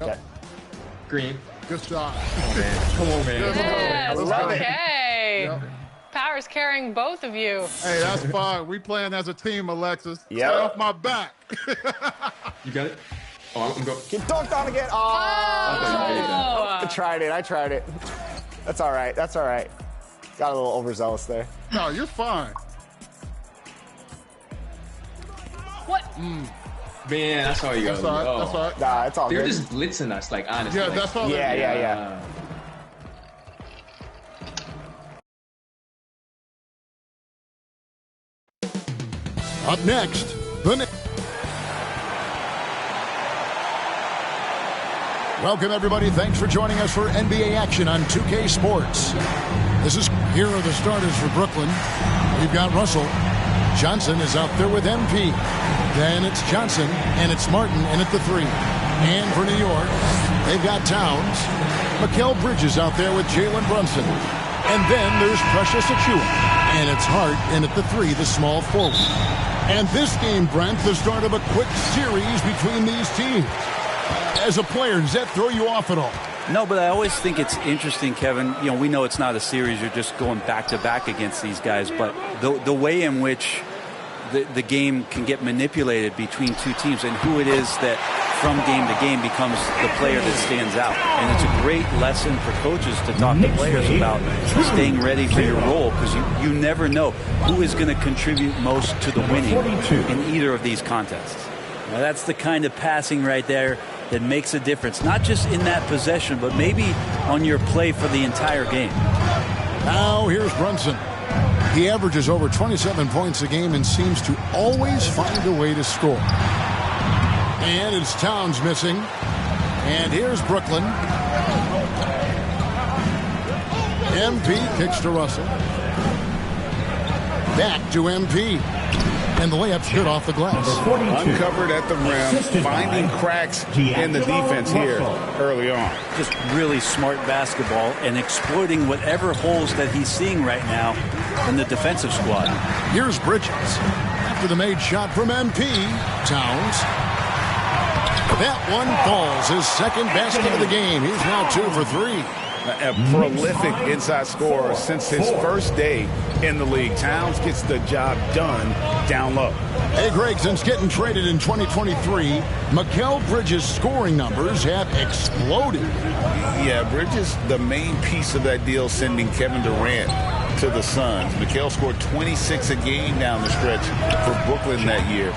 Okay. Green. Good shot. Come on, man. Yes, love it. okay. Yep. Power's carrying both of you. Hey, that's fine. We playing as a team, Alexis. Yep. Stay off my back. You got it? Oh, I'm going. Get dunked on again. Oh. I tried it. That's all right. Got a little overzealous there. No, you're fine. What? Man, that's all you got. That's all right. That's all right. Nah, it's all They're good. just blitzing us, like, honestly. Yeah, like, that's all. Yeah. Up next, welcome everybody. Thanks for joining us for NBA action on 2K Sports. This is here are the starters for Brooklyn. We've got Russell. Johnson is out there with MP. Then it's Johnson and it's Martin in at the 3. And for New York, they've got Towns. Mikal Bridges out there with Jalen Brunson. And then there's Precious Achiuwa. And it's Hart in at the 3, the small forward. And this game, Brent, the start of a quick series between these teams. As a player, does that throw you off at all? No, but I always think it's interesting, Kevin. You know, we know it's not a series. You're just going back-to-back against these guys. But the way in which the game can get manipulated between two teams and who it is that from game to game becomes the player that stands out. And it's a great lesson for coaches to talk to players about staying ready for your role, because you never know who is going to contribute most to the winning in either of these contests. Now, that's the kind of passing right there that makes a difference, not just in that possession, but maybe on your play for the entire game. Now here's Brunson. He averages over 27 points a game and seems to always find a way to score. And it's Towns missing. And here's Brooklyn. MP kicks to Russell. Back to MP. And the layup's good off the glass. Uncovered at the rim, finding cracks in the defense here early on. Just really smart basketball and exploiting whatever holes that he's seeing right now in the defensive squad. Here's Bridges. After the made shot from MP, Towns. That one falls. His second basket of the game. He's now 2 for 3. A prolific inside scorer since his first day in the league. Towns gets the job done down low. Hey, Greg, since getting traded in 2023, Mikal Bridges' scoring numbers have exploded. Yeah, Bridges, the main piece of that deal, sending Kevin Durant to the Suns. Mikal scored 26 a game down the stretch for Brooklyn that year,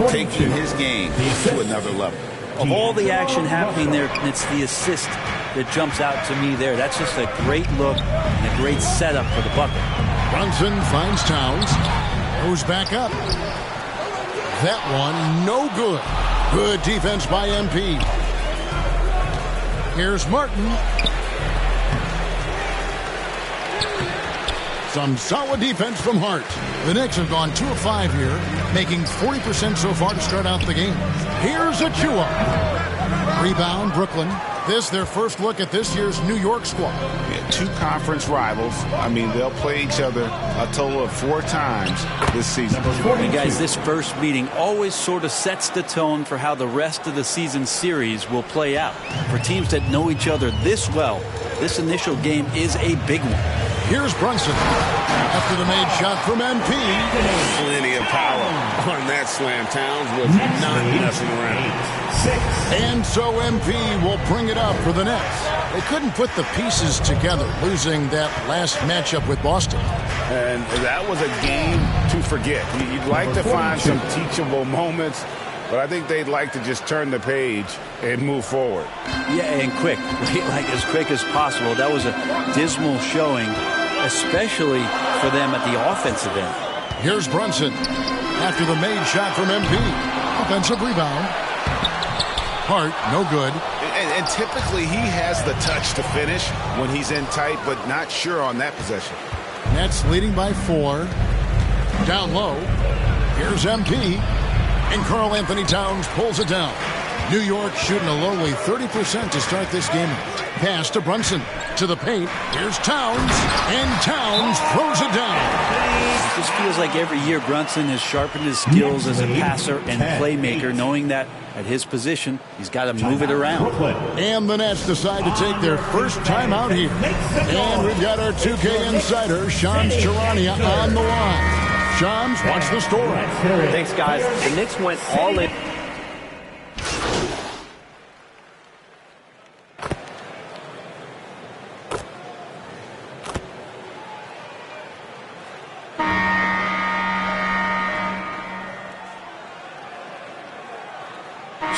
taking his game to another level. Of all the action happening there, it's the assist that jumps out to me there. That's just a great look and a great setup for the bucket. Brunson finds Towns. Goes back up. That one, no good. Good defense by MP. Here's Martin. Some solid defense from Hart. The Knicks have gone 2 of 5 here, making 40% so far to start out the game. Here's Achiuwa. Rebound, Brooklyn. This their first look at this year's New York squad. Yeah, 2 conference rivals. I mean, they'll play each other a total of 4 times this season. And guys, this first meeting always sort of sets the tone for how the rest of the season series will play out. For teams that know each other this well, this initial game is a big one. Here's Brunson. After the made shot from MP. Plenty of power on that slam. Towns was not messing around. And so MP will bring it up for the Nets. They couldn't put the pieces together, losing that last matchup with Boston. And that was a game to forget. You'd like to find some teachable moments, but I think they'd like to just turn the page and move forward. Yeah, and quick. Like as quick as possible. That was a dismal showing, especially for them at the offensive end. Here's Brunson. After the made shot from MP. Offensive rebound. Hart, no good. And typically he has the touch to finish when he's in tight, but not sure on that possession. Nets leading by 4. Down low. Here's MP. And Karl Anthony Towns pulls it down. New York shooting a lowly 30% to start this game. Pass to Brunson. To the paint. Here's Towns. And Towns throws it down. just feels like every year Brunson has sharpened his skills as a passer and playmaker, knowing that at his position, he's got to move it around. And the Nets decide to take their first time out here. And we've got our 2K insider, Shams Charania, on the line. Shams, what's the story? Thanks, guys. The Knicks went all in.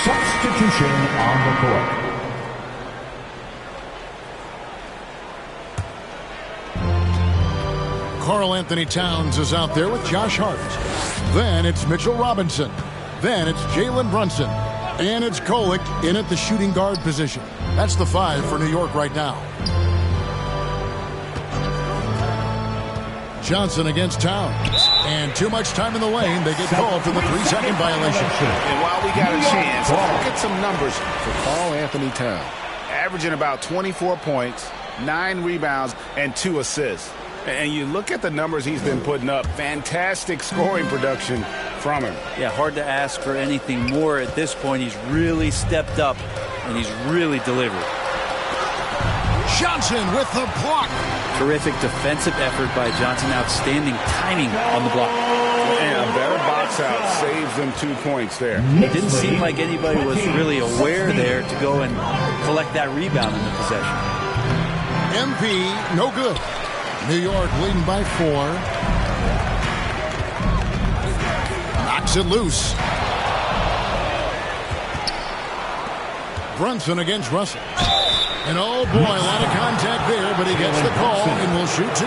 Substitution on the court. Karl Anthony Towns is out there with Josh Hart. Then it's Mitchell Robinson. Then it's Jalen Brunson. And it's Kolek in at the shooting guard position. That's the 5 for New York right now. Johnson against Towns. And too much time in the lane. They get called for the 3-second violation. And while we got a chance, look at some numbers for Karl Anthony Towns. Averaging about 24 points, 9 rebounds, and 2 assists. And you look at the numbers he's been putting up. Fantastic scoring production from him. Yeah, hard to ask for anything more at this point. He's really stepped up, and he's really delivered. Johnson with the block. Terrific defensive effort by Johnson. Outstanding timing on the block. And a better box out saves them 2 points there. It didn't seem like anybody was really aware there to go and collect that rebound in the possession. MP, no good. New York leading by 4. Knocks it loose. Brunson against Russell. And oh boy, a lot of contact there, but he gets the call and will shoot 2.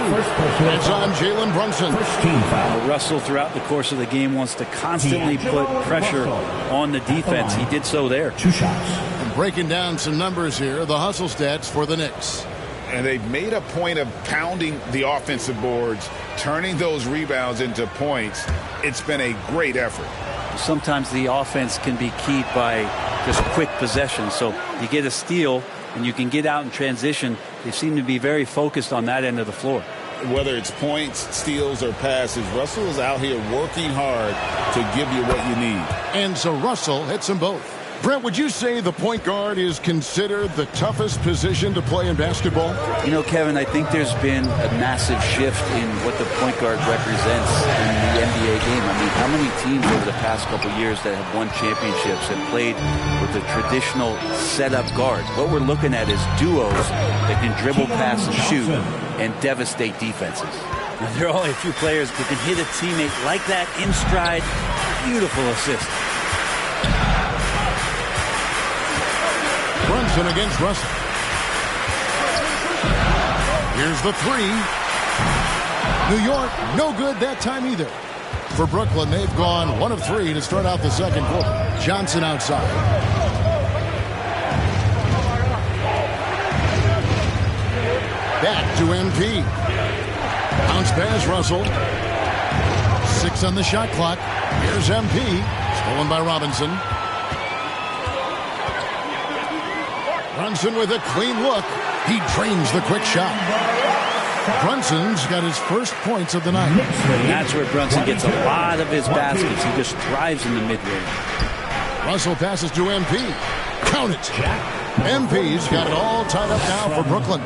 That's on Jalen Brunson. Russell, throughout the course of the game, wants to constantly put pressure on the defense. He did so there. 2 shots. And breaking down some numbers here, the hustle stats for the Knicks. And they've made a point of pounding the offensive boards, turning those rebounds into points. It's been a great effort. Sometimes the offense can be keyed by just quick possession. So you get a steal and you can get out in transition. They seem to be very focused on that end of the floor. Whether it's points, steals, or passes, Russell is out here working hard to give you what you need. And so Russell hits them both. Brent, would you say the point guard is considered the toughest position to play in basketball? You know, Kevin, I think there's been a massive shift in what the point guard represents in the NBA game. I mean, how many teams over the past couple of years that have won championships have played with the traditional setup guard? What we're looking at is duos that can dribble, pass, and shoot and devastate defenses. Now, there are only a few players that can hit a teammate like that in stride. Beautiful assist. Brunson against Russell. Here's the 3. New York, no good that time either. For Brooklyn, they've gone 1 of 3 to start out the second quarter. Johnson outside. Back to MP. Bounce pass, Russell. 6 on the shot clock. Here's MP. Stolen by Robinson. Brunson with a clean look. He drains the quick shot. Brunson's got his first points of the night. And that's where Brunson gets a lot of his baskets. He just thrives in the mid-range. Russell passes to MP. Count it. MP's got it all tied up now for Brooklyn.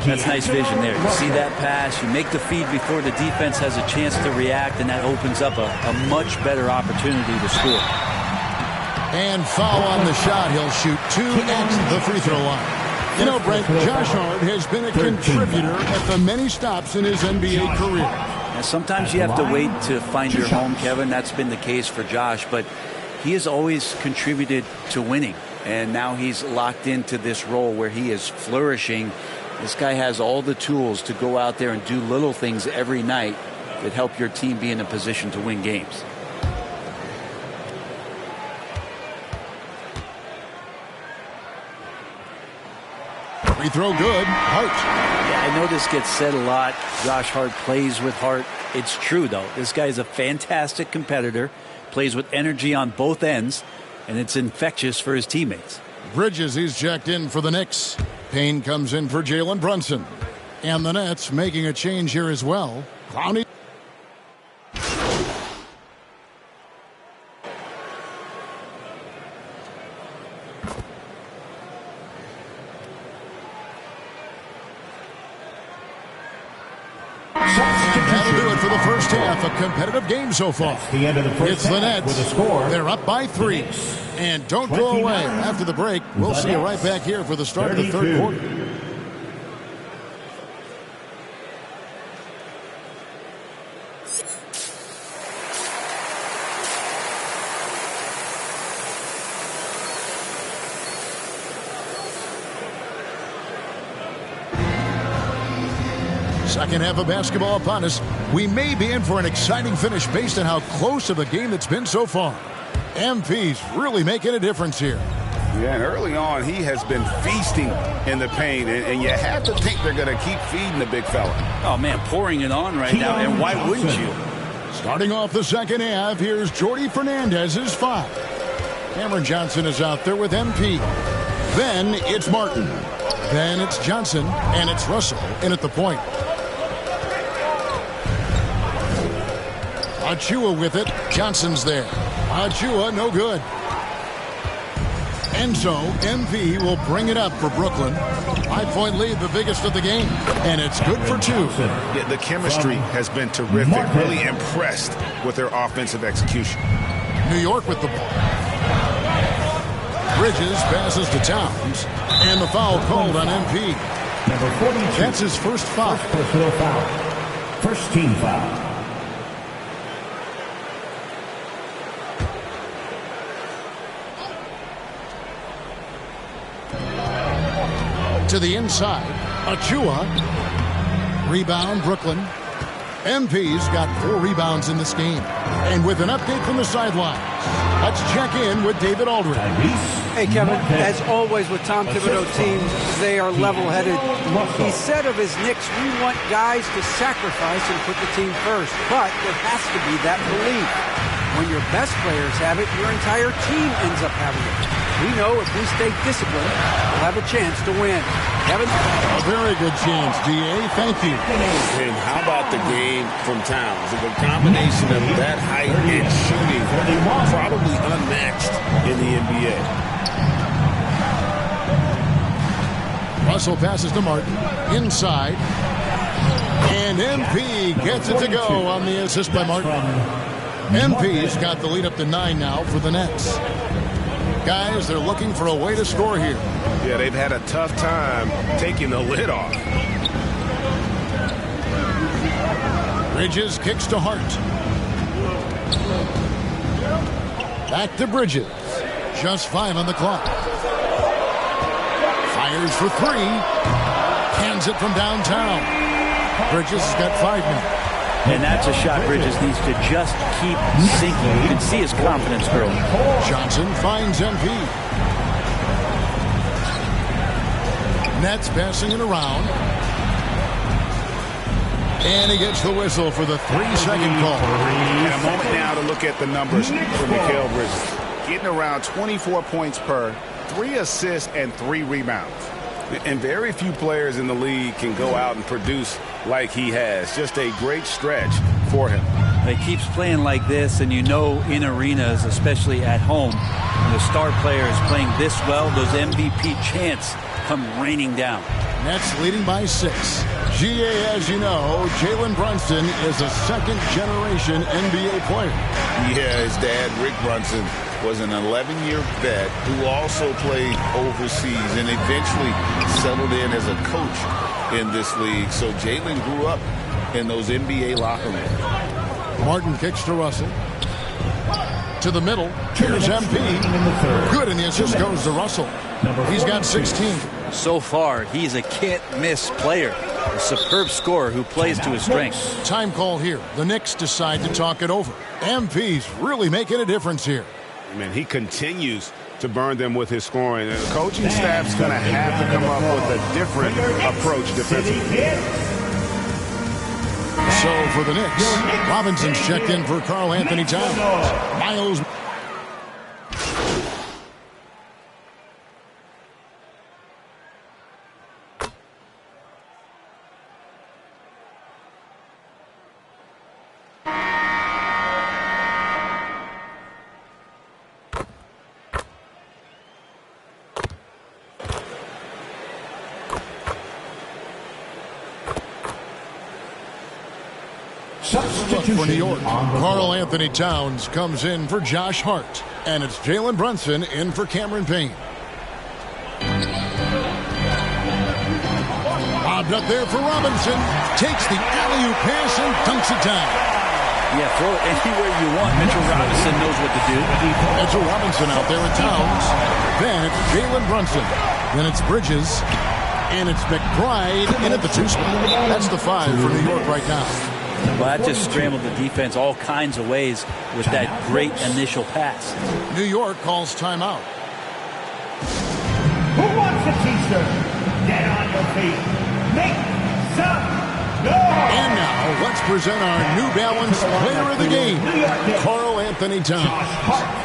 That's nice vision there. You see that pass, you make the feed before the defense has a chance to react, and that opens up a much better opportunity to score. And foul on the shot. He'll shoot 2 at the free throw line. You know, Brent, Josh Hart has been a contributor at the many stops in his NBA career. Now, sometimes you have to wait to find your home, Kevin. That's been the case for Josh, but he has always contributed to winning. And now he's locked into this role where he is flourishing. This guy has all the tools to go out there and do little things every night that help your team be in a position to win games. Free throw good. Hart. Yeah, I know this gets said a lot. Josh Hart plays with heart. It's true, though. This guy is a fantastic competitor, plays with energy on both ends, and it's infectious for his teammates. Bridges, he's checked in for the Knicks. Payne comes in for Jalen Brunson. And the Nets making a change here as well. Clowney. for the first half. A competitive game so far. The end of the first It's the half Nets. with a score. They're up by 3. And don't go away. After the break, we'll see you right back here for the start of the third quarter. Second half of basketball upon us. We may be in for an exciting finish based on how close of a game it's been so far. MP's really making a difference here. Yeah, and early on, he has been feasting in the paint, and you have to think they're going to keep feeding the big fella. Oh, man, pouring it on right now, and why wouldn't you? Starting off the second half, here's Jordi Fernandez's 5. Cameron Johnson is out there with MP. Then it's Martin. Then it's Johnson, and it's Russell in at the point. Achua with it. Johnson's there. Achua, no good. And so, MP will bring it up for Brooklyn. 5-point lead, the biggest of the game. And it's good for 2. Yeah, the chemistry has been terrific. Really impressed with their offensive execution. New York with the ball. Bridges passes to Towns. And the foul called on MP. Number 42. That's his first foul. First personal foul. First team foul. To the inside. Achua. Rebound, Brooklyn. MP's got 4 rebounds in this game. And with an update from the sideline, let's check in with David Aldridge. Hey, Kevin, as always with Tom Thibodeau teams, they are level-headed. He said of his Knicks, we want guys to sacrifice and put the team first. But there has to be that belief. When your best players have it, your entire team ends up having it. We know if we stay disciplined, we'll have a chance to win. Kevin? A very good chance, D.A. Thank you. And how about the game from Towns? The combination of that height and shooting, probably unmatched in the NBA. Russell passes to Martin. Inside. And MP gets it to go on the assist by Martin. MP's got the lead up to 9 now for the Nets. Guys, they're looking for a way to score here. Yeah, they've had a tough time taking the lid off. Bridges kicks to Hart. Back to Bridges. Just 5 on the clock. Fires for 3. Hands it from downtown. Bridges has got 5 now. And that's a shot Bridges needs to just keep sinking. You can see his confidence growing. Johnson finds MP. Nets passing it around. And he gets the whistle for the 3-second call. And a moment now to look at the numbers for Mikal Bridges. Getting around 24 points per, 3 assists, and 3 rebounds. And very few players in the league can go out and produce like he has. Just a great stretch for him. He keeps playing like this, and you know in arenas, especially at home, when the star player is playing this well, those MVP chants come raining down. Nets leading by 6. GA, as you know, Jalen Brunson is a second-generation NBA player. Yeah, his dad, Rick Brunson, was an 11-year vet who also played overseas and eventually settled in as a coach in this league. So Jalen grew up in those NBA locker rooms. Martin kicks to Russell. To the middle. Here's MP. Good, and the assist goes to Russell. He's got 16. So far, he's a can't-miss player. A superb scorer who plays to his strengths. Time call here. The Knicks decide to talk it over. MP's really making a difference here. Man, he continues to burn them with his scoring. And the coaching staff's going to have to come up with a different approach defensively. So for the Knicks, Robinson's checked in for Karl Anthony Towns. Miles. Look for New York. Karl Anthony Towns comes in for Josh Hart. And it's Jalen Brunson in for Cameron Payne. Lobbed up there for Robinson. Takes the alley-oop pass and dunks it down. Yeah, throw it anywhere you want. Mitchell Robinson knows what to do. Mitchell Robinson out there at Towns. Then it's Jalen Brunson. Then it's Bridges. And it's McBride in at the 2 spot. That's the 5 for New York right now. Well, that just scrambled the defense all kinds of ways with that great initial pass. New York calls timeout. Who wants a t-shirt? Get on your feet. Make some noise. And now, let's present our New Balance player of the game, Karl Anthony Towns.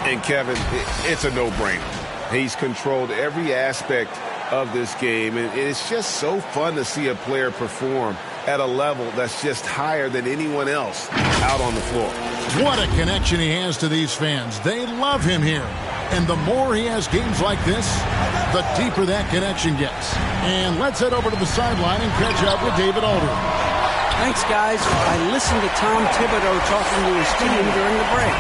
And Kevin, it's a no-brainer. He's controlled every aspect of this game, and it's just so fun to see a player perform at a level that's just higher than anyone else out on the floor. What a connection he has to these fans. They love him here. And the more he has games like this, the deeper that connection gets. And let's head over to the sideline and catch up with David Aldridge. Thanks, guys. I listened to Tom Thibodeau talking to his team during the break.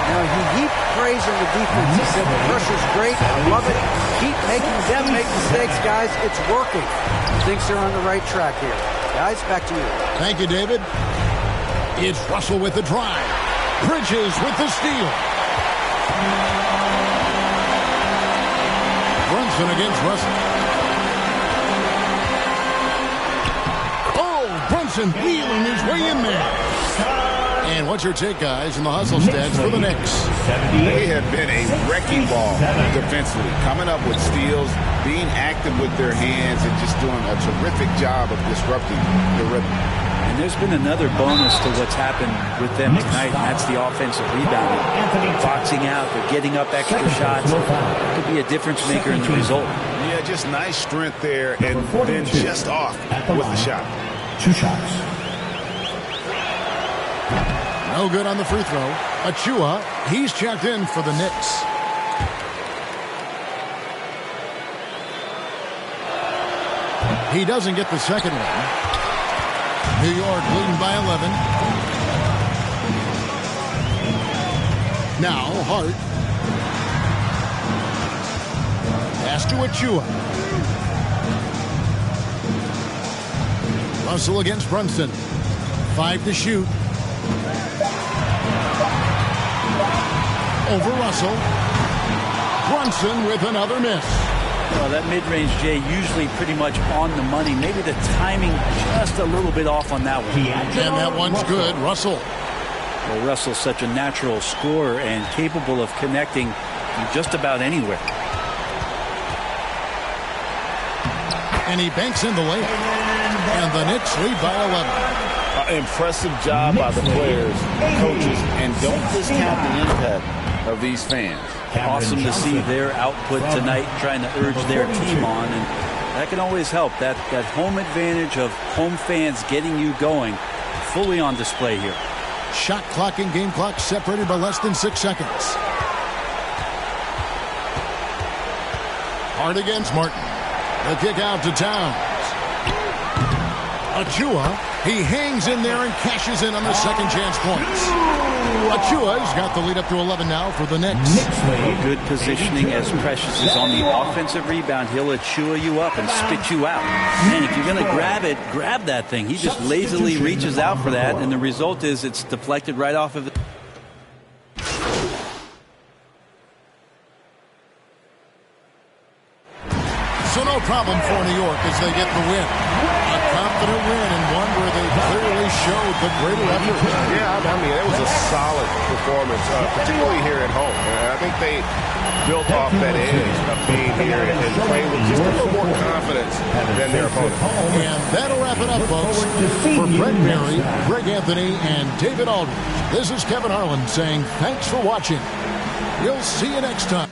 Now, he heaped praise on the defense. He said the pressure's great. I love it. Keep making them make mistakes, guys. It's working. He thinks they're on the right track here. Guys, back to you. Thank you, David. It's Russell with the drive. Bridges with the steal. Brunson against Russell. Oh, Brunson wheeling his way in there. And what's your take, guys, in the hustle stats for the Knicks? They have been a wrecking ball defensively, coming up with steals, being active with their hands, and just doing a terrific job of disrupting the rhythm. And there's been another bonus to what's happened with them tonight, and that's the offensive rebounding. Boxing out, they're getting up extra shots. It could be a difference maker in the result. Yeah, just nice strength there, and then just off with the shot. 2 shots. No good on the free throw. Achua, he's checked in for the Knicks. He doesn't get the second one. New York leading by 11. Now Hart. Pass to Achua. Russell against Brunson. 5 to shoot. Over Russell. Brunson with another miss. Well, that mid-range, Jay, usually pretty much on the money. Maybe the timing just a little bit off on that one. And that one's good. Russell. Well, Russell's such a natural scorer and capable of connecting from just about anywhere. And he banks in the layup. And the Knicks lead by 11. Impressive job by the players, coaches, and don't discount the impact of these fans. Awesome to see their output tonight, trying to urge their team on, and that can always help. That home advantage of home fans getting you going, fully on display here. Shot clock and game clock separated by less than 6 seconds. Hart against Martin. The kick out to Towns. Achua, he hangs in there and cashes in on the second chance points. Achua's got the lead up to 11 now for the Knicks. Good positioning as Precious is on the offensive rebound. He'll Achua you up and spit you out. And if you're going to grab it, grab that thing. He just lazily reaches out for that, and the result is it's deflected right off of it. So no problem for New York as they get the win. A confident win and one where they clearly showed the greater effort. Yeah, I mean, it was a solid performance, particularly here at home. And I think they built off that edge of being here and playing with just a little more confidence than their opponent. And that'll wrap it up, folks. For Brent Barry, Greg Anthony, and David Aldridge, this is Kevin Harlan saying thanks for watching. We'll see you next time.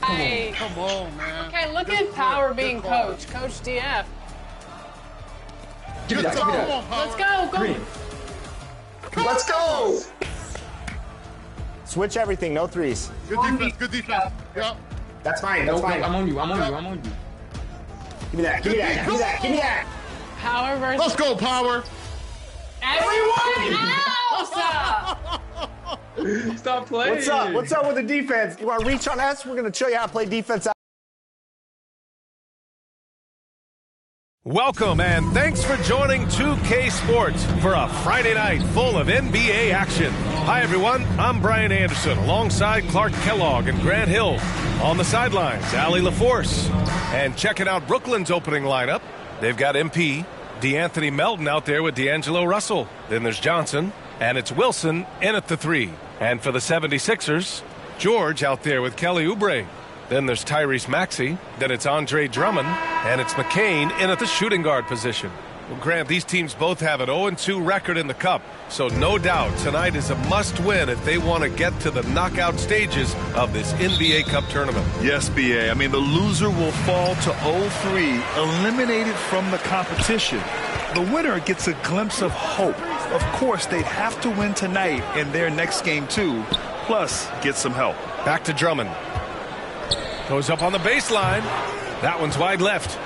Hey. Come on, man. Okay, look at Power being coach. Coach DF. Give me that. Give me that. Let's go. Go. Green. Let's go. Switch everything. No threes. Good defense. Good defense. Yep. That's fine. No, That's fine. I'm on you. I'm on you. I'm on you. Give me that. Give me that. Give me that. Give me that. Power versus Let's go, Power. everyone else. Stop playing. What's up? What's up with the defense? You want to reach on us? We're going to show you how to play defense. Welcome and thanks for joining 2K Sports for a Friday night full of NBA action. Hi everyone, I'm Brian Anderson alongside Clark Kellogg and Grant Hill. On the sidelines, Allie LaForce. And checking out Brooklyn's opening lineup, they've got MP, DeAnthony Melton out there with D'Angelo Russell. Then there's Johnson, and it's Wilson in at the 3. And for the 76ers, George out there with Kelly Oubre. Then there's Tyrese Maxey. Then it's Andre Drummond. And it's McCain in at the shooting guard position. Well, Grant, these teams both have an 0-2 record in the Cup. So no doubt tonight is a must-win if they want to get to the knockout stages of this NBA Cup tournament. Yes, B.A. I mean, the loser will fall to 0-3, eliminated from the competition. The winner gets a glimpse of hope. Of course, they'd have to win tonight in their next game, too, plus get some help. Back to Drummond. Goes up on the baseline. That one's wide left.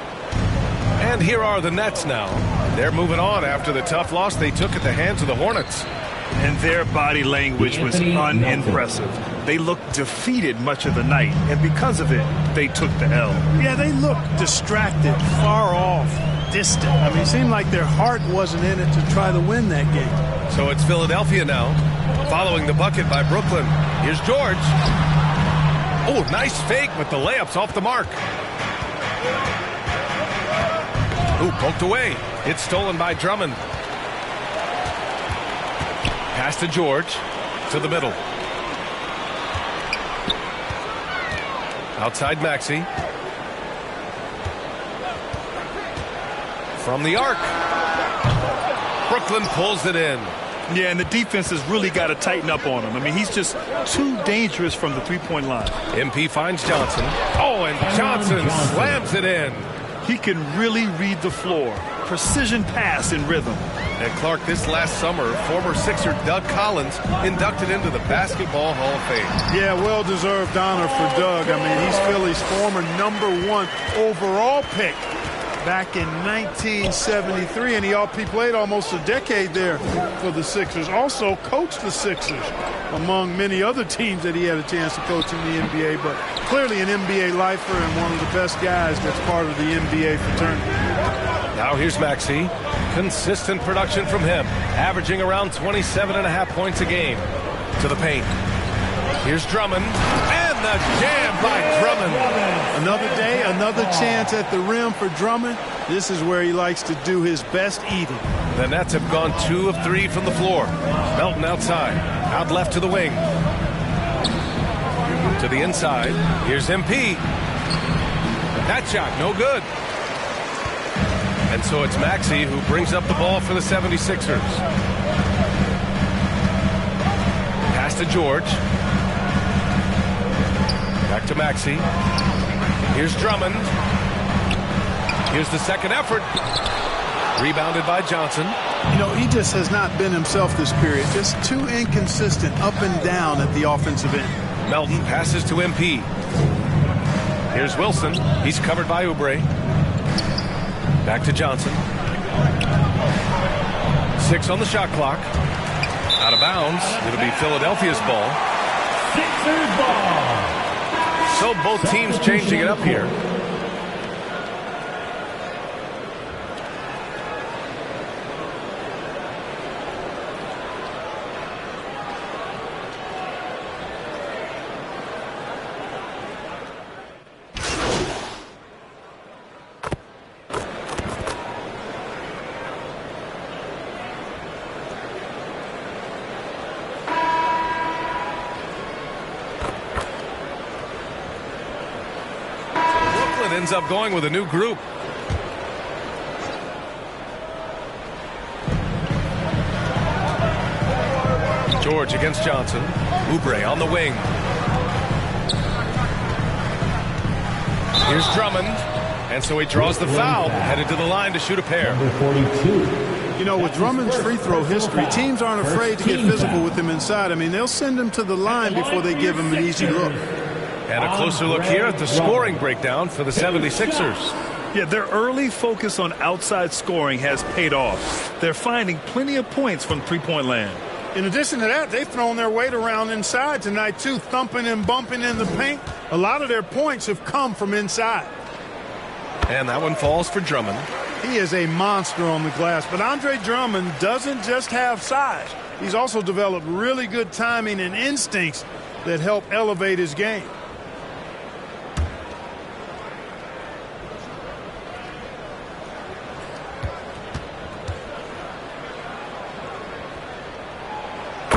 And here are the Nets now. They're moving on after the tough loss they took at the hands of the Hornets. And their body language was unimpressive. They looked defeated much of the night, and because of it, they took the L. Yeah, they looked distracted, far off, distant. I mean, it seemed like their heart wasn't in it to try to win that game. So it's Philadelphia now, following the bucket by Brooklyn. Here's George. Oh, nice fake, but the layup's off the mark. Ooh, poked away. It's stolen by Drummond. Pass to George, to the middle. Outside Maxey. From the arc. Brooklyn pulls it in. Yeah, and the defense has really got to tighten up on him. I mean, he's just too dangerous from the three-point line. MP finds Johnson. Oh, and Johnson slams it in. He can really read the floor. Precision pass in rhythm. And Clark, this last summer, former Sixer Doug Collins inducted into the Basketball Hall of Fame. Yeah, well-deserved honor for Doug. I mean, he's Philly's former #1 overall pick. back in 1973, and he played almost a decade there for the Sixers. Also coached the Sixers, among many other teams that he had a chance to coach in the NBA, but clearly an NBA lifer and one of the best guys that's part of the NBA fraternity. Now here's Maxey. Consistent production from him, averaging around 27.5 points a game. To the paint. Here's Drummond, and the jam by Drummond. Another day, another chance at the rim for Drummond. This is where he likes to do his best eating. The Nets have gone 2 of 3 from the floor. Melton outside, out left to the wing. To the inside, here's MP. That shot, no good. And so it's Maxey who brings up the ball for the 76ers. Pass to George. Back to Maxey. Here's Drummond. Here's the second effort. Rebounded by Johnson. You know, he just has not been himself this period. Just too inconsistent up and down at the offensive end. Melton passes to MP. Here's Wilson. He's covered by Oubre. Back to Johnson. 6 on the shot clock. Out of bounds. It'll be Philadelphia's ball. Sixers ball. So both teams changing it up here. Ends up going with a new group. George against Johnson. Oubre on the wing. Here's Drummond. And so he draws the foul, headed to the line to shoot a pair. You know, with Drummond's free throw history, teams aren't afraid to get physical with him inside. I mean, they'll send him to the line before they give him an easy look. And a closer look here at the scoring breakdown for the 76ers. Yeah, their early focus on outside scoring has paid off. They're finding plenty of points from three-point land. In addition to that, they've thrown their weight around inside tonight, too, thumping and bumping in the paint. A lot of their points have come from inside. And that one falls for Drummond. He is a monster on the glass, but Andre Drummond doesn't just have size. He's also developed really good timing and instincts that help elevate his game.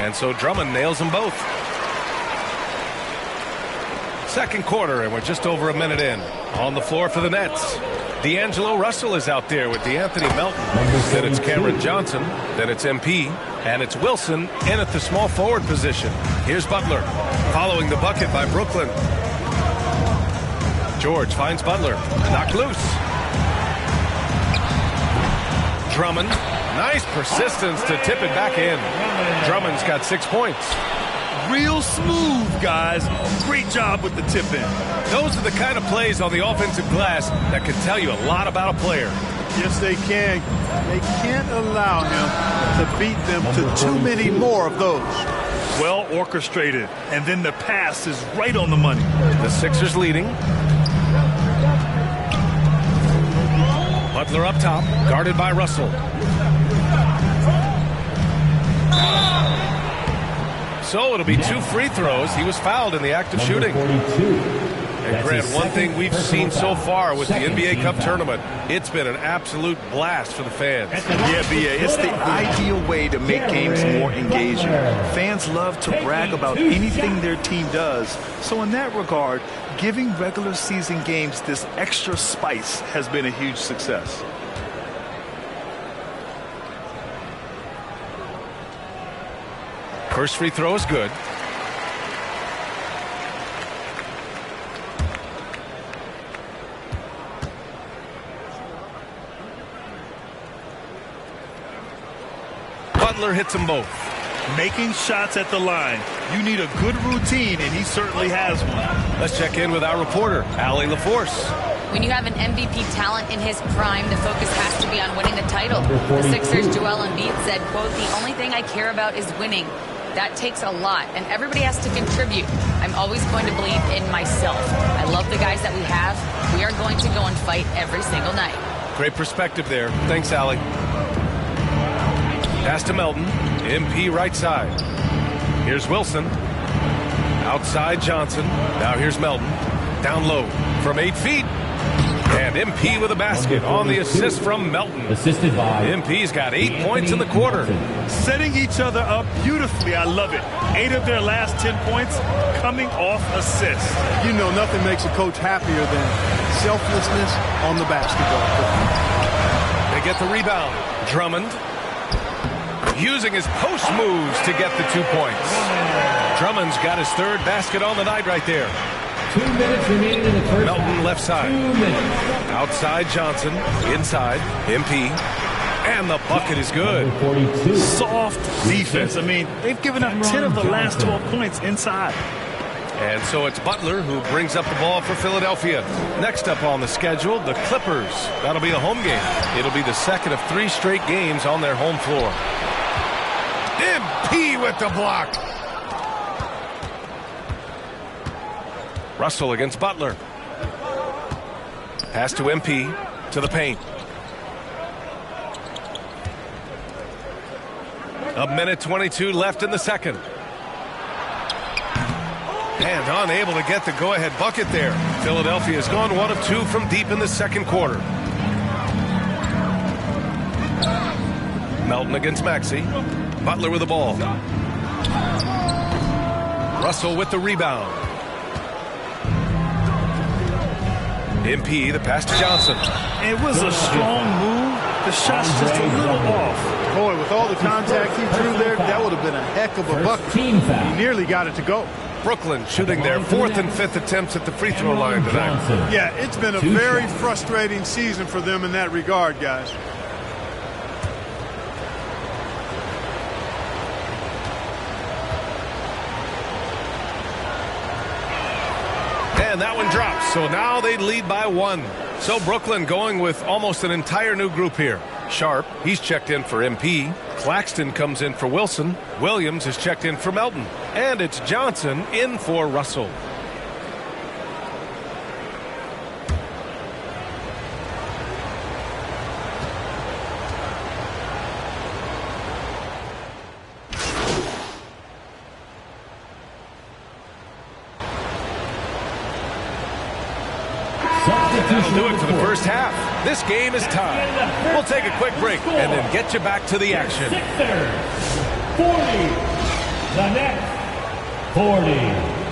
And so Drummond nails them both. Second quarter, and we're just over a minute in. On the floor for the Nets. D'Angelo Russell is out there with DeAnthony Melton. Then it's Cameron Johnson. Then it's MP. And it's Wilson in at the small forward position. Here's Butler, following the bucket by Brooklyn. George finds Butler. Knocked loose. Drummond. Nice persistence to tip it back in. Drummond's got 6 points. Real smooth, guys. Great job with the tip in. Those are the kind of plays on the offensive glass that can tell you a lot about a player. Yes, they can. They can't allow him to beat them to too many more of those. Well orchestrated. And then the pass is right on the money. The Sixers leading. Butler up top, guarded by Russell. So it'll be 2 free throws. He was fouled in the act of shooting. And Grant, one thing we've seen so far with the NBA Cup tournament, it's been an absolute blast for the fans. Yeah, B.A., it's the ideal way to make games more engaging. Fans love to brag about anything their team does. So in that regard, giving regular season games this extra spice has been a huge success. First free throw is good. Butler hits them both. Making shots at the line. You need a good routine, and he certainly has one. Let's check in with our reporter, Allie LaForce. When you have an MVP talent in his prime, the focus has to be on winning the title. The Sixers' Joel Embiid said, quote, "The only thing I care about is winning. That takes a lot, and everybody has to contribute. I'm always going to believe in myself. I love the guys that we have. We are going to go and fight every single night." Great perspective there. Thanks, Allie. Pass to Melton. MP right side. Here's Wilson. Outside Johnson. Now here's Melton. Down low from 8 feet. And MP with a basket on the assist from Melton. Assisted by MP's got 8 points in the quarter. Setting each other up beautifully. I love it. 8 of their last 10 points coming off assists. You know, nothing makes a coach happier than selflessness on the basketball court. They get the rebound. Drummond using his post moves to get the 2 points. Drummond's got his 3rd basket on the night right there. 2 minutes remaining in the first. Melton left side. 2 minutes. Outside Johnson. Inside MP. And the bucket is good. Soft defense. I mean, they've given up 10 of the last 12 points inside. And so it's Butler who brings up the ball for Philadelphia. Next up on the schedule, the Clippers. That'll be a home game. It'll be the second of 3 straight games on their home floor. MP with the block. Russell against Butler. Pass to MP to the paint. A minute 22 left in the second. And unable to get the go-ahead bucket there. Philadelphia has gone 1 of 2 from deep in the second quarter. Melton against Maxey. Butler with the ball. Russell with the rebound. MP, the pass to Johnson. It was a strong move. The shot's just a little off. Boy, with all the contact he threw there, that would have been a heck of a bucket. He nearly got it to go. Brooklyn shooting their 4th and 5th attempts at the free throw line tonight. Yeah, it's been a very frustrating season for them in that regard, guys. And that one drops. So now they lead by 1. So Brooklyn going with almost an entire new group here. Sharp, he's checked in for MP. Claxton comes in for Wilson. Williams is checked in for Melton. And it's Johnson in for Russell. That'll do it for the first half. This game is tied. We'll take a quick break and then get you back to the action. 40. The next 40.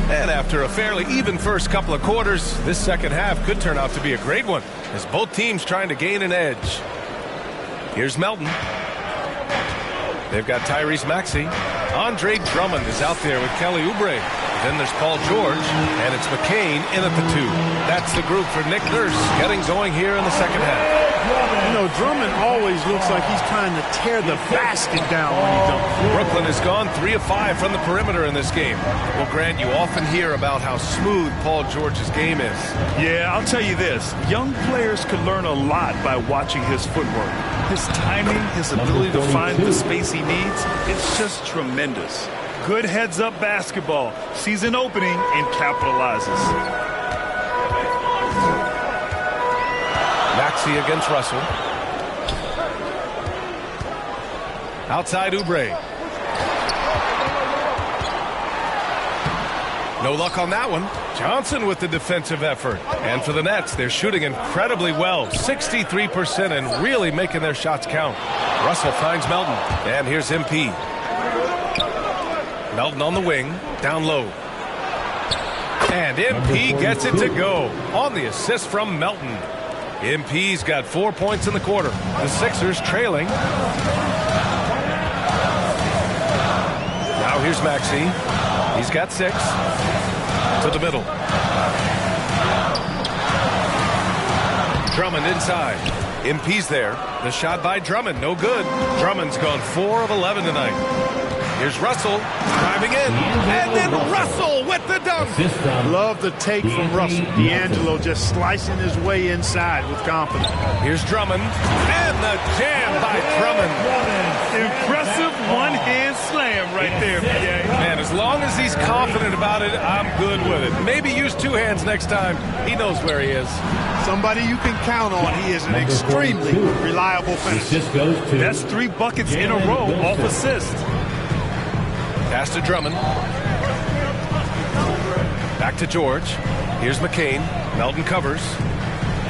And after a fairly even first couple of quarters, this second half could turn out to be a great one as both teams trying to gain an edge. Here's Melton. They've got Tyrese Maxey. Andre Drummond is out there with Kelly Oubre. Then there's Paul George, and it's McCain in at the 2. That's the group for Nick Nurse getting going here in the second half. You know, Drummond always looks like he's trying to tear the basket down when he dunks. Brooklyn has gone 3 of 5 from the perimeter in this game. Well, Grant, you often hear about how smooth Paul George's game is. Yeah, I'll tell you this. Young players could learn a lot by watching his footwork. His timing, his ability to find the space he needs, it's just tremendous. Good heads-up basketball. Sees an opening and capitalizes. Maxey against Russell. Outside Oubre. No luck on that one. Johnson with the defensive effort. And for the Nets, they're shooting incredibly well. 63% and really making their shots count. Russell finds Melton. And here's MP. Melton on the wing. Down low. And MP gets it to go on the assist from Melton. MP's got 4 points in the quarter. The Sixers trailing. Now here's Maxey. He's got 6. To the middle. Drummond inside. MP's there. The shot by Drummond, no good. Drummond's gone 4 of 11 tonight. Here's Russell driving in. And then Russell with the dunk. Love the take from Russell. D'Angelo just slicing his way inside with confidence. Here's Drummond. And the jam by Drummond. Impressive one-hand slam right there, PA. Man, as long as he's confident about it, I'm good with it. Maybe use 2 hands next time. He knows where he is. Somebody you can count on. He is an extremely reliable finisher. That's 3 buckets in a row off assist. Pass to Drummond. Back to George. Here's McCain. Melton covers.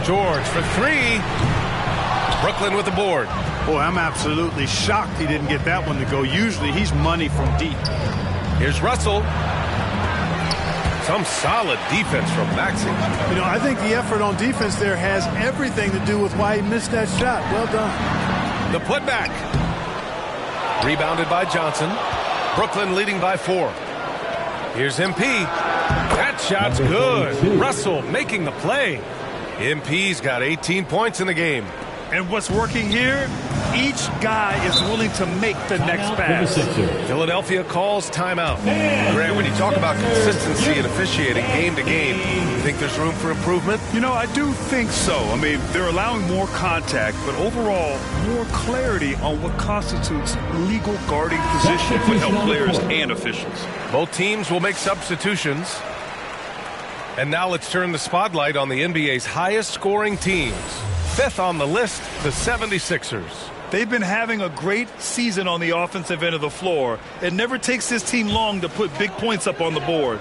George for 3. Brooklyn with the board. Boy, I'm absolutely shocked he didn't get that one to go. Usually he's money from deep. Here's Russell. Some solid defense from Maxey. You know, I think the effort on defense there has everything to do with why he missed that shot. Well done. The putback. Rebounded by Johnson. Brooklyn leading by 4. Here's MP. That shot's good. Russell making the play. MP's got 18 points in the game. And what's working here? Each guy is willing to make the next pass. Philadelphia calls timeout. Grant, when you talk about consistency and officiating game to game, you think there's room for improvement? You know, I do think so. I mean, they're allowing more contact, but overall, more clarity on what constitutes legal guarding position would help players and officials. Both teams will make substitutions. And now let's turn the spotlight on the NBA's highest scoring teams. 5th on the list, the 76ers. They've been having a great season on the offensive end of the floor. It never takes this team long to put big points up on the board.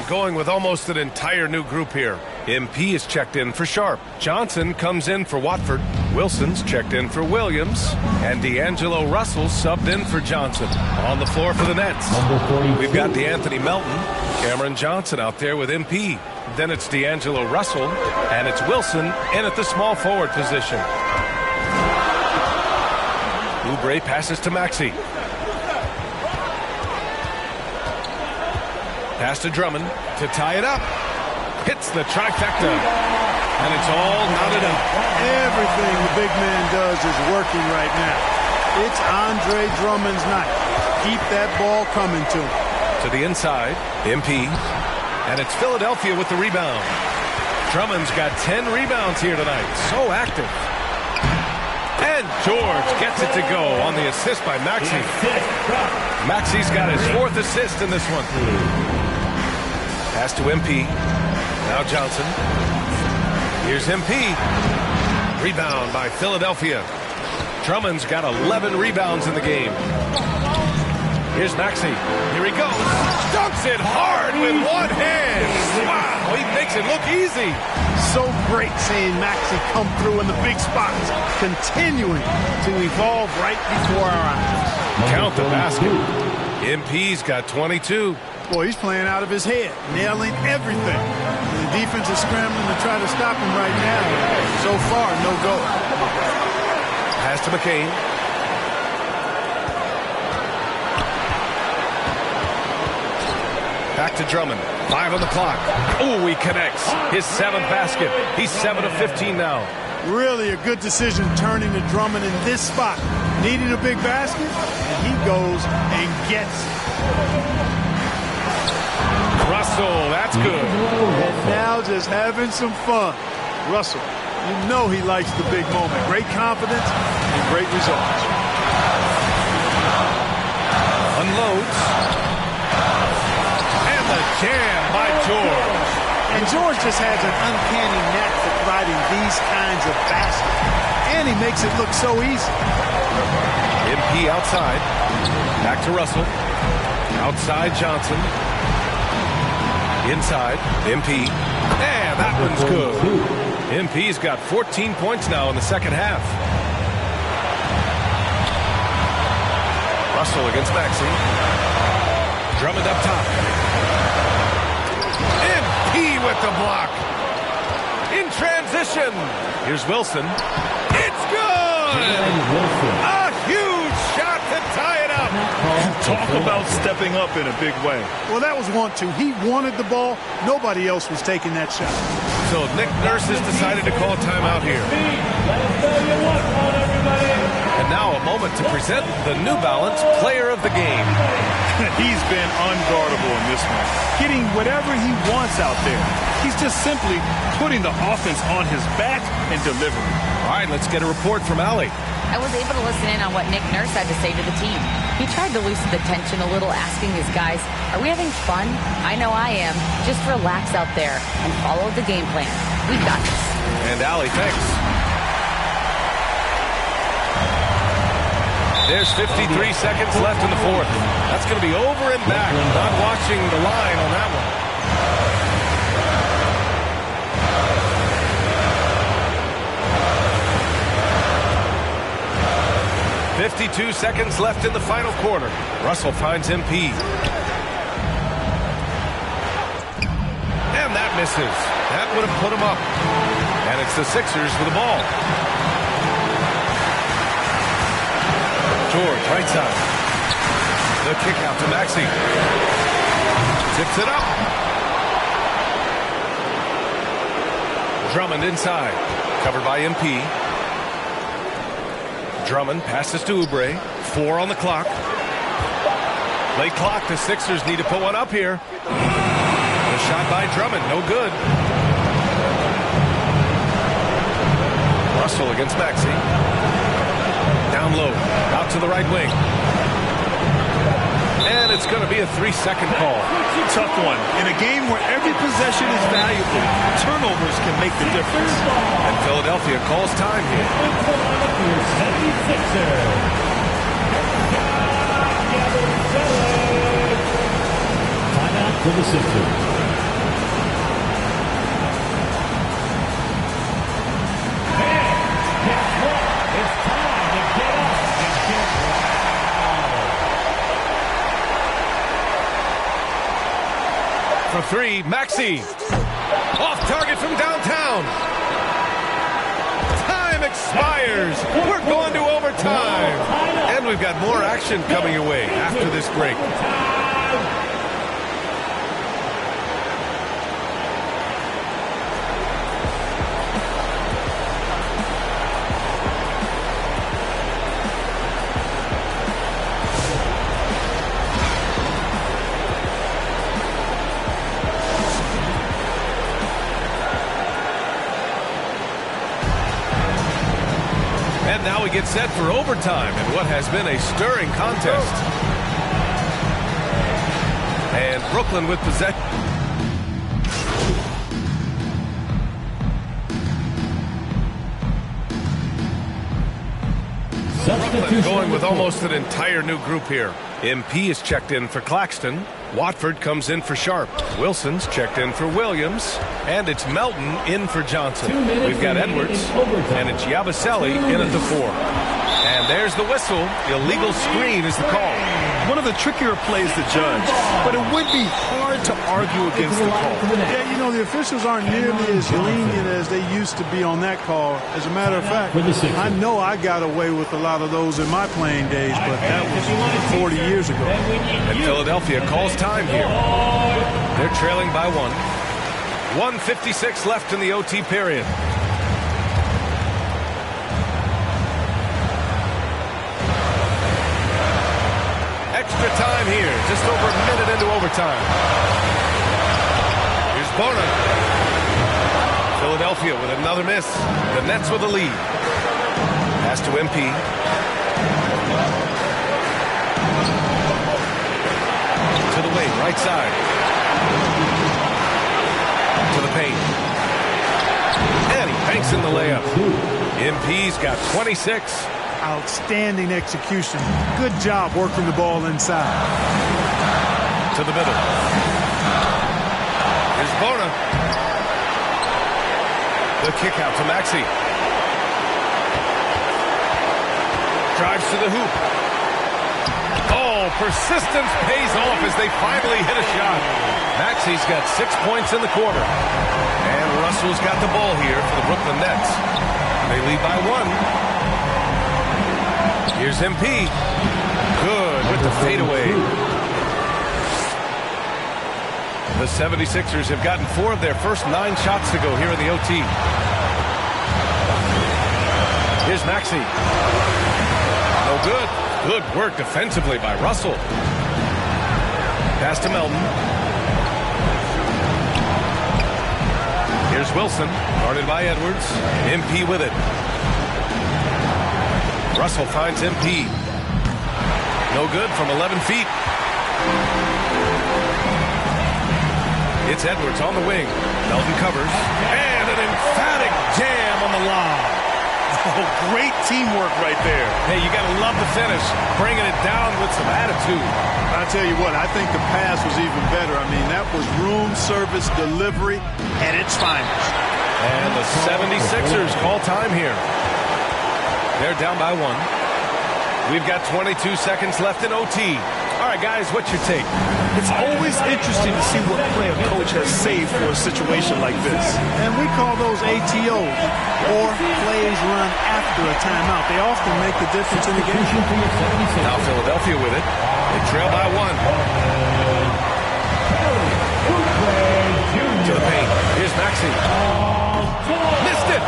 Going with almost an entire new group here. MP is checked in for Sharp. Johnson comes in for Watford. Wilson's checked in for Williams. And D'Angelo Russell subbed in for Johnson. On the floor for the Nets, we've got DeAnthony Melton. Cameron Johnson out there with MP. Then it's D'Angelo Russell. And it's Wilson in at the small forward position. Oubre passes to Maxey. Pass to Drummond to tie it up. Hits the trifecta. And it's all knotted up. Everything the big man does is working right now. It's Andre Drummond's night. Keep that ball coming to him. To the inside, MP. And it's Philadelphia with the rebound. Drummond's got 10 rebounds here tonight. So active. And George gets it to go on the assist by Maxey. Maxey's got his 4th assist in this one. Pass to MP. Now Johnson. Here's MP. Rebound by Philadelphia. Drummond's got 11 rebounds in the game. Here's Maxey. Here he goes. Dunks it hard with one hand. Wow, he makes it look easy. So great seeing Maxey come through in the big spots, continuing to evolve right before our eyes. Count the basket. MP's got 22. Boy, he's playing out of his head, nailing everything. The defense is scrambling to try to stop him right now. So far, no go. Pass to McCain. Back to Drummond. 5 on the clock. Oh, he connects. His 7th basket. He's 7 of 15 now. Really a good decision turning to Drummond in this spot. Needing a big basket, and he goes and gets it. Russell, that's good. And now just having some fun. Russell, you know he likes the big moment. Great confidence and great results. Unloads. And the jam by George. And George just has an uncanny knack for providing these kinds of baskets. And he makes it look so easy. MP outside. Back to Russell. Outside Johnson. Inside, MP. And that one's good. MP's got 14 points now in the second half. Russell against Maxey. Drummond up top. with the block. In transition. Here's Wilson. It's good! A huge shot to tie it up. Talk about stepping up in a big way. Well, that was 1-2. He wanted the ball. Nobody else was taking that shot. So Nick Nurse has decided to call a timeout here. And now a moment to present the New Balance Player of the Game. He's been unguardable in this one. Getting whatever he wants out there. He's just simply putting the offense on his back and delivering. All right, let's get a report from Allie. I was able to listen in on what Nick Nurse had to say to the team. He tried to loosen the tension a little, asking his guys, are we having fun? I know I am. Just relax out there and follow the game plan. We've got this. And Allie, thanks. There's 53 seconds left in the fourth. That's going to be over and back. Not watching the line on that one. .52 seconds left in the final quarter. Russell finds MP. And that misses. That would have put him up. And it's the Sixers with the ball. George, right side. The kick out to Maxey. Tips it up. Drummond inside. Covered by MP. Drummond passes to Oubre. 4 on the clock. Late clock. The Sixers need to put one up here. The shot by Drummond. No good. Russell against Maxey. Down low. Out to the right wing. And it's going to be a 3-second call. Tough one. In a game where every possession is valuable, turnovers can make the difference. And Philadelphia calls time here. Timeout for the Sixers. For 3, Maxey. Off target from downtown. Time expires. We're going to overtime. And we've got more action coming your way after this break. Now we get set for overtime in what has been a stirring contest. And Brooklyn with possession. Brooklyn going with almost an entire new group here. MP is checked in for Claxton. Watford comes in for Sharp. Wilson's checked in for Williams. And it's Melton in for Johnson. We've got Edwards. And it's Yabusele in at the 4. And there's the whistle. Illegal screen is the call. One of the trickier plays to judge, but it would be hard to argue against the call. Yeah, you know, the officials aren't nearly as lenient as they used to be on that call. As a matter of fact, I know I got away with a lot of those in my playing days, but that was 40 years ago. And Philadelphia calls time here. They're trailing by 1. 1:56 left in the OT period. Extra time here, just over a minute into overtime. Here's Bona. Philadelphia with another miss. The Nets with a lead. Pass to MP. To the wing, right side. To the paint. And he banks in the layup. MP's got 26. Outstanding execution. Good job working the ball inside. To the middle. Here's Bona. The kick out to Maxey. Drives to the hoop. Oh, persistence pays off as they finally hit a shot. Maxey's got 6 points in the quarter. And Russell's got the ball here for the Brooklyn Nets. They lead by 1. Here's MP. Good with the fadeaway. The 76ers have gotten 4 of their first 9 shots to go here in the OT. Here's Maxey. No good. Good work defensively by Russell. Pass to Melton. Here's Wilson, guarded by Edwards. MP with it. Russell finds MP. No good from 11 feet. It's Edwards on the wing. Melton covers. And an emphatic jam on the lob. Oh, great teamwork right there. Hey, you got to love the finish. Bringing it down with some attitude. I tell you what, I think the pass was even better. I mean, that was room service delivery at its finest. And the 76ers call time here. They're down by 1. We've got 22 seconds left in OT. All right, guys, what's your take? It's always interesting to see what play a coach has saved for a situation like this. And we call those ATOs, or plays run after a timeout. They often make the difference in the game. Now Philadelphia with it. They trail by 1. To the paint. Here's Maxey. Missed it.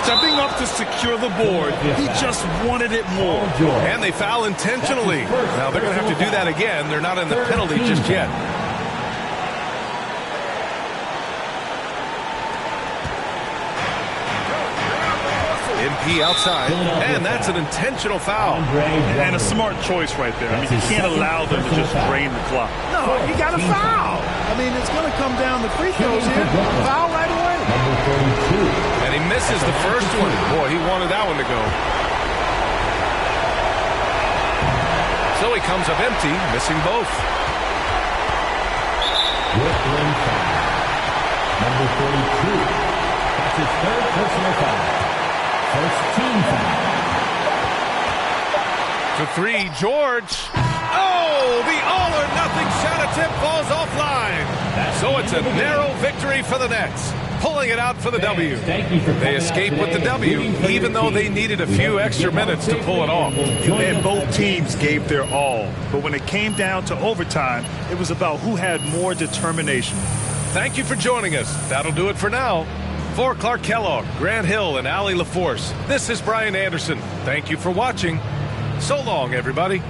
Stepping up to secure the board. He just wanted it more. And they foul intentionally. Now they're going to have to do that again. They're not in the penalty just yet. MP outside. And that's an intentional foul. And a smart choice right there. I mean, you can't allow them to just drain the clock. No, you got to foul. I mean, it's going to come down to free throws here. Foul right away. And he misses the first one. Boy, he wanted that one to go. So he comes up empty, missing both. Brooklyn foul. Number 42. That's his 3rd personal foul. First team foul. For 3, George. Oh, the all-or-nothing shot attempt falls offline. So it's a narrow victory for the Nets, pulling it out for the W. They escape with the W, even though they needed a few extra minutes to pull it off. And both teams gave their all. But when it came down to overtime, it was about who had more determination. Thank you for joining us. That'll do it for now. For Clark Kellogg, Grant Hill, and Allie LaForce, this is Brian Anderson. Thank you for watching. So long, everybody.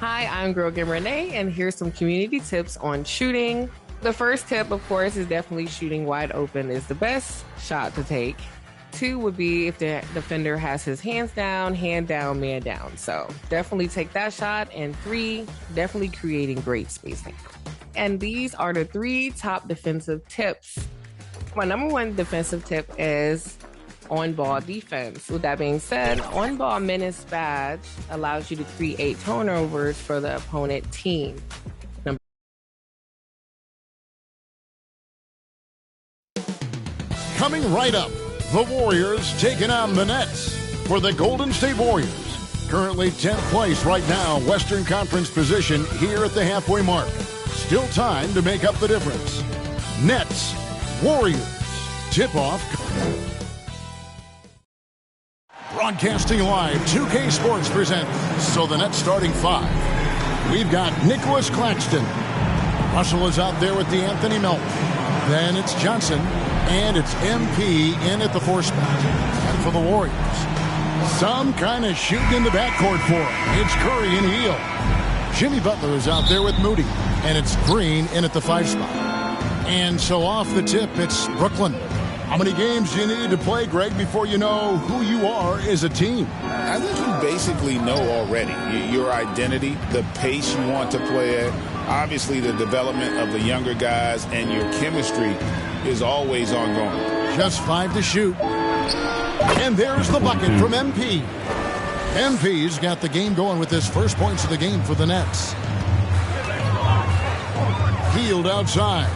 Hi, I'm Girl Game Renee, and here's some community tips on shooting. The first tip, of course, is definitely shooting wide open is the best shot to take. 2 would be if the defender has his hands down, hand down, man down. So definitely take that shot. And 3, definitely creating great spacing. And these are the 3 top defensive tips. My number 1 defensive tip is on-ball defense. With that being said, on-ball menace badge allows you to create turnovers for the opponent team. Coming right up, the Warriors taking on the Nets for the Golden State Warriors. Currently 10th place right now, Western Conference position here at the halfway mark. Still time to make up the difference. Nets, Warriors, tip-off. Broadcasting live, 2K Sports presents. So the Nets starting 5. We've got Nicholas Claxton. Russell is out there with the Anthony Melton. Then it's Johnson, and it's MP in at the 4 spot. And for the Warriors, Some kind of shooting in the backcourt for him. It's Curry and Hield. Jimmy Butler is out there with Moody. And it's Green in at the 5 spot. And so off the tip, it's Brooklyn. How many games do you need to play, Greg, before you know who you are as a team? I think you basically know already your identity, the pace you want to play at, obviously the development of the younger guys, and your chemistry is always ongoing. Just 5 to shoot. And there's the bucket from MP. MP's got the game going with his first points of the game for the Nets. Hield outside.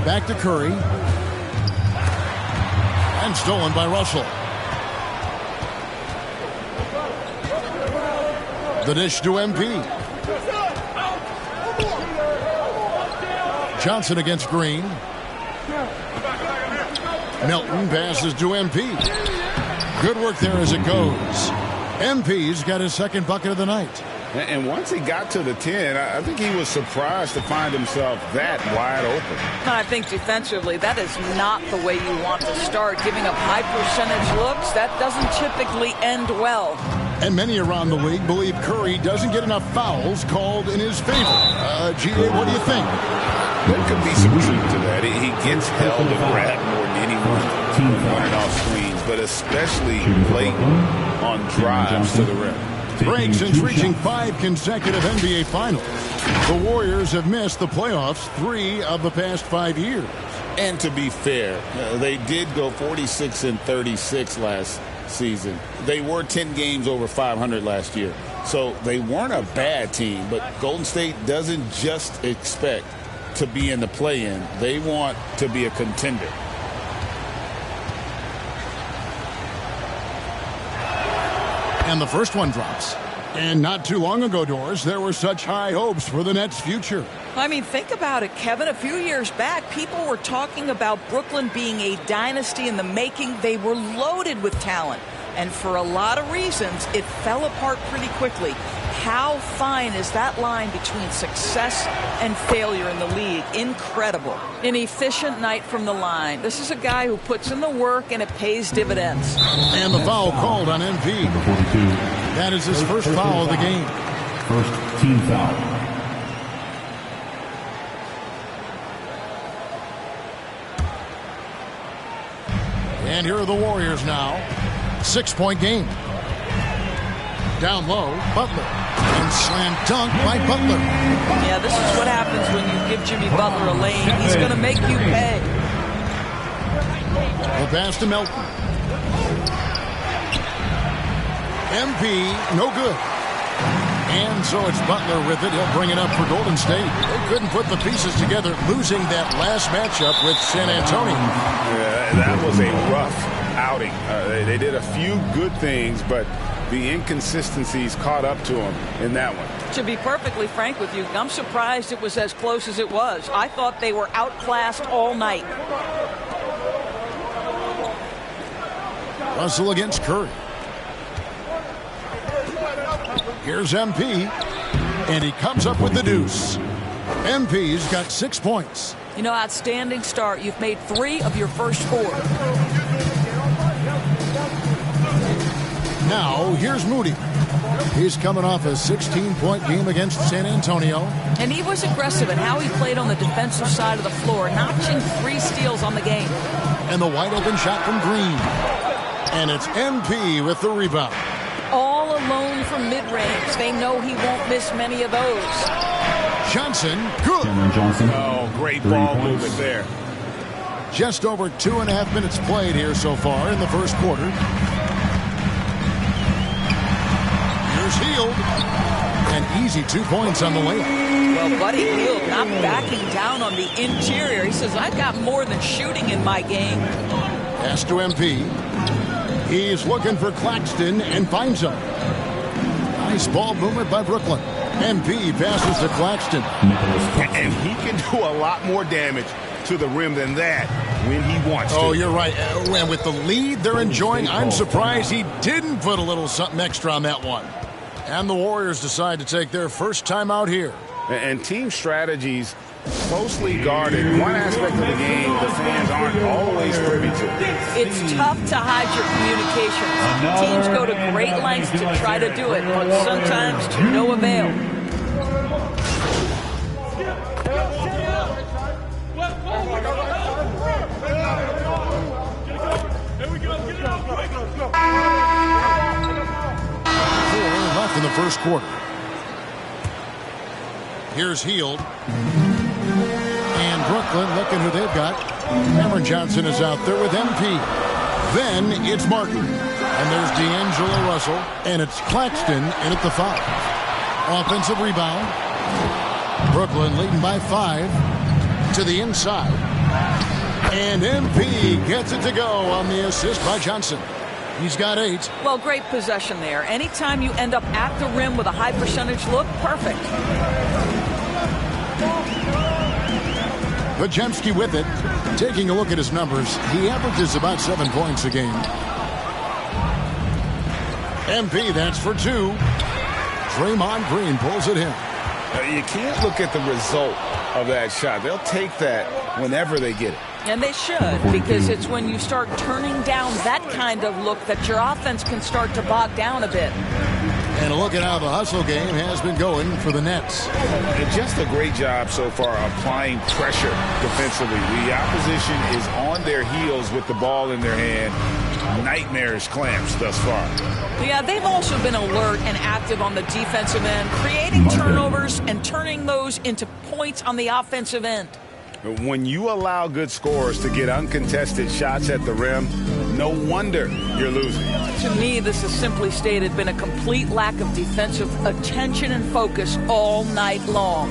Back to Curry. And stolen by Russell. The dish to MP. Johnson against Green. Milton passes to MP. Good work there as it goes. MP's got his second bucket of the night. And once he got to the 10, I think he was surprised to find himself that wide open. I think defensively, that is not the way you want to start. Giving up high percentage looks, that doesn't typically end well. And many around the league believe Curry doesn't get enough fouls called in his favor. G.A., what do you think? There could be some truth to that. He gets held and grabbed more than anyone running off screens, but especially late on drives to the rim. Greg, since reaching 5 consecutive NBA Finals, the Warriors have missed the playoffs 3 of the past 5 years. And to be fair, they did go 46-36 last season. They were 10 games over 500 last year. So they weren't a bad team, but Golden State doesn't just expect to be in the play-in. They want to be a contender. And the first one drops. And not too long ago, Doris, there were such high hopes for the Nets' future. I mean, think about it, Kevin. A few years back, people were talking about Brooklyn being a dynasty in the making. They were loaded with talent. And for a lot of reasons, it fell apart pretty quickly. How fine is that line between success and failure in the league? Incredible. An efficient night from the line. This is a guy who puts in the work, and it pays dividends. And the foul called on MP. That is his first foul of the game. First team foul. And here are the Warriors now. 6-point game. Down low, Butler. And slam dunk by Butler. Yeah, this is what happens when you give Jimmy Butler a lane. He's going to make you pay. The pass to Melton. MP, no good. And so it's Butler with it. He'll bring it up for Golden State. They couldn't put the pieces together, losing that last matchup with San Antonio. Yeah, that was a rough outing. They did a few good things, but the inconsistencies caught up to them in that one. To be perfectly frank with you, I'm surprised it was as close as it was. I thought they were outclassed all night. Russell against Curry. Here's MP, and he comes up with the deuce. MP's got 6 points. You know, outstanding start. You've made 3 of your first 4. Now, here's Moody. He's coming off a 16-point game against San Antonio. And he was aggressive in how he played on the defensive side of the floor, notching 3 steals on the game. And the wide-open shot from Green. And it's MP with the rebound. All alone from mid-range. They know he won't miss many of those. Johnson, good. Johnson. Oh, great ball movement there. Just over 2.5 minutes played here so far in the first quarter. Here's Hield. An easy 2 points on the layup. Well, Buddy Hield not backing down on the interior. He says, I've got more than shooting in my game. Pass to MP. He's looking for Claxton and finds him. Nice ball movement by Brooklyn. MP passes to Claxton. And he can do a lot more damage to the rim than that when he wants to. Oh, you're right. And with the lead they're enjoying, I'm surprised he didn't put a little something extra on that one. And the Warriors decide to take their first time out here. And team strategies closely guarded. One aspect of the game the fans aren't always privy to. It's tough to hide your communications. Teams go to great lengths to try to do it, but sometimes to no avail. Left in the first quarter. Here's Hield. And Brooklyn looking who they've got. Cameron Johnson is out there with MP. Then it's Martin. And there's D'Angelo Russell. And it's Claxton in at the 5. Offensive rebound. Brooklyn leading by 5 to the inside. And MP gets it to go on the assist by Johnson. He's got 8. Well, great possession there. Anytime you end up at the rim with a high percentage look, perfect. Podziemski with it. Taking a look at his numbers, he averages about 7 points a game. MP, that's for 2. Draymond Green pulls it in. You can't look at the result of that shot. They'll take that whenever they get it. And they should, because it's when you start turning down that kind of look that your offense can start to bog down a bit. And look at how the hustle game has been going for the Nets. And just a great job so far applying pressure defensively. The opposition is on their heels with the ball in their hand. Nightmarish clamps thus far. Yeah, they've also been alert and active on the defensive end, creating turnovers and turning those into points on the offensive end. When you allow good scorers to get uncontested shots at the rim, no wonder you're losing. To me, this is simply stated been a complete lack of defensive attention and focus all night long.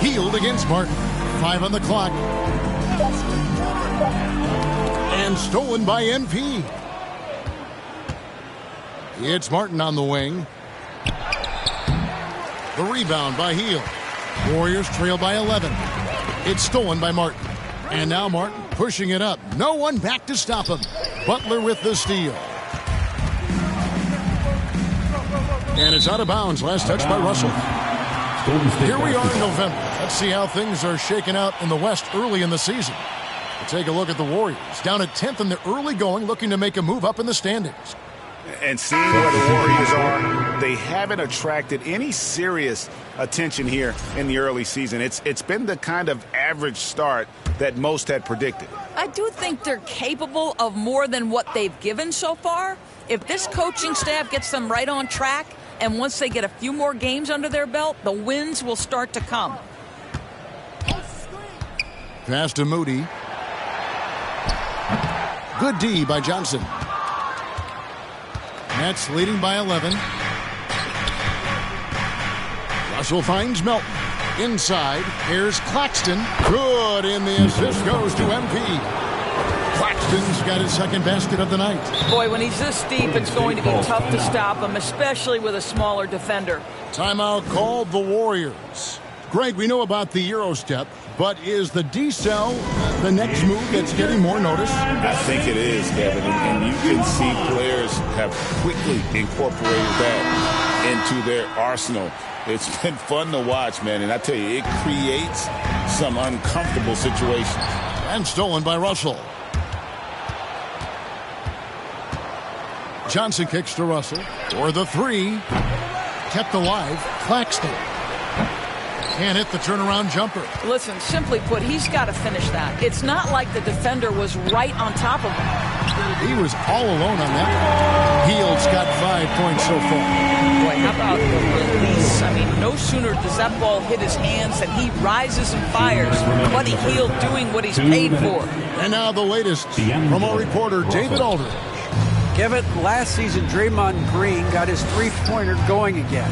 Hield against Martin. 5 on the clock. And stolen by MP. It's Martin on the wing. The rebound by Hield. Warriors trail by 11. It's stolen by Martin. And now Martin pushing it up. No one back to stop him. Butler with the steal. And it's out of bounds. Last touch by Russell. Here we are in November. Let's see how things are shaking out in the West early in the season. We'll take a look at the Warriors. Down at 10th in the early going, looking to make a move up in the standings. And seeing where the Warriors are, they haven't attracted any serious attention here in the early season. It's been the kind of average start that most had predicted. I do think they're capable of more than what they've given so far. If this coaching staff gets them right on track, and once they get a few more games under their belt, the wins will start to come. Pass to Moody. Good D by Johnson. Nets leading by 11. Russell finds Melton. Inside, here's Claxton. Good, and the assist goes to MP. Claxton's got his second basket of the night. Boy, when he's this deep, it's going to be tough to stop him, especially with a smaller defender. Timeout called the Warriors. Greg, we know about the Euro step, but is the D-cell the next move that's getting more notice? I think it is, Kevin, and you can see players have quickly incorporated that into their arsenal. It's been fun to watch, man, and I tell you, it creates some uncomfortable situations. And stolen by Russell. Johnson kicks to Russell for the 3. Kept alive, Claxton. Can't hit the turnaround jumper. Listen, simply put, he's got to finish that. It's not like the defender was right on top of him. He was all alone on that. Hield's got 5 points so far. Boy, how about the release? I mean, no sooner does that ball hit his hands than he rises and fires. Buddy Hield doing what he's paid for. And now the latest from our reporter, David Aldridge. Kevin, last season, Draymond Green got his three-pointer going again.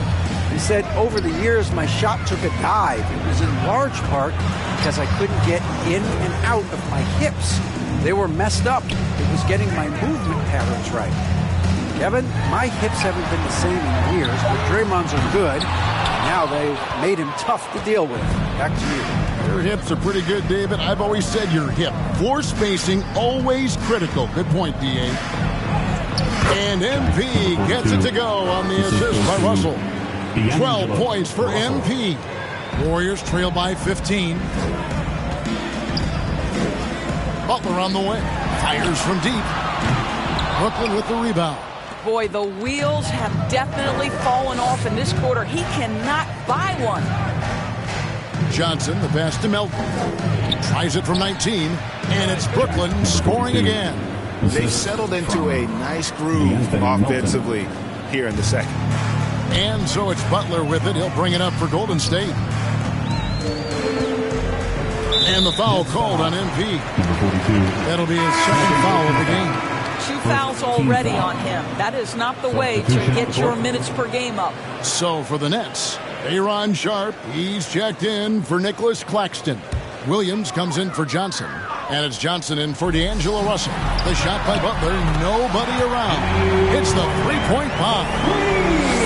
He said, over the years, my shot took a dive. It was in large part because I couldn't get in and out of my hips. They were messed up. It was getting my movement patterns right. Kevin, my hips haven't been the same in years, but Draymond's are good. Now they've made him tough to deal with. Back to you. Your hips are pretty good, David. I've always said your hip. Floor spacing, always critical. Good point, D.A. And MP gets it to go on the assist by Russell. 12 points for MP. Warriors trail by 15. Butler on the way. Fires from deep. Brooklyn with the rebound. Boy, the wheels have definitely fallen off in this quarter. He cannot buy one. Johnson, the pass to Melton. Tries it from 19, and it's Brooklyn scoring again. They've settled into a nice groove offensively here in the second. And so it's Butler with it. He'll bring it up for Golden State. And the foul called on MP. That'll be his second foul of the game. 2 fouls already on him. That is not the way to get your minutes per game up. So for the Nets, Aaron Sharp, he's checked in for Nicholas Claxton. Williams comes in for Johnson. And it's Johnson in for D'Angelo Russell. The shot by Butler, nobody around. It's the three-point bomb.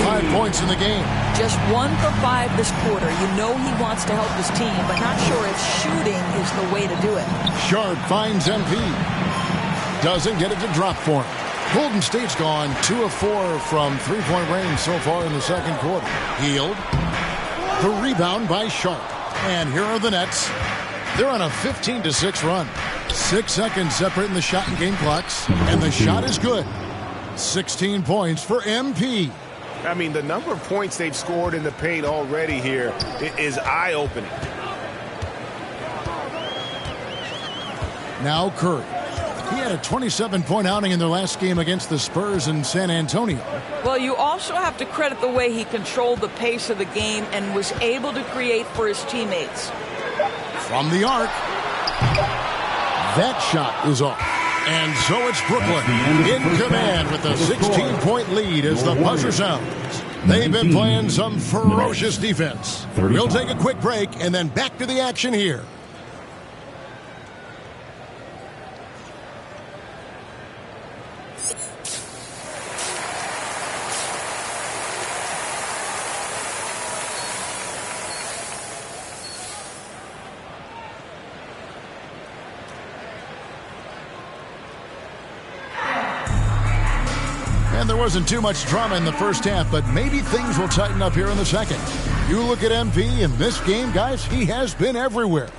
5 points in the game. Just 1 for 5 this quarter. You know he wants to help his team, but not sure if shooting is the way to do it. Sharp finds MP. Doesn't get it to drop for him. Golden State's gone 2 of 4 from three-point range so far in the second quarter. Hield. The rebound by Sharp. And here are the Nets. They're on a 15-6 run. 6 seconds separating the shot and game clocks. And the shot is good. 16 points for MP. I mean, the number of points they've scored in the paint already here is eye-opening. Now Curry. He had a 27-point outing in their last game against the Spurs in San Antonio. Well, you also have to credit the way he controlled the pace of the game and was able to create for his teammates. From the arc. That shot is off. And so it's Brooklyn in command with a 16-point lead as the buzzer sounds. They've been playing some ferocious defense. We'll take a quick break and then back to the action here. And there wasn't too much drama in the first half, but maybe things will tighten up here in the second. You look at MP in this game, guys, he has been everywhere.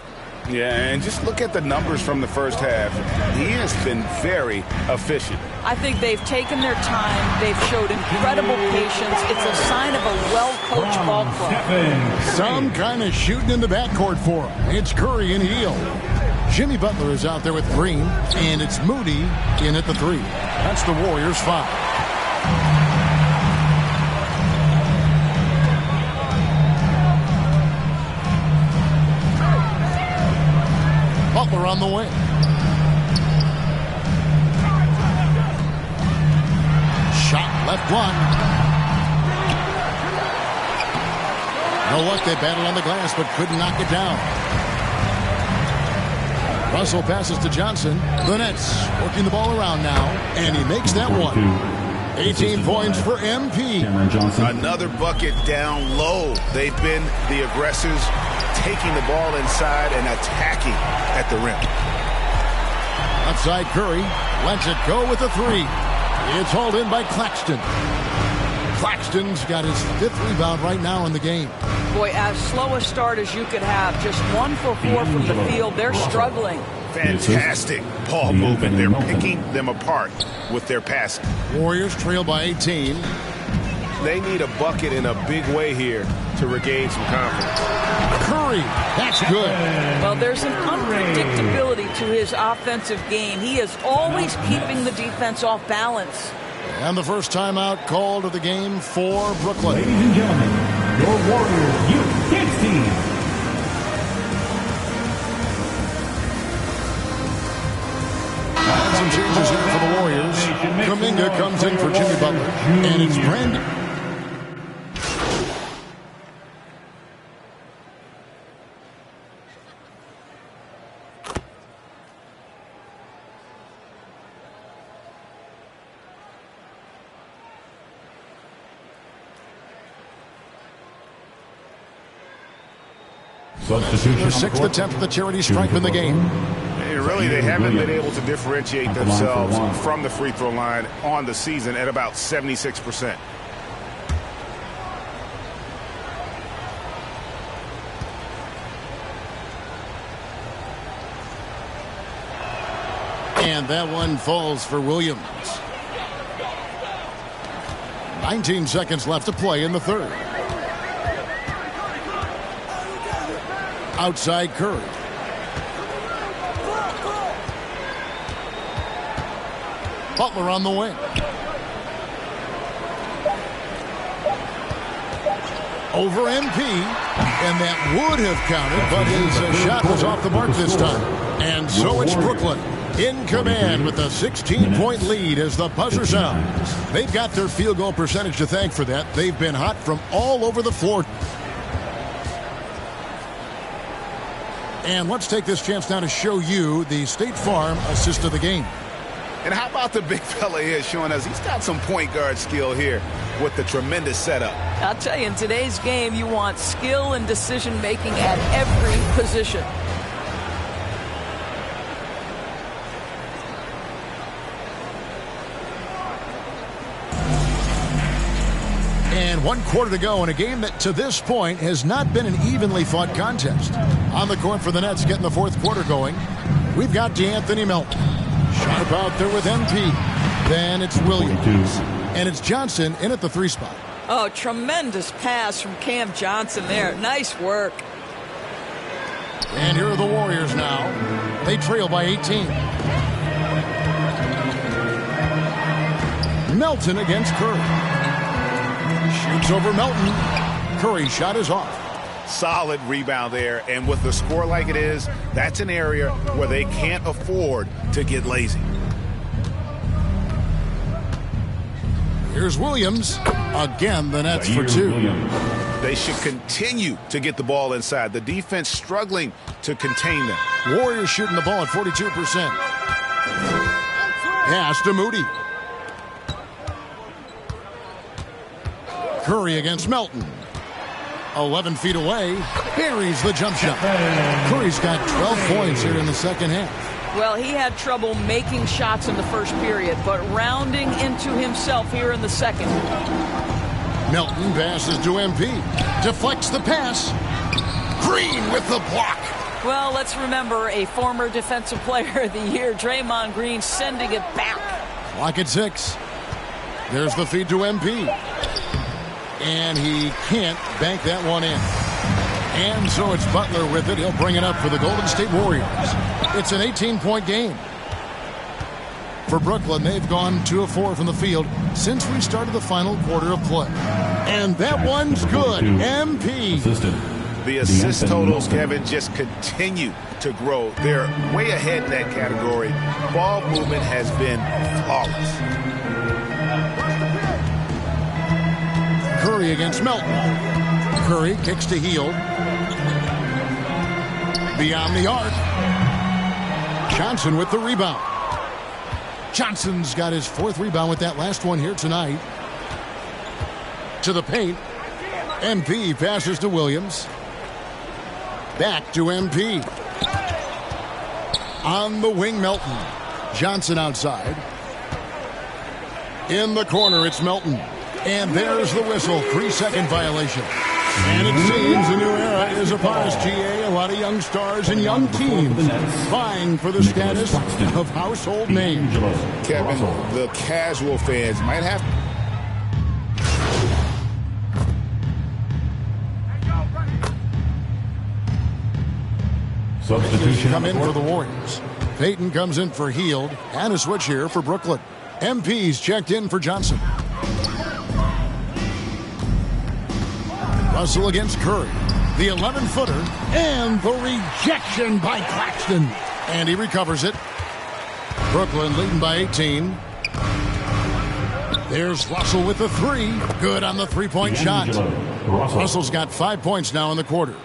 Yeah, and just look at the numbers from the first half. He has been very efficient. I think they've taken their time. They've showed incredible patience. It's a sign of a well-coached ball club. Some kind of shooting in the backcourt for him. It's Curry and Hield. Jimmy Butler is out there with Green, and it's Moody in at the 3. That's the Warriors' foul. Butler on the wing. Shot left block. You know what? They battled on the glass but couldn't knock it down. Russell passes to Johnson. The Nets working the ball around now, and he makes that one. 18 points for MP. Another bucket down low. They've been the aggressors, taking the ball inside and attacking at the rim. Outside Curry lets it go with a 3. It's hauled in by Claxton. Claxton's got his 5th rebound right now in the game. Boy, as slow a start as you could have. Just 1 for 4 from the field. They're struggling. Fantastic ball movement. They're picking them apart with their passing. Warriors trail by 18. They need a bucket in a big way here to regain some confidence. Curry, that's good. Well, there's an unpredictability to his offensive game. He is always keeping the defense off balance. And the first timeout called of the game for Brooklyn. Ladies and gentlemen, your Warriors Youth Kids team. Some changes here for the Warriors. Kuminga comes in for Jimmy Butler. And it's Brandon. Their 6th attempt at the charity stripe in the game. And really, they haven't been able to differentiate themselves from the free throw line on the season at about 76%. And that one falls for Williams. 19 seconds left to play in the third. Outside Curry. Butler on the wing. Over MP. And that would have counted, but his shot was off the mark this time. And so it's Brooklyn in command with a 16-point lead as the buzzer sounds. They've got their field goal percentage to thank for that. They've been hot from all over the floor. And let's take this chance now to show you the State Farm assist of the game. And how about the big fella here showing us he's got some point guard skill here with the tremendous setup. I'll tell you, in today's game, you want skill and decision-making at every position. And 1 quarter to go in a game that to this point has not been an evenly fought contest. On the court for the Nets getting the fourth quarter going, we've got DeAnthony Melton. Sharp out there with MP. Then it's Williams. And it's Johnson in at the 3 spot. Oh, tremendous pass from Cam Johnson there. Nice work. And here are the Warriors now. They trail by 18. Melton against Curry. Shoots over Melton. Curry's shot is off. Solid rebound there, and with the score like it is, that's an area where they can't afford to get lazy. Here's Williams. Again, the Nets for 2. They should continue to get the ball inside. The defense struggling to contain them. Warriors shooting the ball at 42%. Pass to Moody. Curry against Melton. 11 feet away. Buries the jump shot. Curry's got 12 points here in the second half. Well, he had trouble making shots in the first period, but rounding into himself here in the second. Melton passes to MP. Deflects the pass. Green with the block. Well, let's remember a former Defensive Player of the Year, Draymond Green, sending it back. Clock at 6. There's the feed to MP. And he can't bank that one in. And so it's Butler with it. He'll bring it up for the Golden State Warriors. It's an 18-point game. For Brooklyn, they've gone 2 of 4 from the field since we started the final quarter of play. And that one's good. MP. The assist totals, Kevin, just continue to grow. They're way ahead in that category. Ball movement has been flawless. Curry against Melton. Curry kicks to Hield. Beyond the arc. Johnson with the rebound. Johnson's got his 4th rebound with that last one here tonight. To the paint. MP passes to Williams. Back to MP. On the wing, Melton. Johnson outside. In the corner, it's Melton. And there's the whistle. 3-second violation. And it seems a new era is upon us, GA. A lot of young stars and young teams vying for the status of household names. Kevin, the casual fans might have... Substitution come in for the Warriors. Payton comes in for Hield. And a switch here for Brooklyn. MP's checked in for Johnson. Russell against Curry. The 11-footer. And the rejection by Claxton. And he recovers it. Brooklyn leading by 18. There's Russell with the 3. Good on the 3-point shot. Russell's got 5 points now in the quarter.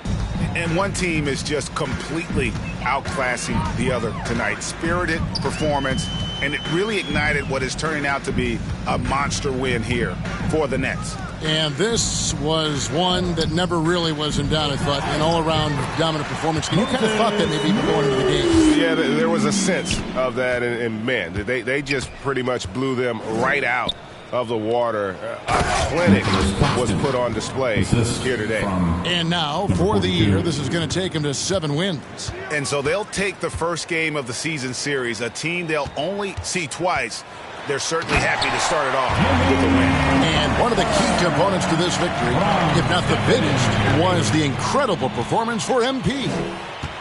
And one team is just completely outclassing the other tonight. Spirited performance, and it really ignited what is turning out to be a monster win here for the Nets. And this was one that never really was in doubt, I thought, an all-around dominant performance. You kind of thought that maybe going into the game. Yeah, there was a sense of that, and man, they just pretty much blew them right out of the water. A clinic was put on display here today. And now, for the year, this is going to take them to 7 wins. And so they'll take the first game of the season series, a team they'll only see twice. They're certainly happy to start it off with a win. And one of the key components to this victory, if not the biggest, was the incredible performance for MP.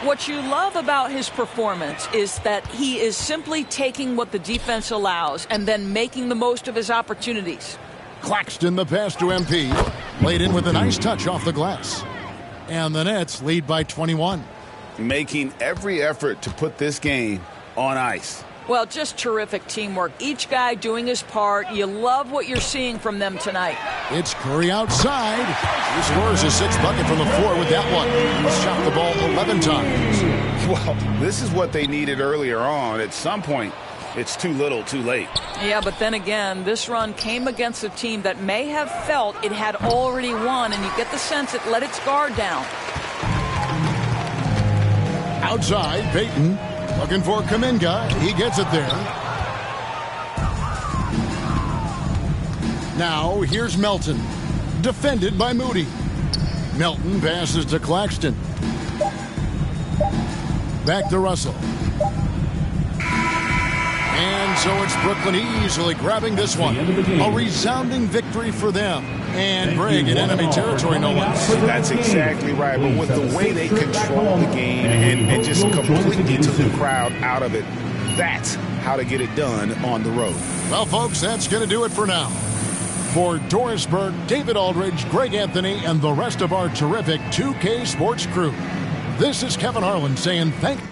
What you love about his performance is that he is simply taking what the defense allows and then making the most of his opportunities. Claxton, the pass to MP, laid in with a nice touch off the glass. And the Nets lead by 21. Making every effort to put this game on ice. Well, just terrific teamwork. Each guy doing his part. You love what you're seeing from them tonight. It's Curry outside. He scores his 6th bucket from the floor with that one. He's shot the ball 11 times. Well, this is what they needed earlier on. At some point, it's too little, too late. Yeah, but then again, this run came against a team that may have felt it had already won, and you get the sense it let its guard down. Outside, Payton. Looking for Kuminga. He gets it there. Now, here's Melton. Defended by Moody. Melton passes to Claxton. Back to Russell. And so it's Brooklyn easily grabbing this one. A resounding victory for them. And Greg in enemy territory, no less. That's exactly right. But with the way they control the game and just completely took the crowd out of it, that's how to get it done on the road. Well, folks, that's going to do it for now. For Doris Burke, David Aldridge, Greg Anthony, and the rest of our terrific 2K Sports crew, this is Kevin Harlan saying thank you.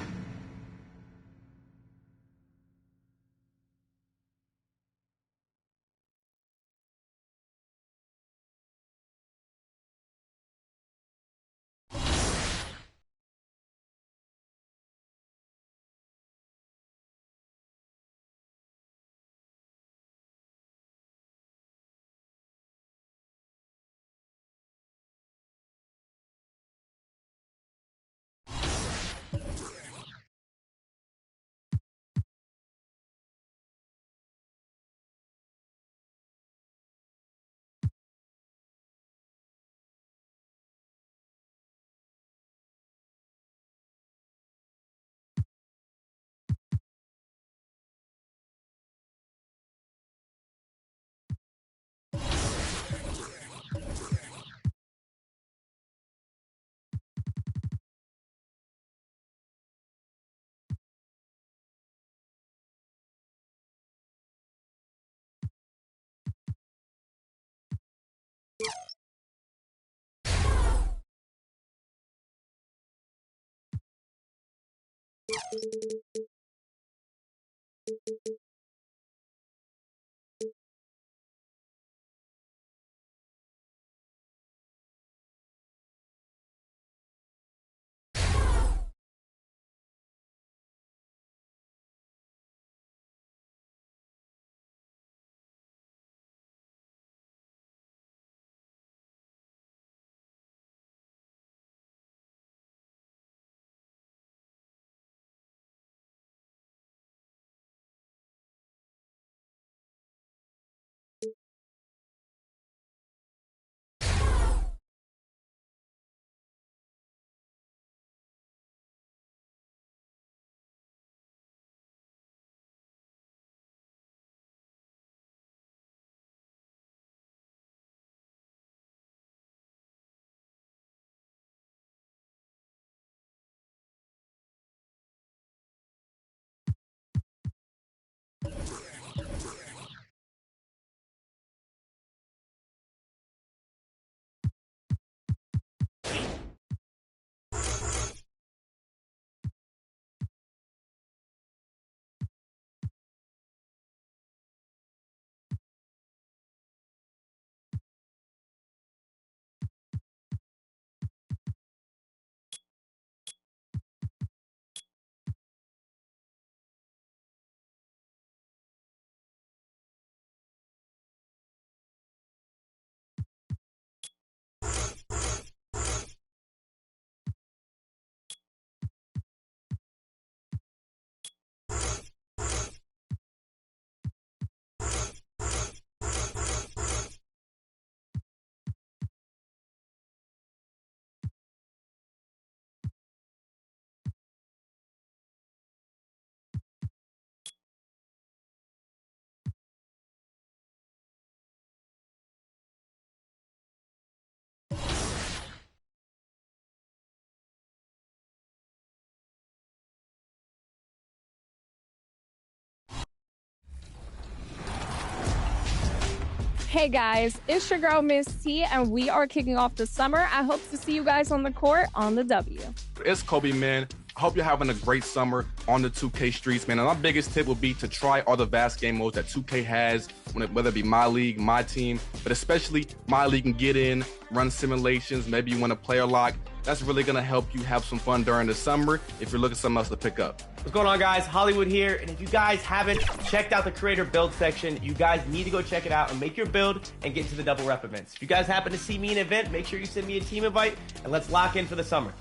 Hey guys, it's your girl Miss T, and we are kicking off the summer. I hope to see you guys on the court on the W. It's Kobe, man. I hope you're having a great summer on the 2K streets, man. And my biggest tip would be to try all the vast game modes that 2K has, whether it be My League, My Team, but especially My League and Get In, run simulations, maybe you want a player lock. That's really going to help you have some fun during the summer if you're looking for something else to pick up. What's going on, guys? Hollywood here. And if you guys haven't checked out the creator build section, you guys need to go check it out and make your build and get to the double rep events. If you guys happen to see me in an event, make sure you send me a team invite and let's lock in for the summer.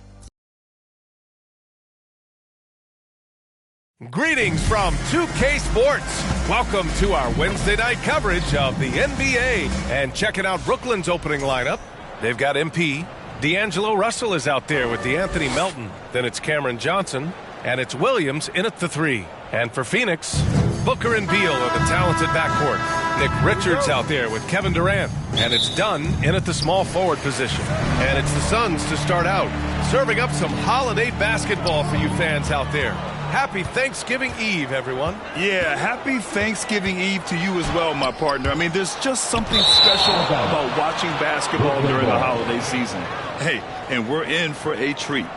Greetings from 2K Sports. Welcome to our Wednesday night coverage of the NBA. And checking out Brooklyn's opening lineup. They've got MP. D'Angelo Russell is out there with DeAnthony Melton. Then it's Cameron Johnson. And it's Williams in at the 3. And for Phoenix, Booker and Beal are the talented backcourt. Nick Richards out there with Kevin Durant. And it's Dunn in at the small forward position. And it's the Suns to start out, serving up some holiday basketball for you fans out there. Happy Thanksgiving Eve, everyone. Yeah, happy Thanksgiving Eve to you as well, my partner. I mean, there's just something special about watching basketball during the holiday season. Hey, and we're in for a treat.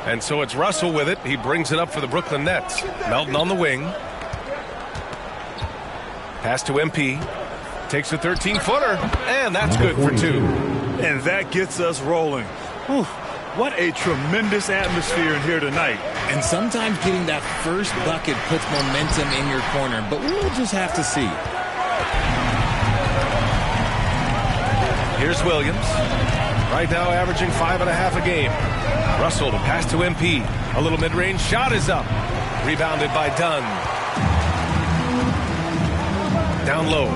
And so it's Russell with it. He brings it up for the Brooklyn Nets. Melton on the wing. Pass to MP. Takes a 13-footer, and that's good for 2. And that gets us rolling. Whew, what a tremendous atmosphere in here tonight. And sometimes getting that first bucket puts momentum in your corner, but we'll just have to see. Here's Williams. Right now averaging 5.5 a game. Russell to pass to MP. A little mid-range shot is up. Rebounded by Dunn. Down low.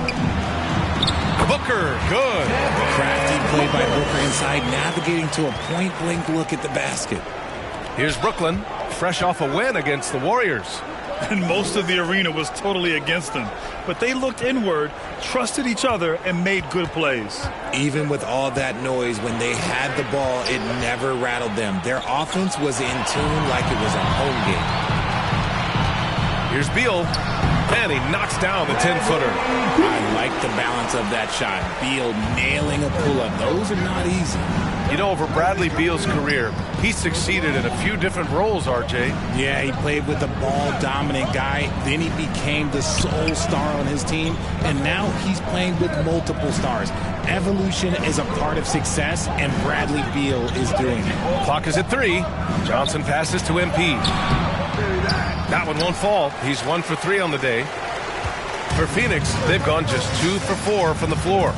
Booker, good. Crafty play by Booker inside, navigating to a point-blank look at the basket. Here's Brooklyn, fresh off a win against the Warriors. And most of the arena was totally against them. But they looked inward, trusted each other, and made good plays. Even with all that noise, when they had the ball, it never rattled them. Their offense was in tune like it was a home game. Here's Beal. And he knocks down the 10-footer. I like the balance of that shot. Beal nailing a pull-up. Those are not easy. You know, over Bradley Beal's career, he succeeded in a few different roles, RJ. Yeah, he played with the ball-dominant guy. Then he became the sole star on his team. And now he's playing with multiple stars. Evolution is a part of success, and Bradley Beal is doing it. Clock is at 3. Johnson passes to MP. That one won't fall. He's 1 for 3 on the day. For Phoenix, they've gone just 2 for 4 from the floor.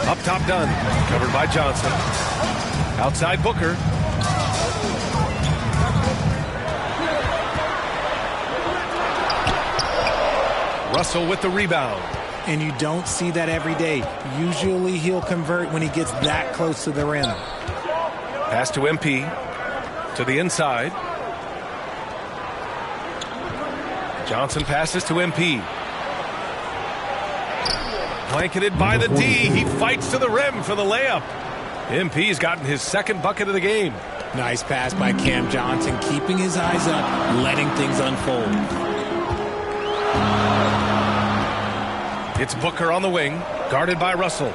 Up top, Dunn. Covered by Johnson. Outside, Booker. Russell with the rebound. And you don't see that every day. Usually he'll convert when he gets that close to the rim. Pass to MP. To the inside. Johnson passes to MP. Blanketed by the D. He fights to the rim for the layup. MP's gotten his second bucket of the game. Nice pass by Cam Johnson, keeping his eyes up, letting things unfold. It's Booker on the wing, guarded by Russell.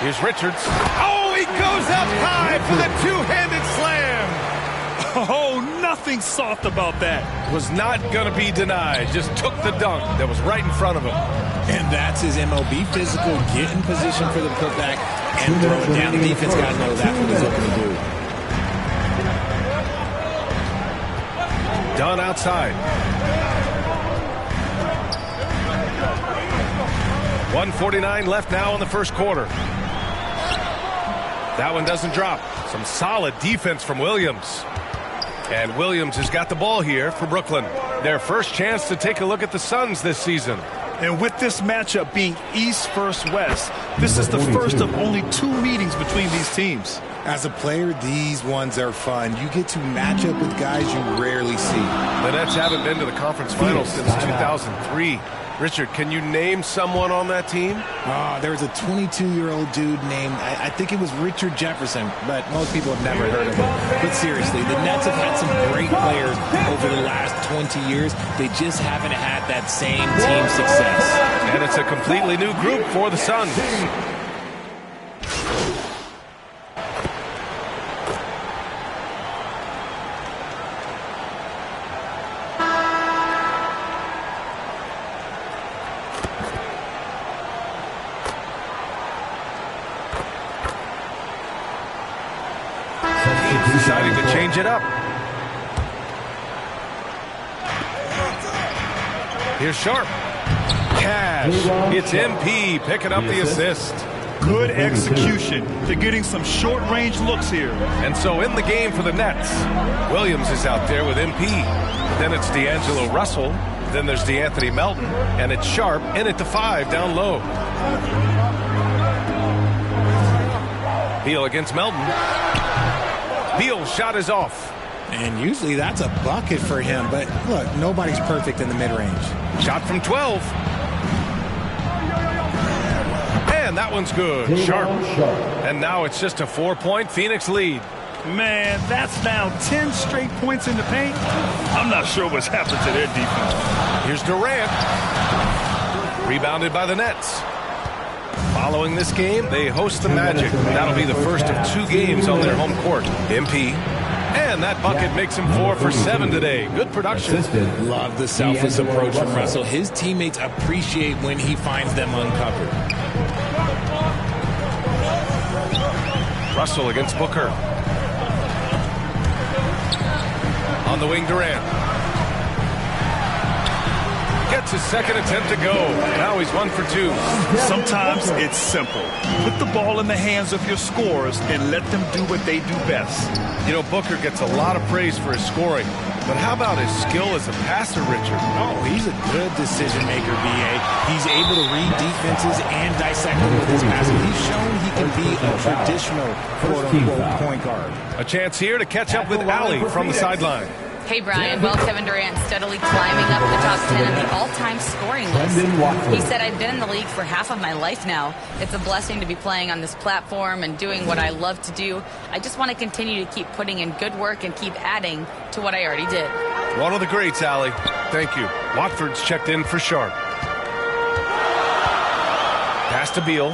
Here's Richards. Oh, he goes up high for the two-handed slam. Oh, nothing soft about that. Was not going to be denied. Just took the dunk that was right in front of him. And that's his MLB physical. Get in position for the putback and throw it down. The defense got to know that's what he's looking to do. Dunn outside. 1:49 left now in the first quarter. That one doesn't drop. Some solid defense from Williams. And Williams has got the ball here for Brooklyn. Their first chance to take a look at the Suns this season. And with this matchup being East versus West, this is the first of only 2 meetings between these teams. As a player, these ones are fun. You get to match up with guys you rarely see. The Nets haven't been to the conference finals since 2003. Richard, can you name someone on that team? There was a 22-year-old dude named, I think it was Richard Jefferson, but most people have never heard of him. But seriously, the Nets have had some great players over the last 20 years. They just haven't had that same team success. And it's a completely new group for the Suns. Deciding to change it up. Here's Sharp. Cash. It's MP picking up the assist. Good execution. They're getting some short-range looks here. And so in the game for the Nets, Williams is out there with MP. Then it's D'Angelo Russell. Then there's DeAnthony Melton. And it's Sharp in at the 5 down low. Beal against Melton. Beal's shot is off. And usually that's a bucket for him. But look, nobody's perfect in the mid-range. Shot from 12. And that one's good. Sharp. And now it's just a 4-point Phoenix lead. Man, that's now 10 straight points in the paint. I'm not sure what's happened to their defense. Here's Durant. Rebounded by the Nets. Following this game, they host the Magic. That'll be the first of 2 games on their home court. MP. And that bucket makes him 4 for 7 today. Good production. Love the selfless approach from Russell. His teammates appreciate when he finds them uncovered. Russell against Booker. On the wing, Durant. Gets his second attempt to go. Now he's 1 for 2. Sometimes it's simple. Put the ball in the hands of your scorers and let them do what they do best. You know, Booker gets a lot of praise for his scoring. But how about his skill as a passer, Richard? Oh, he's a good decision maker, B.A. He's able to read defenses and dissect them with his passing. He's shown he can be a traditional quote-unquote point guard. A chance here to catch up with Allie from the sideline. Hey, Brian. Well, Kevin Durant steadily climbing up the top 10 of the all-time scoring list. He said, I've been in the league for half of my life now. It's a blessing to be playing on this platform and doing what I love to do. I just want to continue to keep putting in good work and keep adding to what I already did. One of the greats, Allie. Thank you. Watford's checked in for Sharp. Pass to Beal.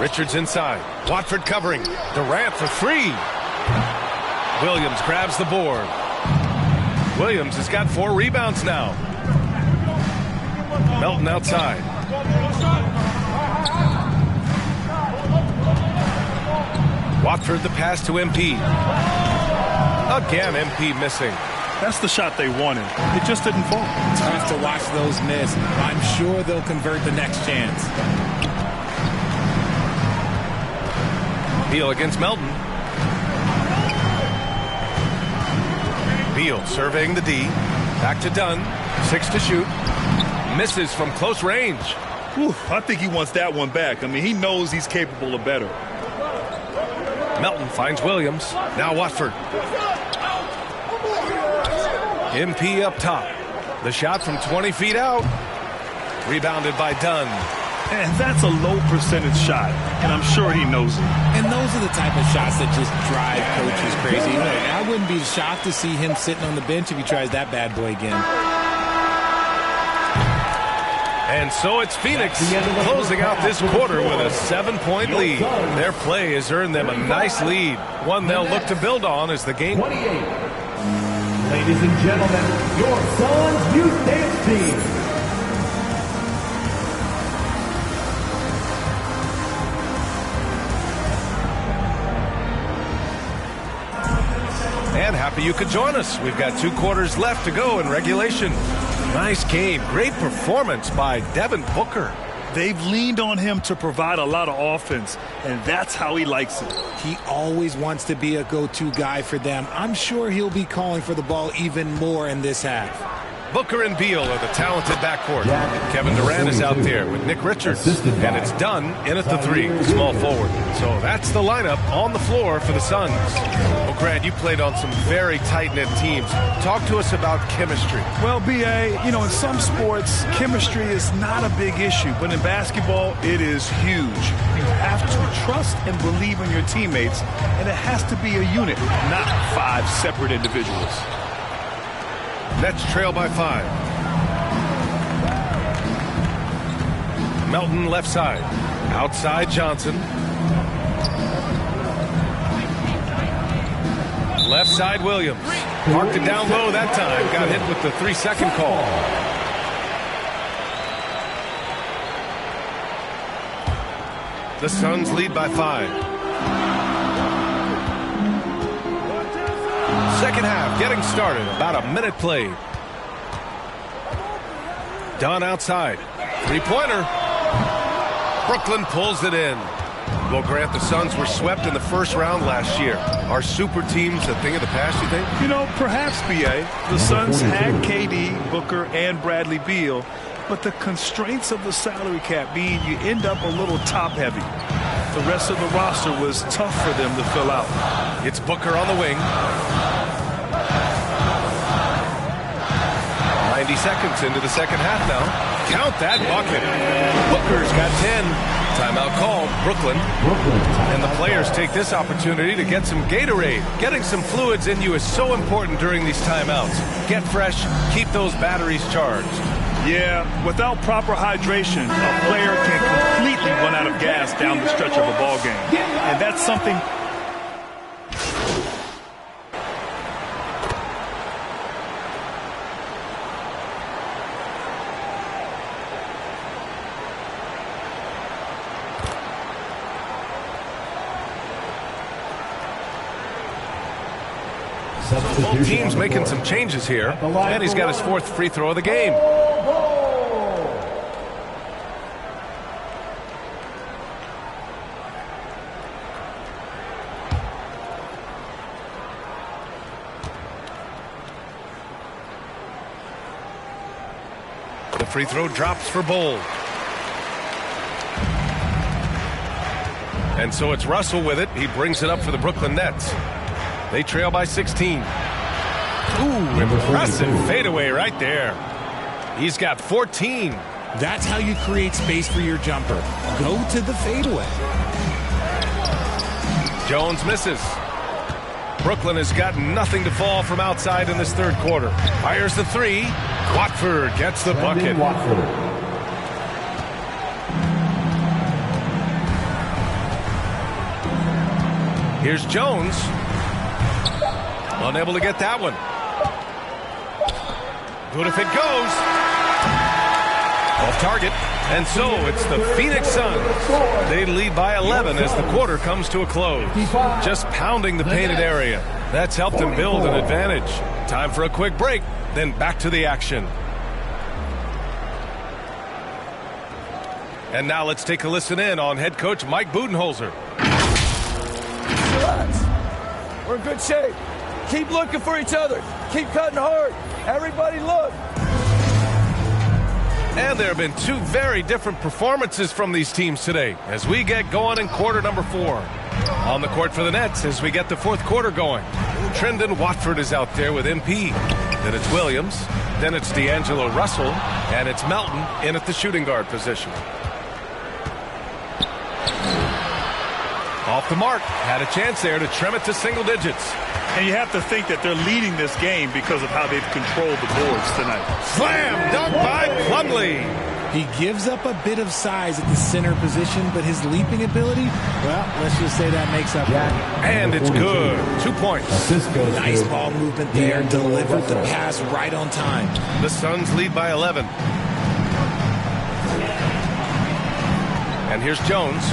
Richards inside. Watford covering. Durant for 3. Williams grabs the board. Williams has got 4 rebounds now. Melton outside. Watford the pass to MP. Again, MP missing. That's the shot they wanted. It just didn't fall. Tough to watch those miss. I'm sure they'll convert the next chance. Beal against Melton. Beal surveying the D. Back to Dunn. 6 to shoot. Misses from close range. Whew, I think he wants that one back. I mean, he knows he's capable of better. Melton finds Williams. Now Watford. MP up top. The shot from 20 feet out. Rebounded by Dunn. And that's a low percentage shot, and I'm sure he knows it. And those are the type of shots that just drive coaches crazy. I wouldn't be shocked to see him sitting on the bench if he tries that bad boy again. And so it's Phoenix closing out this quarter with a 7-point lead. Their play has earned them a nice lead, one they'll look to build on as the game. 28. Ladies and gentlemen, your Suns Youth Dance Team. And happy you could join us. We've got 2 quarters left to go in regulation. Nice game. Great performance by Devin Booker. They've leaned on him to provide a lot of offense, and that's how he likes it. He always wants to be a go-to guy for them. I'm sure he'll be calling for the ball even more in this half. Booker and Beal are the talented backcourt. Kevin Durant is out there with Nick Richards. And it's Dunn in at the 3, small forward. So that's the lineup on the floor for the Suns. Well, Grant, you played on some very tight-knit teams. Talk to us about chemistry. Well, B.A., in some sports, chemistry is not a big issue. But in basketball, it is huge. You have to trust and believe in your teammates, and it has to be a unit, not 5 separate individuals. Nets trail by 5. Melton left side. Outside Johnson. Left side Williams. Marked it down low that time. Got hit with the 3-second call. The Suns lead by 5. Second half getting started. About a minute played. Dunn outside. 3-pointer. Brooklyn pulls it in. Well, Grant, the Suns were swept in the first round last year. Are super teams a thing of the past, you think? Perhaps, B.A. The Suns had KD, Booker, and Bradley Beal, but the constraints of the salary cap mean you end up a little top-heavy. The rest of the roster was tough for them to fill out. It's Booker on the wing. 90 seconds into the second half now. Count that bucket. Booker's got 10. Timeout called. Brooklyn. And the players take this opportunity to get some Gatorade. Getting some fluids in you is so important during these timeouts. Get fresh. Keep those batteries charged. Yeah, without proper hydration, a player can completely run out of gas down the stretch of a ball game. And that's something... Both teams making some changes here. And he's got his 4th free throw of the game. The free throw drops for Bol. And so it's Russell with it. He brings it up for the Brooklyn Nets. They trail by 16. Ooh, impressive fadeaway right there. He's got 14. That's how you create space for your jumper. Go to the fadeaway. Jones misses. Brooklyn has got nothing to fall from outside in this third quarter. Fires the 3. Watford gets the bucket. Here's Jones. Unable to get that one. Good if it goes. Off target. And so it's the Phoenix Suns. They lead by 11 as the quarter comes to a close. Just pounding the painted area. That's helped them build an advantage. Time for a quick break, then back to the action. And now let's take a listen in on head coach Mike Budenholzer. Relax. We're in good shape. Keep looking for each other. Keep cutting hard. Everybody look. And there have been 2 very different performances from these teams today as we get going in quarter number 4. On the court for the Nets as we get the 4th quarter going. Trendon Watford is out there with MP. Then it's Williams. Then it's D'Angelo Russell. And it's Melton in at the shooting guard position. Off the mark. Had a chance there to trim it to single digits. And you have to think that they're leading this game because of how they've controlled the boards tonight. Slam dunk by Plumlee. He gives up a bit of size at the center position, but his leaping ability, well, let's just say that makes up for it. And it's good. 2 points. Nice ball movement there. Delivered the pass right on time. The Suns lead by 11. And here's Jones.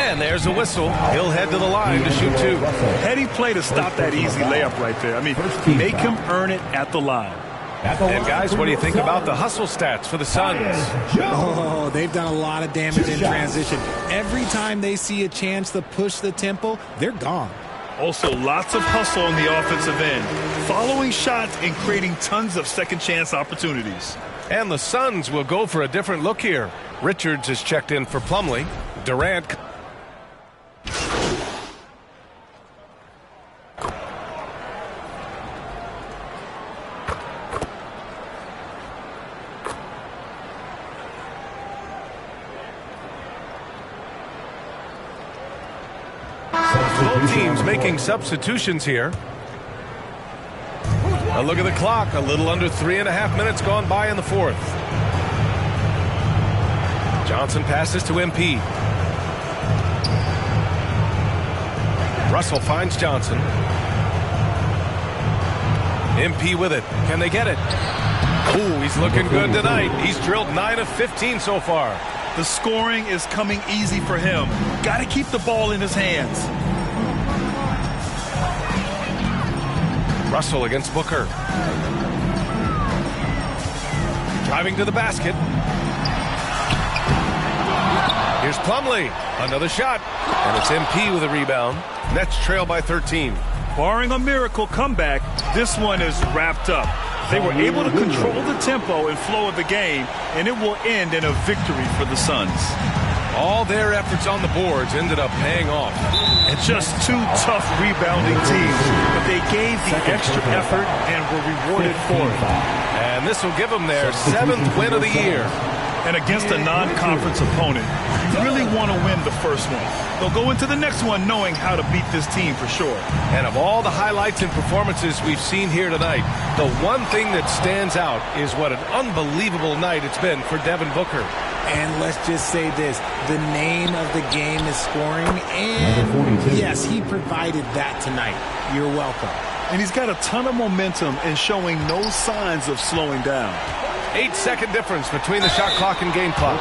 And there's a whistle. He'll head to the line to shoot 2. Heady play to stop that easy layup right there. I mean, make him earn it at the line. And guys, what do you think about the hustle stats for the Suns? Oh, they've done a lot of damage in transition. Every time they see a chance to push the tempo, they're gone. Also, lots of hustle on the offensive end, following shots and creating tons of second chance opportunities. And the Suns will go for a different look here. Richards is checked in for Plumlee. Durant. Both teams making substitutions here. A look at the clock. A little under 3.5 minutes gone by in the fourth. Johnson passes to MP. Russell finds Johnson. MP with it. Can they get it? Ooh, he's looking good tonight. He's drilled 9 of 15 so far. The scoring is coming easy for him. Got to keep the ball in his hands. Russell against Booker. Driving to the basket. Here's Plumlee. Another shot. And it's MP with a rebound. Nets trail by 13. Barring a miracle comeback, this one is wrapped up. They were able to control the tempo and flow of the game, and it will end in a victory for the Suns. All their efforts on the boards ended up paying off. And just two tough rebounding teams, but they gave the extra effort and were rewarded for it. And this will give them their 7th win of the year. And against a non-conference opponent, you really want to win the first one. They'll go into the next one knowing how to beat this team for sure. And of all the highlights and performances we've seen here tonight, the one thing that stands out is what an unbelievable night it's been for Devin Booker. And let's just say this, the name of the game is scoring, and yes, he provided that tonight. You're welcome. And he's got a ton of momentum and showing no signs of slowing down. 8-second difference between the shot clock and game clock.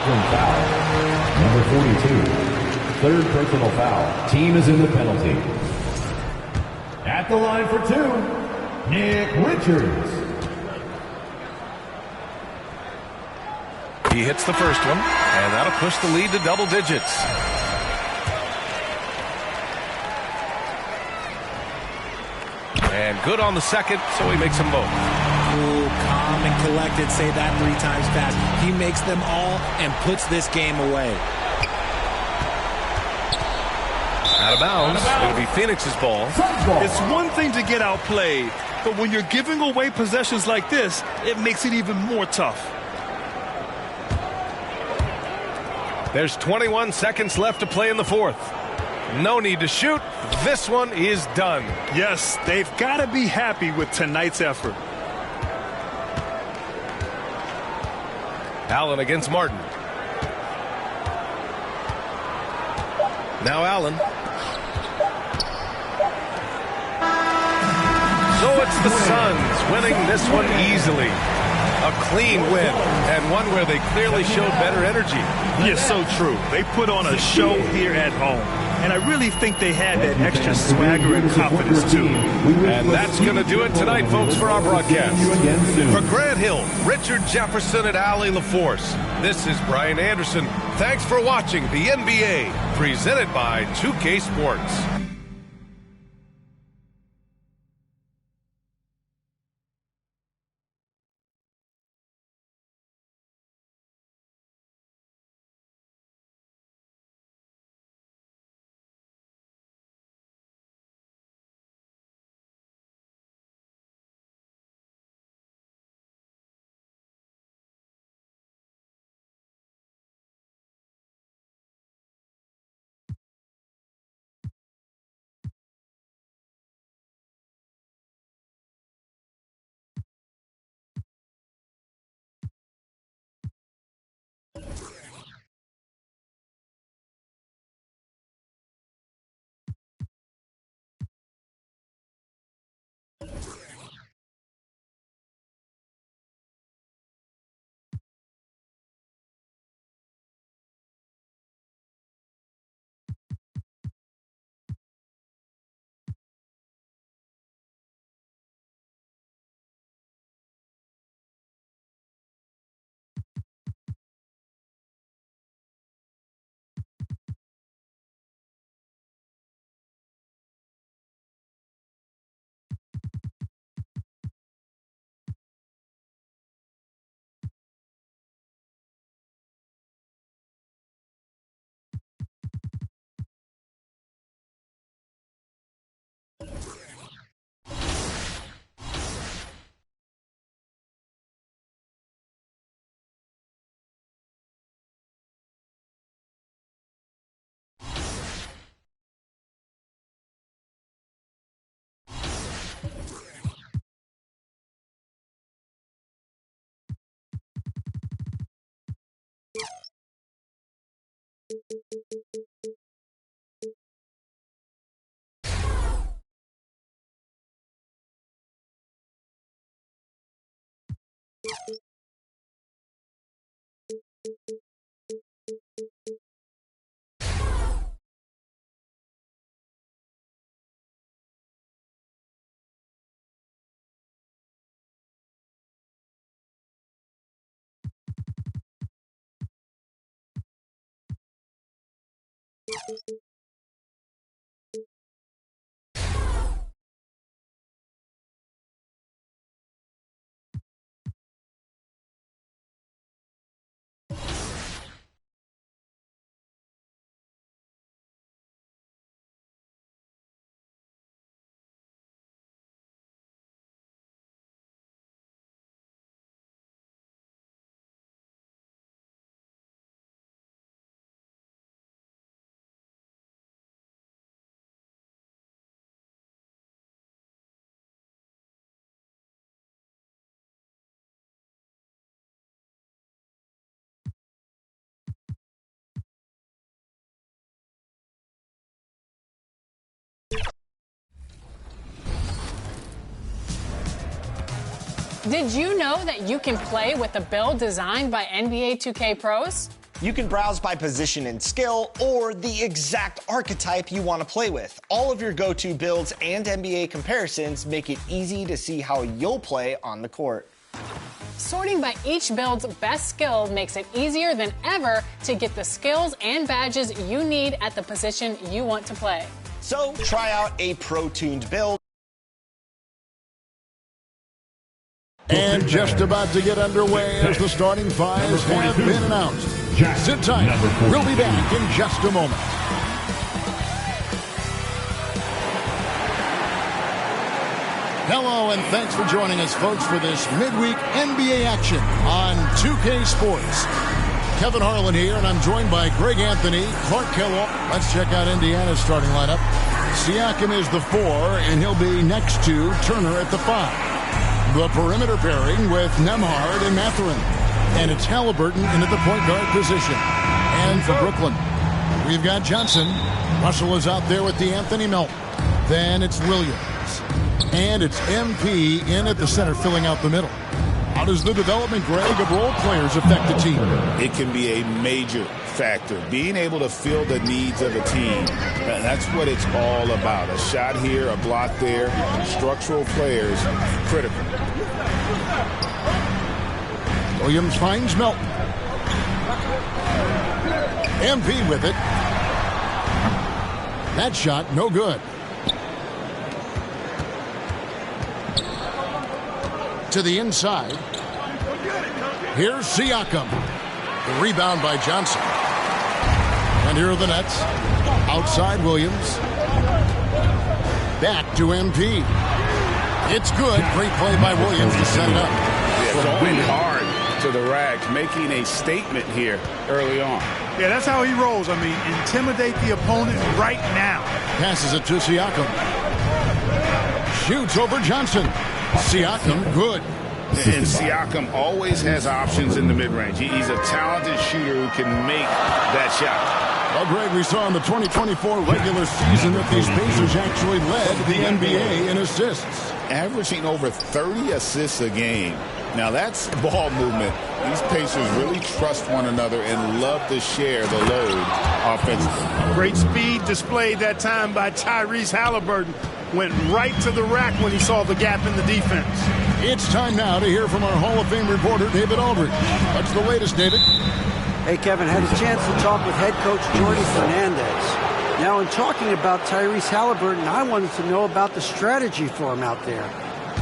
Number 42, third personal foul. Team is in the penalty. At the line for 2, Nick Richards. He hits the first one, and that'll push the lead to double digits. And good on the second, so he makes them both. Cool, calm, and collected. Say that 3 times fast. He makes them all and puts this game away. Out of bounds. It'll be Phoenix's ball. It's one thing to get outplayed, but when you're giving away possessions like this, it makes it even more tough. There's 21 seconds left to play in the fourth. No need to shoot. This one is done. Yes, they've got to be happy with tonight's effort. Allen against Martin. Now Allen. So it's the Suns winning this one easily. A clean win, and one where they clearly showed better energy. Yes, so true. They put on a show here at home, and I really think they had that extra swagger and confidence, too. And that's going to do it tonight, folks, for our broadcast. For Grant Hill, Richard Jefferson, and Allie LaForce, this is Brian Anderson. Thanks for watching the NBA, presented by 2K Sports. Did you know that you can play with a build designed by NBA 2K pros? You can browse by position and skill or the exact archetype you want to play with. All of your go-to builds and NBA comparisons make it easy to see how you'll play on the court. Sorting by each build's best skill makes it easier than ever to get the skills and badges you need at the position you want to play. So try out a pro-tuned build. And just about to get underway as the starting fives have been announced. Sit tight. We'll be back in just a moment. Hello, and thanks for joining us, folks, for this midweek NBA action on 2K Sports. Kevin Harlan here, and I'm joined by Greg Anthony, Clark Kellogg. Let's check out Indiana's starting lineup. Siakam is the 4, and he'll be next to Turner at the 5. The perimeter pairing with Nembhard and Mathurin. And it's Halliburton into the point guard position. And for Brooklyn, we've got Johnson. Russell is out there with DeAnthony Melton. Then it's Williams. And it's MP in at the center, filling out the middle. How does the development, Greg, of role players affect the team? It can be a major factor. Being able to fill the needs of a team, that's what it's all about. A shot here, a block there, structural players, critical. Williams finds Melton. MP with it. That shot, no good. To the inside. Here's Siakam. The rebound by Johnson. And here are the Nets. Outside Williams. Back to MP. It's good. Great play by Williams to set it up. Yeah, going hard to the rack, making a statement here early on. Yeah, that's how he rolls. I mean, intimidate the opponent right now. Passes it to Siakam. Shoots over Johnson. Siakam, good. And Siakam always has options in the mid-range. He's a talented shooter who can make that shot. Well, Greg, we saw in the 2024 regular season that these Pacers actually led the NBA in assists. Averaging over 30 assists a game. Now, that's ball movement. These Pacers really trust one another and love to share the load offensively. Great speed displayed that time by Tyrese Halliburton. Went right to the rack when he saw the gap in the defense. It's time now to hear from our Hall of Fame reporter, David Aldridge. What's the latest, David? Hey, Kevin, had a chance to talk with head coach Jordy Fernandez. Now, in talking about Tyrese Halliburton, I wanted to know about the strategy for him out there.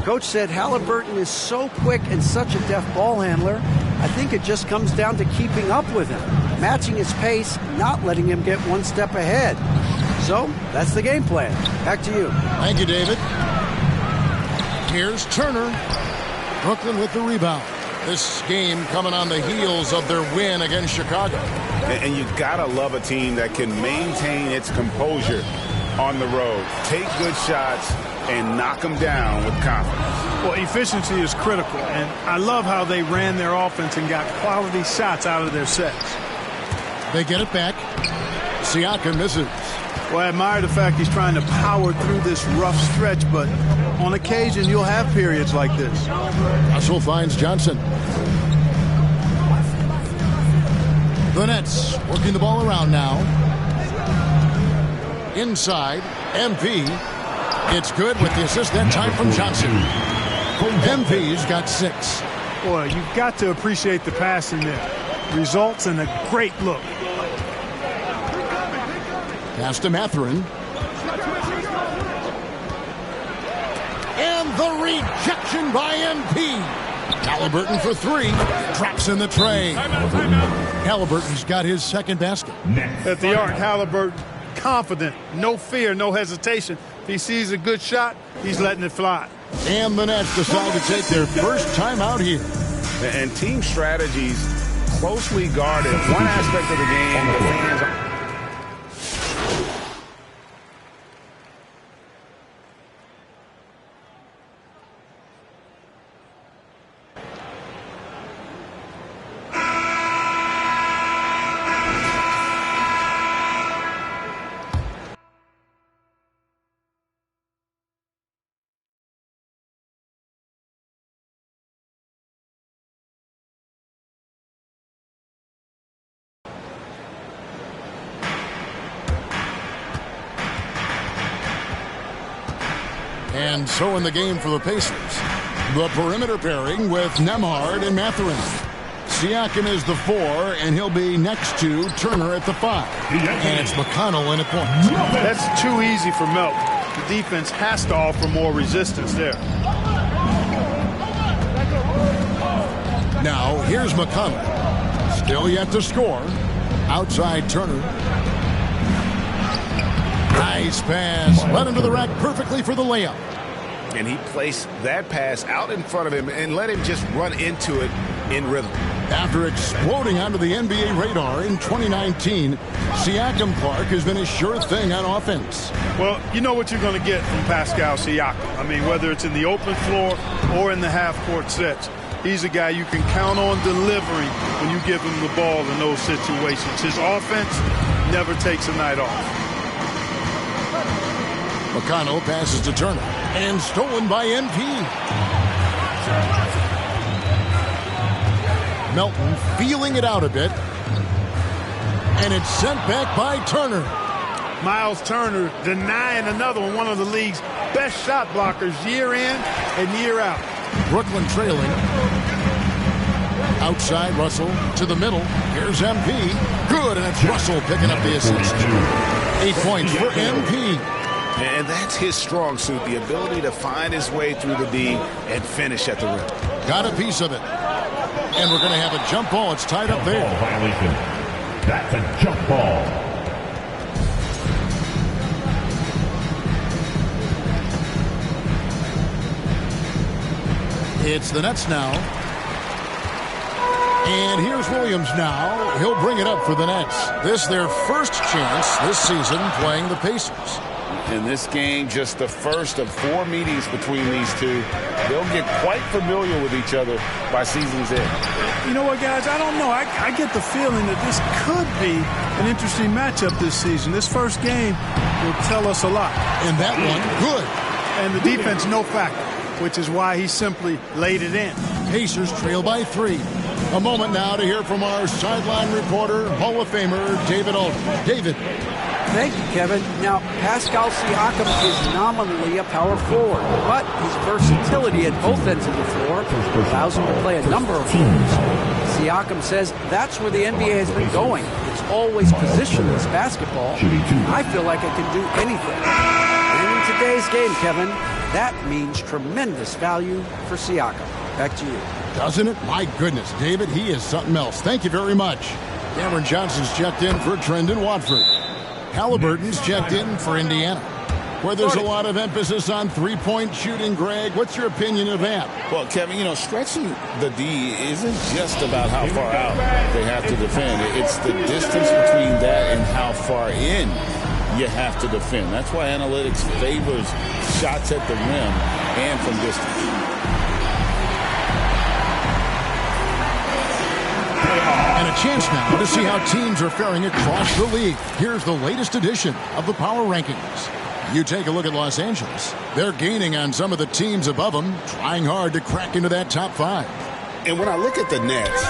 Coach said Halliburton is so quick and such a deft ball handler, I think it just comes down to keeping up with him, matching his pace, not letting him get one step ahead. So, that's the game plan. Back to you. Thank you, David. Here's Turner. Brooklyn with the rebound. This game coming on the heels of their win against Chicago. And you've got to love a team that can maintain its composure on the road. Take good shots and knock them down with confidence. Well, efficiency is critical, and I love how they ran their offense and got quality shots out of their sets. They get it back. Siakam misses. Well, I admire the fact he's trying to power through this rough stretch, but on occasion you'll have periods like this. Russell finds Johnson. The Nets working the ball around now. Inside, MP. It's good with the assist that time from Johnson. MP's got 6. Boy, you've got to appreciate the passing there. Results in a great look. Pass to Mathurin. And the rejection by MP. Halliburton for 3. Drops in the tray. Halliburton's got his second basket. At the arc, Halliburton confident. No fear, no hesitation. If he sees a good shot, he's letting it fly. And the Nets decide to take their first time out here. And team strategies closely guarded. One aspect of the game, the fans... And so in the game for the Pacers, the perimeter pairing with Nembhard and Mathurin. Siakam is the 4, and he'll be next to Turner at the 5. And it's McConnell in at point. That's too easy for Melton. The defense has to offer more resistance there. Now, here's McConnell. Still yet to score. Outside Turner. Nice pass. Led into the rack perfectly for the layup. And he placed that pass out in front of him and let him just run into it in rhythm. After exploding onto the NBA radar in 2019, Siakam Clark has been a sure thing on offense. Well, you know what you're going to get from Pascal Siakam. I mean, whether it's in the open floor or in the half-court sets. He's a guy you can count on delivering when you give him the ball in those situations. His offense never takes a night off. McConnell passes to Turner. And stolen by MP. Melton feeling it out a bit. And it's sent back by Turner. Miles Turner denying another one of the league's best shot blockers year in and year out. Brooklyn trailing. Outside Russell to the middle. Here's MP. Good, and it's Russell picking up the assist. 8 points for MP. And that's his strong suit, the ability to find his way through the D and finish at the rim. Got a piece of it. And we're going to have a jump ball. It's tied up there. Violation. That's a jump ball. It's the Nets now. And here's Williams now. He'll bring it up for the Nets. This their first chance this season playing the Pacers. In this game, just the first of 4 meetings between these two. They'll get quite familiar with each other by season's end. You know what, guys? I don't know. I get the feeling that this could be an interesting matchup this season. This first game will tell us a lot. And that one, good. And the defense, no factor, which is why he simply laid it in. Pacers trail by 3. A moment now to hear from our sideline reporter, Hall of Famer, David Aldridge. David. Thank you, Kevin. Now, Pascal Siakam is nominally a power forward, but his versatility at both ends of the floor allows him to play a number of roles. Siakam says that's where the NBA has been going. It's always positionless basketball. I feel like I can do anything. And in today's game, Kevin, that means tremendous value for Siakam. Back to you. Doesn't it? My goodness, David, he is something else. Thank you very much. Cameron Johnson's checked in for Trendon Watford. Halliburton's checked in for Indiana, where there's a lot of emphasis on three-point shooting. Greg, what's your opinion of that? Well, Kevin, stretching the D isn't just about how far out they have to defend. It's the distance between that and how far in you have to defend. That's why analytics favors shots at the rim and from distance. And a chance now to see how teams are faring across the league. Here's the latest edition of the Power Rankings. You take a look at Los Angeles. They're gaining on some of the teams above them, trying hard to crack into that top 5. And when I look at the Nets,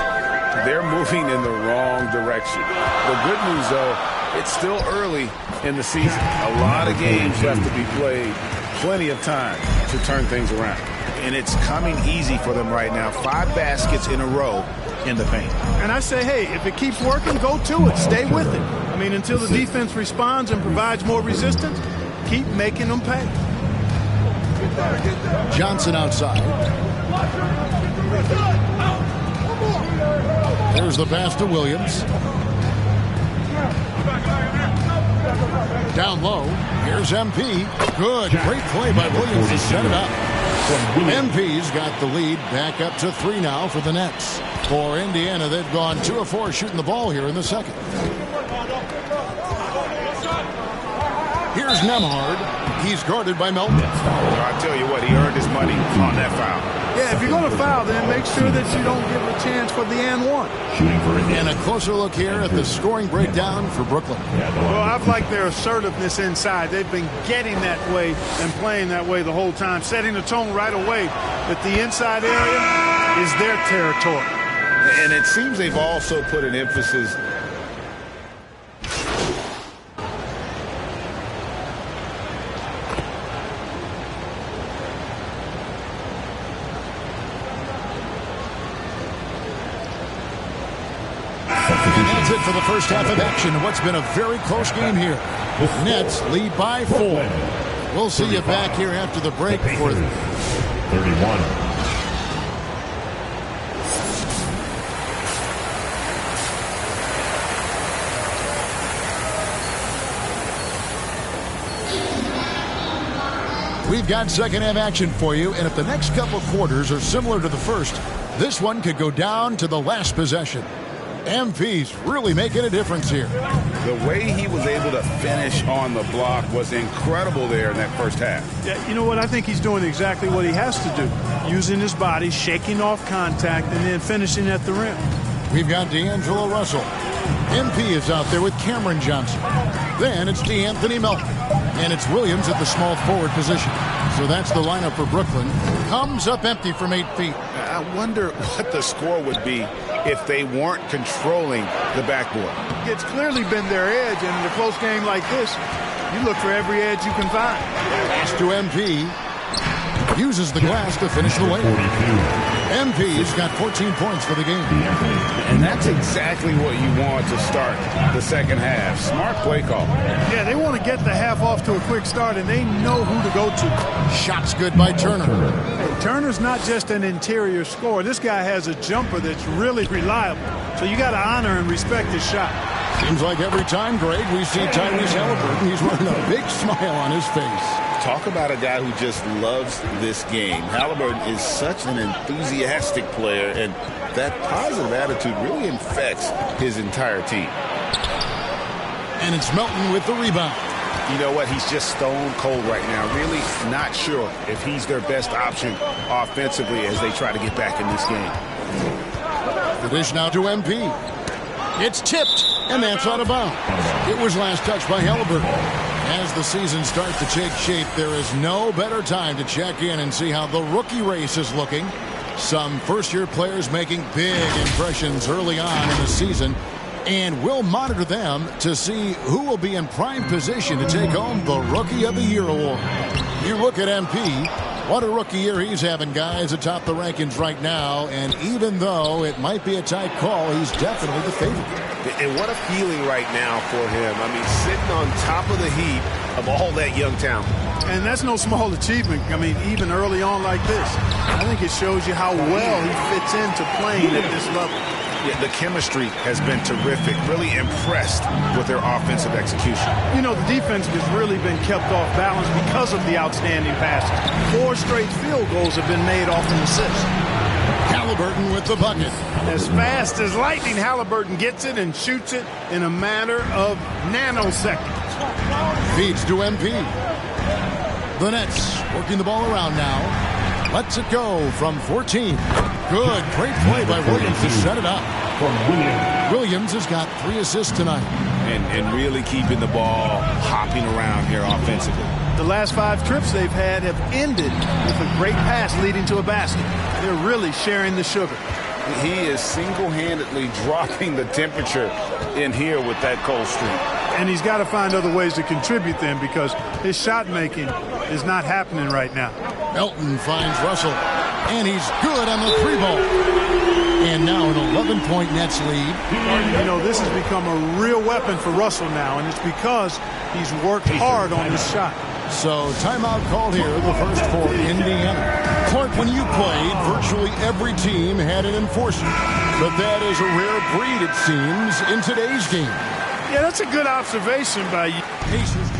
they're moving in the wrong direction. The good news, though, it's still early in the season. A lot of games left to be played. Plenty of time to turn things around. And it's coming easy for them right now. 5 baskets in a row in the paint. And I say, hey, if it keeps working, go to it. Stay with it. I mean, until the defense responds and provides more resistance, keep making them pay. Johnson outside. There's the pass to Williams. Down low. Here's MP. Good. Great play by Williams to set it up. MP's got the lead back up to 3 now for the Nets. For Indiana, they've gone 2 of 4 shooting the ball here in the second. Here's Nembhard. He's guarded by Melton. I tell you what, he earned his money on that foul. Yeah, if you're going to foul, then make sure that you don't give a chance for the and one. And a closer look here at the scoring breakdown for Brooklyn. Well, I've liked their assertiveness inside. They've been getting that way and playing that way the whole time, setting the tone right away that the inside area is their territory. And it seems they've also put an emphasis it for the first half of action. What's been a very close game here. Nets lead by 4. We'll see you back here after the break for 31. We've got second half action for you, and if the next couple quarters are similar to the first, this one could go down to the last possession. MP's really making a difference here. The way he was able to finish on the block was incredible there in that first half. Yeah, you know what? I think he's doing exactly what he has to do. Using his body, shaking off contact, and then finishing at the rim. We've got D'Angelo Russell. MP is out there with Cameron Johnson. Then it's D'Anthony Melton. And it's Williams at the small forward position. So that's the lineup for Brooklyn. Comes up empty from 8 feet. I wonder what the score would be if they weren't controlling the backboard. It's clearly been their edge, and in a close game like this, you look for every edge you can find. Pass to MP. Uses the glass to finish the layup. MP's got 14 points for the game. And that's exactly what you want to start the second half. Smart play call. Yeah, they want to get the half off to a quick start, and they know who to go to. Shots good by Turner. Hey, Turner's not just an interior scorer. This guy has a jumper that's really reliable. So you got to honor and respect his shot. Seems like every time, Greg, we see Tyrese Halliburton, he's wearing a big smile on his face. Talk about a guy who just loves this game. Halliburton is such an enthusiastic player, and that positive attitude really infects his entire team. And it's Melton with the rebound. You know what? He's just stone cold right now. Really not sure if he's their best option offensively as they try to get back in this game. The dish now to MP. It's tipped, and that's out of bounds. It was last touched by Halliburton. As the season starts to take shape, there is no better time to check in and see how the rookie race is looking. Some first-year players making big impressions early on in the season, and we'll monitor them to see who will be in prime position to take home the Rookie of the Year award. You look at MP, what a rookie year he's having, guys, atop the rankings right now, and even though it might be a tight call, he's definitely the favorite. And what a feeling right now for him. I mean, sitting on top of the heap of all that young talent. And that's no small achievement. I mean, even early on like this. I think it shows you how well he fits into playing at this level. Yeah, the chemistry has been terrific. Really impressed with their offensive execution. You know, the defense has really been kept off balance because of the outstanding passes. 4 straight field goals have been made off an assist. Halliburton with the bucket. As fast as lightning, Halliburton gets it and shoots it in a matter of nanoseconds. Feeds to MP. The Nets working the ball around now. Lets it go from 14. Good, great play by Williams to set it up. Williams has got 3 assists tonight. And really keeping the ball hopping around here offensively. The last 5 trips they've had have ended with a great pass leading to a basket. They're really sharing the sugar. He is single-handedly dropping the temperature in here with that cold streak. And he's got to find other ways to contribute then, because his shot making is not happening right now. Melton finds Russell, and he's good on the 3-ball. And now an 11-point Nets lead. You know, this has become a real weapon for Russell now, and it's because he's worked hard on this shot. So timeout called here, the first for Indiana. Clark, when you played, virtually every team had an enforcer. But that is a rare breed, it seems, in today's game. Yeah, that's a good observation by you. Pacers.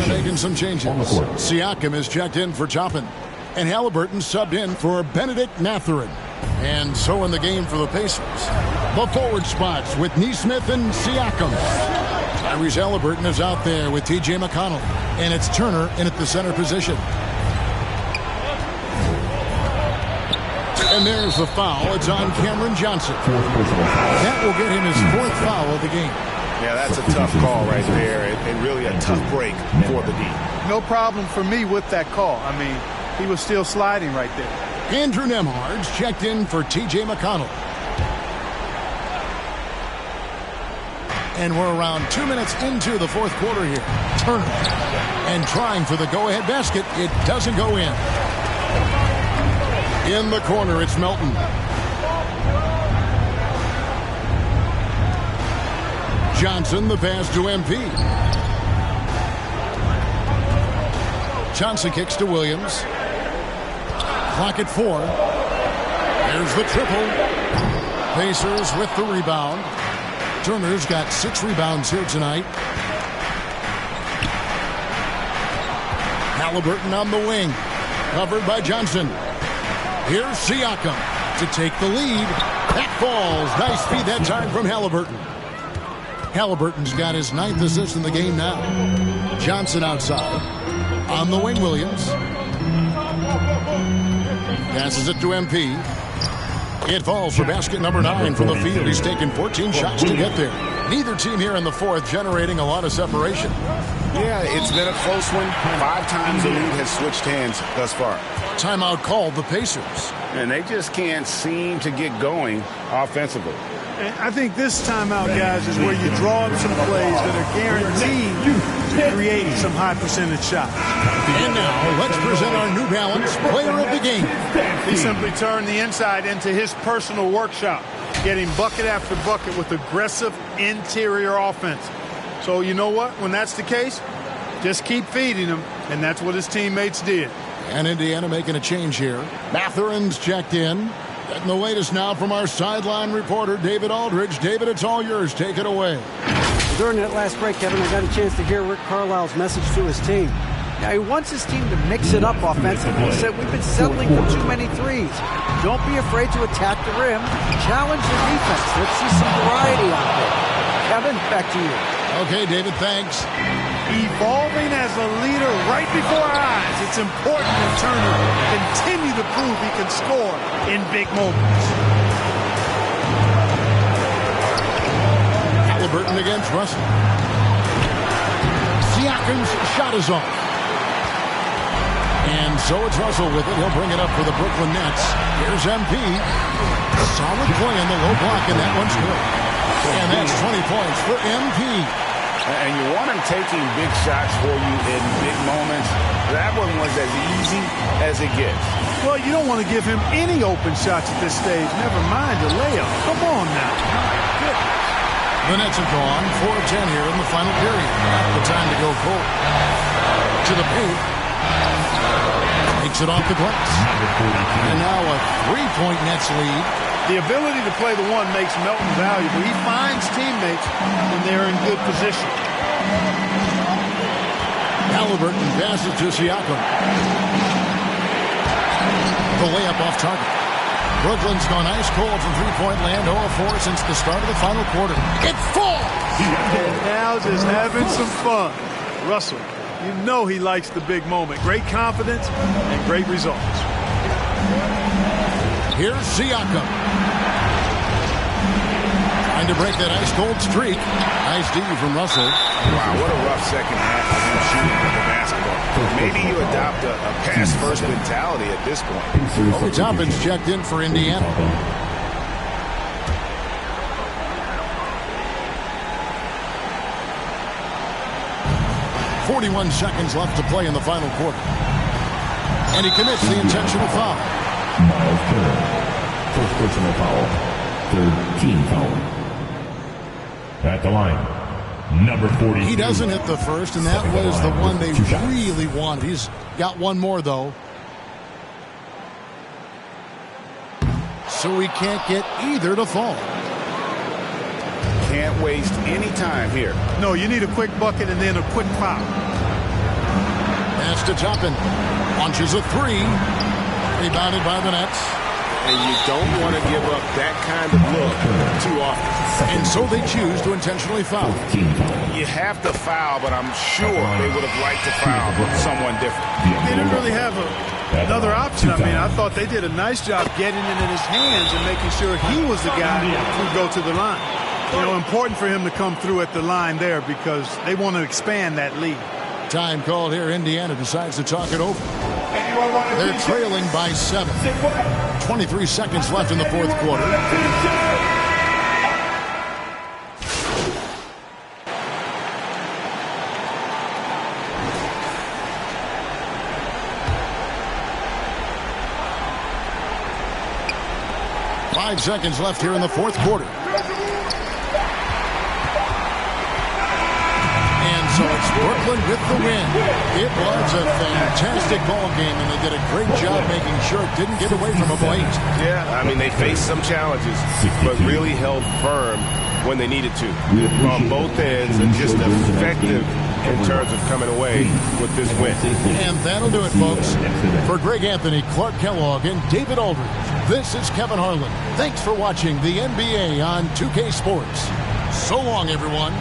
Making some changes. Siakam is checked in for Toppin, and Halliburton subbed in for Benedict Mathurin. And so in the game for the Pacers, the forward spots with Nesmith and Siakam. Tyrese Halliburton is out there with T.J. McConnell, and it's Turner in at the center position. And there's the foul. It's on Cameron Johnson. That will get him his 4th foul of the game. Yeah, that's a tough call right there, and really a tough break for the D. No problem for me with that call. I mean, he was still sliding right there. Andrew Nembhard's checked in for T.J. McConnell. And we're around 2 minutes into the 4th quarter here. Turner, and trying for the go-ahead basket. It doesn't go in. In the corner, it's Melton. Johnson, the pass to MP. Johnson kicks to Williams. Clock at 4. There's the triple. Pacers with the rebound. Turner's got 6 rebounds here tonight. Halliburton on the wing. Covered by Johnson. Here's Siakam to take the lead. That falls. Nice feed that time from Halliburton. Halliburton's got his 9th assist in the game now. Johnson outside. On the wing, Williams. Passes it to MP. It falls for basket number 9 from the field. He's taken 14 shots to get there. Neither team here in the 4th generating a lot of separation. Yeah, it's been a close one. 5 times the lead has switched hands thus far. Timeout called the Pacers. And they just can't seem to get going offensively. And I think this timeout, guys, is where you draw up some plays that are guaranteed to create some high percentage shots. And now, let's present our New Balance player of the game. He simply turned the inside into his personal workshop, getting bucket after bucket with aggressive interior offense. So you know what? When that's the case, just keep feeding him, and that's what his teammates did. And Indiana making a change here. Mathurin's checked in. And the latest now from our sideline reporter, David Aldridge. David, it's all yours. Take it away. During that last break, Kevin, I got a chance to hear Rick Carlisle's message to his team. Now, he wants his team to mix it up offensively. He said, we've been settling for too many threes. Don't be afraid to attack the rim. Challenge the defense. Let's see some variety out there. Kevin, back to you. Okay, David, thanks. Evolving as a leader right before our eyes. It's important that Turner continue to prove he can score in big moments. Halliburton against Russell. Siakam's shot is off. And so it's Russell with it. He'll bring it up for the Brooklyn Nets. Here's MP. Solid play on the low block, and that one's good. And that's 20 points for MP. And you want him taking big shots for you in big moments. That one was as easy as it gets. Well, you don't want to give him any open shots at this stage. Never mind a layup. Come on now. The Nets have gone 4 of 10 here in the final period. The time to go cold. To the paint. Takes it off the glass. And now a 3-point Nets lead. The ability to play the one makes Melton valuable. He finds teammates when they're in good position. Halliburton passes to Siakam. The layup off target. Brooklyn's gone ice cold from three-point land, 0 of 4 since the start of the final quarter. It falls! And now just having some fun. Russell, you know he likes the big moment. Great confidence and great results. Here's Siakam. Trying to break that ice-cold streak. Nice D from Russell. Wow, what a rough second half of him shooting the basketball. Maybe you adopt a pass-first mentality at this point. Obi Toppin's checked in for Indiana. 41 seconds left to play in the final quarter. And he commits the intentional foul. Miles Turner, first personal foul, third team foul. At the line, number 40. He doesn't hit the first, and that was the one they really wanted. He's got one more, though. So he can't get either to fall. Can't waste any time here. No, you need a quick bucket and then a quick foul. Pass to Toppin. Launches a three. Rebounded by the Nets. And you don't want to give up that kind of look too often. And so they choose to intentionally foul. You have to foul, but I'm sure they would have liked to foul someone different. They didn't really have another option. I mean, I thought they did a nice job getting it in his hands and making sure he was the guy who would go to the line. You know, important for him to come through at the line there because they want to expand that lead. Time called here. Indiana decides to talk it over. They're trailing by 7. 23 seconds left in the fourth quarter. Five seconds left here in the fourth quarter. So it's Brooklyn with the win. It was a fantastic ball game, and they did a great job making sure it didn't get away from them late. Yeah, I mean, they faced some challenges, but really held firm when they needed to. On both ends, and just effective in terms of coming away with this win. And that'll do it, folks. For Greg Anthony, Clark Kellogg, and David Aldridge, this is Kevin Harlan. Thanks for watching the NBA on 2K Sports. So long, everyone.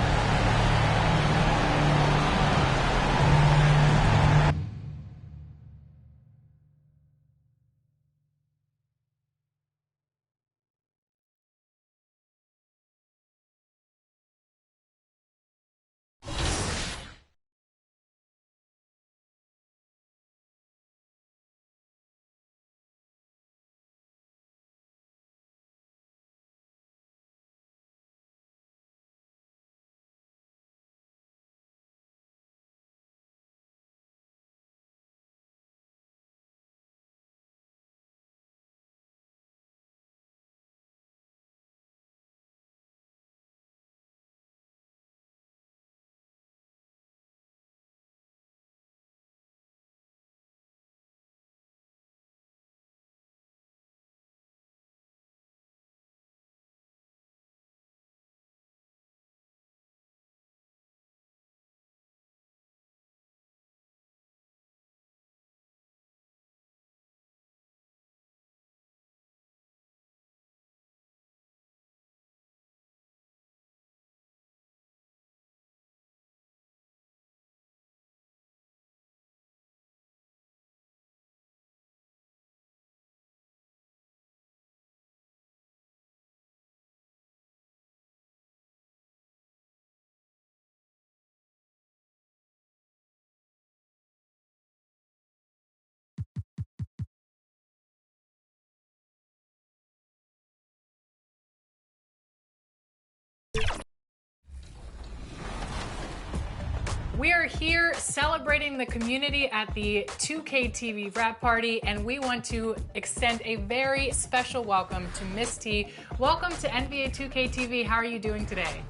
We are here celebrating the community at the 2K TV wrap party, and we want to extend a very special welcome to Miss T. Welcome to NBA 2K TV. How are you doing today?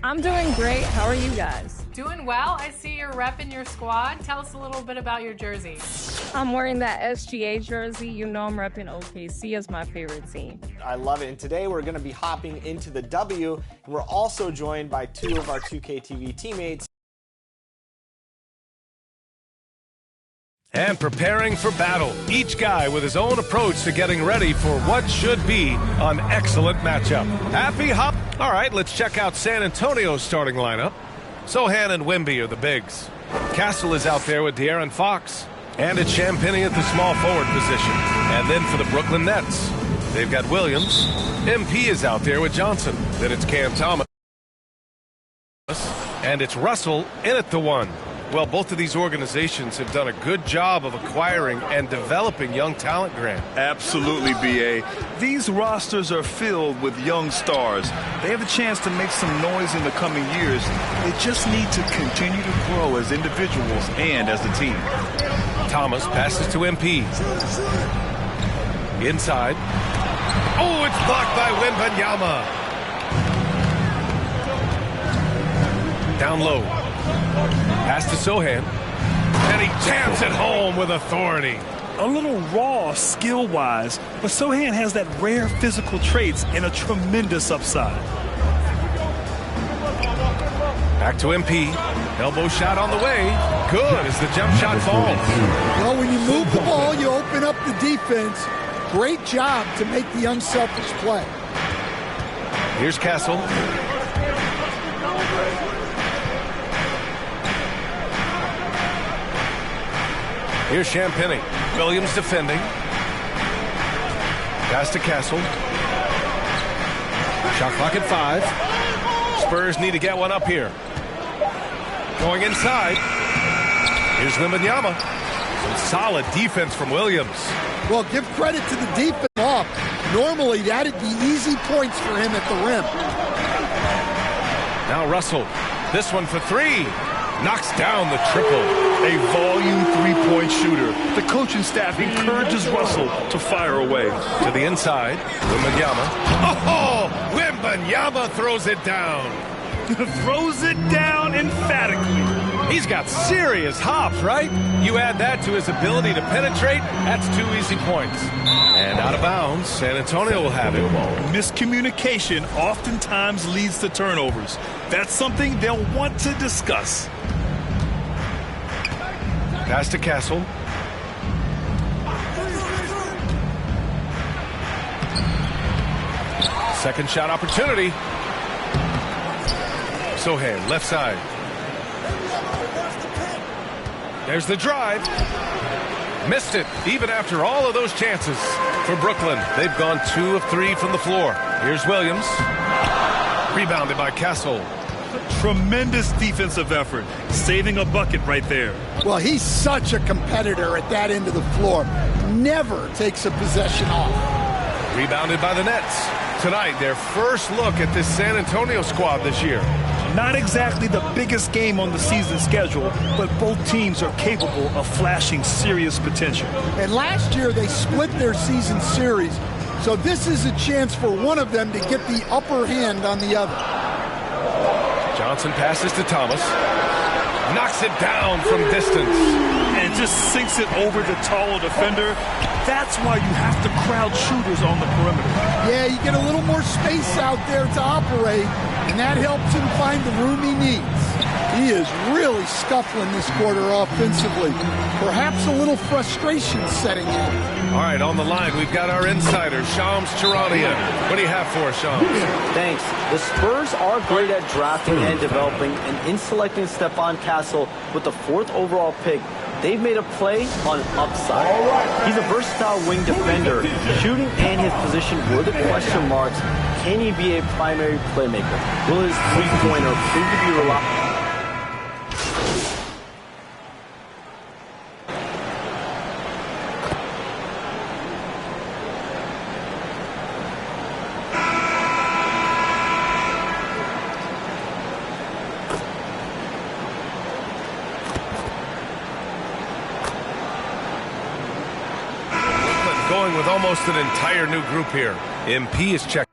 I'm doing great. How are you guys? Doing well. I see you're repping your squad. Tell us a little bit about your jersey. I'm wearing that SGA jersey. You know I'm repping OKC as my favorite team. I love it. And today we're going to be hopping into the W. And we're also joined by two of our 2K TV teammates. And preparing for battle, each guy with his own approach to getting ready for what should be an excellent matchup. Happy hop. All right, let's check out San Antonio's starting lineup. Sochan and Wemby are the bigs. Castle is out there with De'Aaron Fox. And it's Champagnie at the small forward position. And then for the Brooklyn Nets, they've got Williams. MP is out there with Johnson. Then it's Cam Thomas. And it's Russell in at the 1. Well, both of these organizations have done a good job of acquiring and developing young talent, Grant. Absolutely, B.A. These rosters are filled with young stars. They have a chance to make some noise in the coming years. They just need to continue to grow as individuals and as a team. Thomas passes to MP. Inside. Oh, it's blocked by Wembanyama. Down low. Pass to Sochan. And he jams it home with authority. A little raw skill-wise, but Sochan has that rare physical traits and a tremendous upside. Back to MP. Elbow shot on the way. Good as the jump shot falls. Well, when you move the ball, you open up the defense. Great job to make the unselfish play. Here's Castle. Here's Champagnie. Williams defending. Pass to Castle. Shot clock at 5. Spurs need to get one up here. Going inside. Here's Wembanyama. Some solid defense from Williams. Well, give credit to the defense off. Normally, that'd be easy points for him at the rim. Now Russell. This one for 3. Knocks down the triple. A volume three-point shooter. The coaching staff encourages Russell to fire away. To the inside. Wembanyama. Oh! Wembanyama throws it down. Throws it down emphatically. He's got serious hops, right? You add that to his ability to penetrate, that's 2 easy points. And out of bounds, San Antonio will have it. Miscommunication oftentimes leads to turnovers. That's something they'll want to discuss. Pass to Castle. Second shot opportunity. Sochan, left side. There's the drive. Missed it, even after all of those chances. For Brooklyn, they've gone 2 of 3 from the floor. Here's Williams. Rebounded by Castle. Tremendous defensive effort. Saving a bucket right there. Well, he's such a competitor at that end of the floor. Never takes a possession off. Rebounded by the Nets. Tonight, their first look at this San Antonio squad this year. Not exactly the biggest game on the season schedule, but both teams are capable of flashing serious potential. And last year, they split their season series, so this is a chance for one of them to get the upper hand on the other. Johnson passes to Thomas. Knocks it down from distance. And just sinks it over the taller defender. That's why you have to crowd shooters on the perimeter. Yeah, you get a little more space out there to operate, and that helps him find the room he needs. He is really scuffling this quarter offensively. Perhaps a little frustration setting in. All right, on the line, we've got our insider, Shams Charania. What do you have for us, Shams? Thanks. The Spurs are great at drafting and developing, and in selecting Stephon Castle with the 4th overall pick, they've made a play on upside. He's a versatile wing defender. Shooting and his position were the question marks. Can he be a primary playmaker? Will his three-pointer prove to be reliable? Going with almost an entire new group here. MP is checked.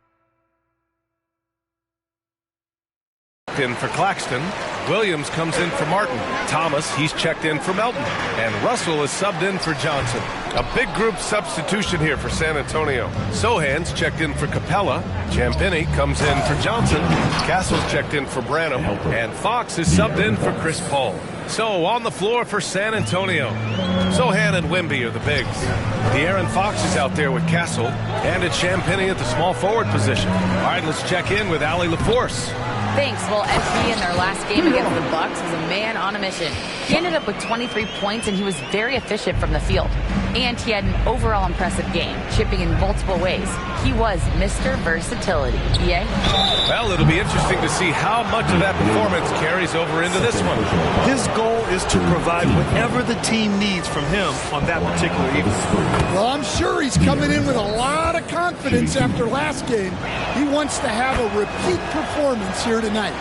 checked in for Claxton. Williams comes in for Martin. Thomas, he's checked in for Melton. And Russell is subbed in for Johnson. A big group substitution here for San Antonio. Sohan's checked in for Capella. Champini comes in for Johnson. Castle's checked in for Branham. And Fox is subbed in for Chris Paul. So on the floor for San Antonio, Sohan and Wemby are the bigs. De'Aaron Fox is out there with Castle. And it's Champini at the small forward position. All right, let's check in with Allie LaForce. Thanks. Well, MP in their last game against the Bucks was a man on a mission. He ended up with 23 points, and he was very efficient from the field. And he had an overall impressive game, chipping in multiple ways. He was Mr. Versatility. Yay? Well, it'll be interesting to see how much of that performance carries over into this one. His goal is to provide whatever the team needs from him on that particular evening. Well, I'm sure he's coming in with a lot of confidence after last game. He wants to have a repeat performance here tonight.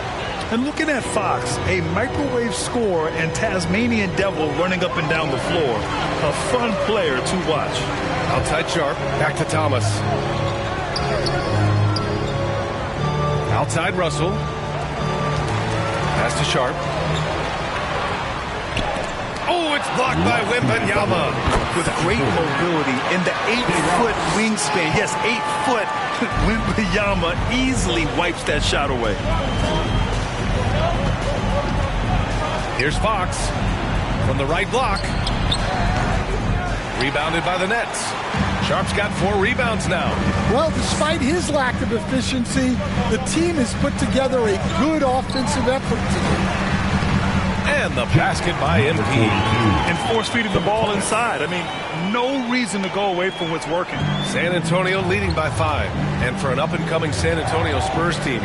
And looking at Fox, a microwave scorer and Tasmanian devil running up and down the floor. A fun player to watch. Outside Sharp, back to Thomas. Outside Russell. Pass to Sharp. Oh, it's blocked by Wembanyama. With great mobility in the 8-foot wingspan. Yes, 8 foot. Wembanyama easily wipes that shot away. Here's Fox from the right block. Rebounded by the Nets. Sharp's got 4 rebounds now. Well, despite his lack of efficiency, the team has put together a good offensive effort today. And the basket by MP. And force-feeding the ball inside. I mean, no reason to go away from what's working. San Antonio leading by 5. And for an up-and-coming San Antonio Spurs team,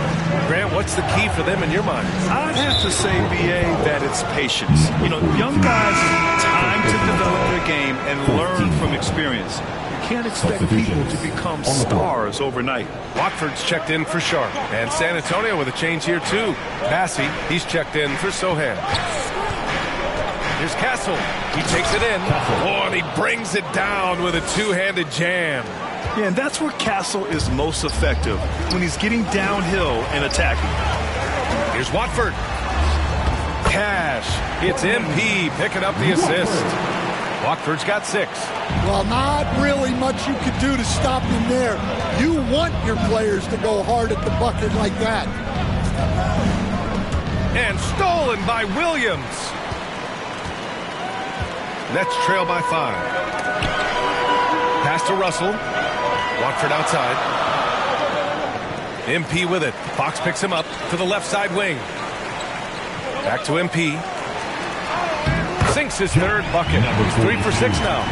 Grant, what's the key for them in your mind? I'd have to say, B.A., that it's patience. You know, young guys need time to develop their game and learn from experience. You can't expect people to become stars overnight. Watford's checked in for Sharp. And San Antonio with a change here, too. Bassey, he's checked in for Sohan. Here's Castle. He takes it in. Oh, and he brings it down with a two-handed jam. Yeah, and that's where Castle is most effective, when he's getting downhill and attacking. Here's Watford. Cash. It's MP picking up the assist. Watford's got 6. Well, not really much you could do to stop him there. You want your players to go hard at the bucket like that. And stolen by Williams. Nets trail by 5. Pass to Russell. Watford outside. MP with it. Fox picks him up to the left side wing. Back to MP. Sinks his 3rd bucket. He's 3 for 6 now.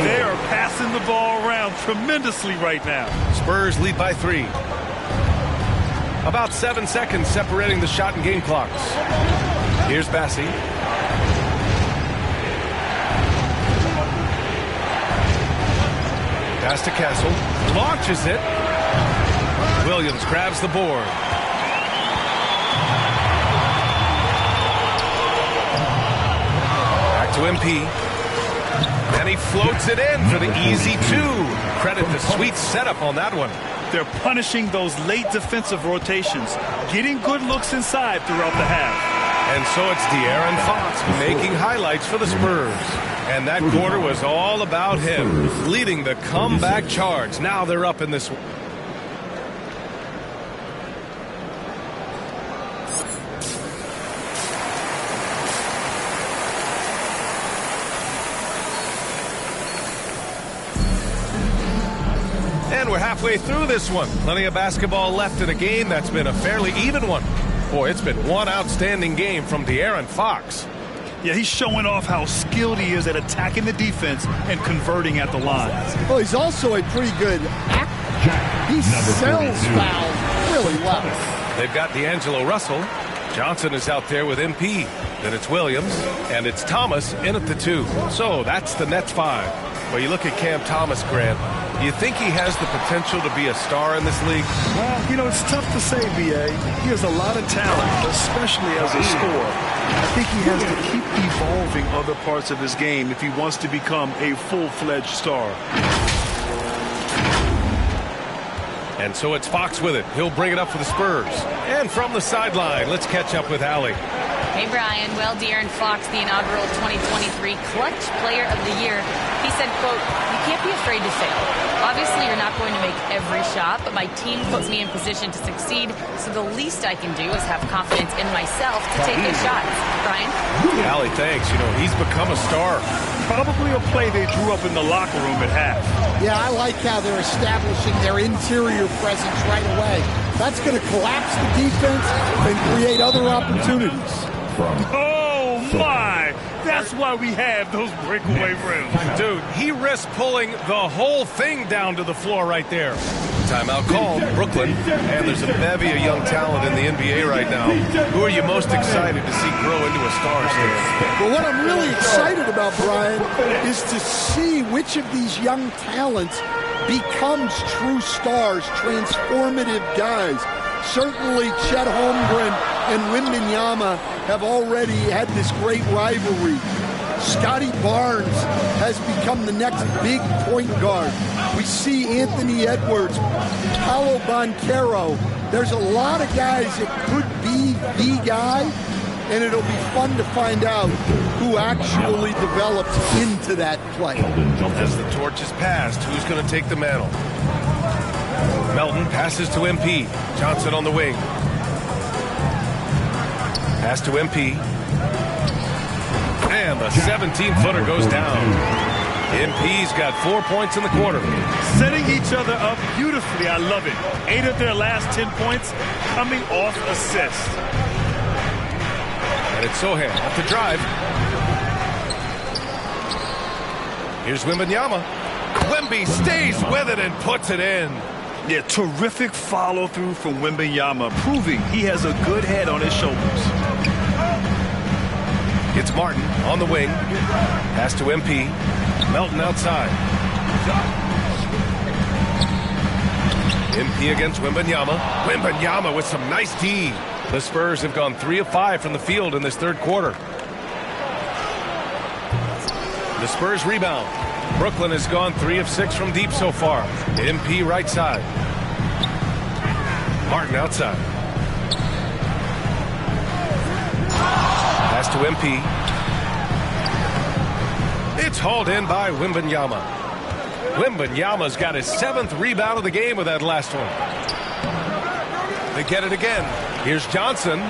They are passing the ball around tremendously right now. Spurs lead by 3. About 7 seconds separating the shot and game clocks. Here's Bassey. Pass to Castle. Launches it. Williams grabs the board. Back to MP. And he floats it in for the easy 2. Credit the sweet setup on that one. They're punishing those late defensive rotations, getting good looks inside throughout the half. And so it's De'Aaron Fox making highlights for the Spurs. And that quarter was all about him, leading the comeback charge. Now they're up in this one. And we're halfway through this one. Plenty of basketball left in a game that's been a fairly even one. Boy, it's been one outstanding game from De'Aaron Fox. Yeah, he's showing off how skilled he is at attacking the defense and converting at the line. Well, he's also a pretty good actor. He sells fouls really well. They've got D'Angelo Russell. Johnson is out there with MP. Then it's Williams. And it's Thomas in at the 2. So that's the Nets 5. Well, you look at Cam Thomas, Grant. Do you think he has the potential to be a star in this league? Well, you know, it's tough to say, B.A. He has a lot of talent, especially as a scorer. I think he has to keep evolving other parts of his game if he wants to become a full-fledged star. And so it's Fox with it. He'll bring it up for the Spurs. And from the sideline, let's catch up with Allie. Hey, Brian. Well, De'Aaron Fox, the inaugural 2023 Clutch Player of the Year, he said, quote, "You can't be afraid to fail. Obviously, you're not going to make every shot, but my team puts me in position to succeed, so the least I can do is have confidence in myself to take those shots." Brian? Allie, thanks. You know, he's become a star. Probably a play they drew up in the locker room at half. Yeah, I like how they're establishing their interior presence right away. That's going to collapse the defense and create other opportunities. Oh, my! That's why we have those breakaway rims. Dude, he risked pulling the whole thing down to the floor right there. Timeout called, Brooklyn. And there's a bevy of young talent in the NBA right now. Who are you most excited to see grow into a star, Stan? Well, what I'm really excited about, Brian, is to see which of these young talents becomes true stars, transformative guys. Certainly, Chet Holmgren and Wembanyama have already had this great rivalry. Scotty Barnes has become the next big point guard. We see Anthony Edwards, Paolo Banchero. There's a lot of guys that could be the guy, and it'll be fun to find out who actually develops into that play. As the torch is passed, who's going to take the mantle? Melton passes to MP. Johnson on the wing. Pass to MP. And the 17-footer goes down. MP's got 4 points in the quarter. Setting each other up beautifully. I love it. 8 of their last 10 points coming off assists. And it's Sohan off the drive. Here's Wembanyama. Wemby stays with it and puts it in. Yeah, terrific follow-through from Wembanyama, proving he has a good head on his shoulders. It's Martin on the wing. Pass to MP. Melton outside. MP against Wembanyama. Wembanyama with some nice D. The Spurs have gone 3 of 5 from the field in this third quarter. The Spurs rebound. Brooklyn has gone 3 of 6 from deep so far. MP right side. Martin outside. Pass to MP. It's hauled in by Wembanyama. Wembanyama's got his 7th rebound of the game with that last one. They get it again. Here's Johnson.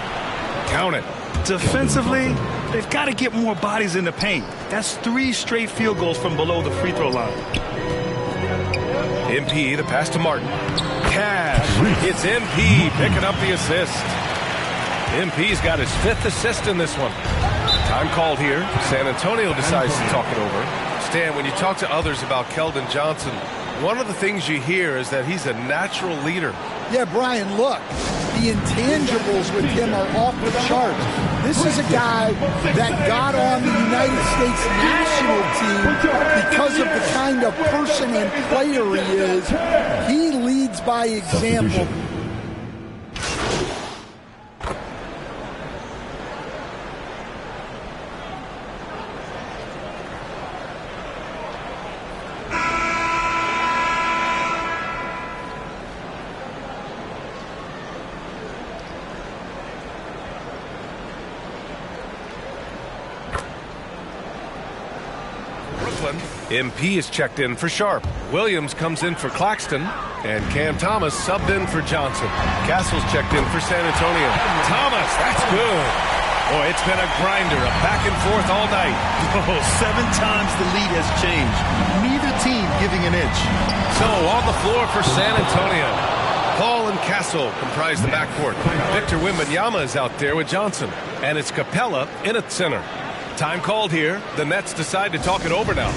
Count it. Defensively, they've got to get more bodies in the paint. That's 3 straight field goals from below the free throw line. MP, the pass to Martin. Cash. It's MP picking up the assist. MP's got his 5th assist in this one. Time called here. San Antonio decides to talk it over. Stan, when you talk to others about Keldon Johnson, one of the things you hear is that he's a natural leader. Yeah, Brian, look, the intangibles with him are off the charts. This is a guy that got on the United States national team because of the kind of person and player he is. He leads by example. MP is checked in for Sharp. Williams comes in for Claxton. And Cam Thomas subbed in for Johnson. Castle's checked in for San Antonio. Thomas, that's good. Boy, it's been a grinder, a back and forth all night. Oh, 7 times the lead has changed. Neither team giving an inch. So on the floor for San Antonio, Paul and Castle comprise the backcourt. Victor Wembanyama is out there with Johnson. And it's Capella in at center. Time called here. The Nets decide to talk it over now.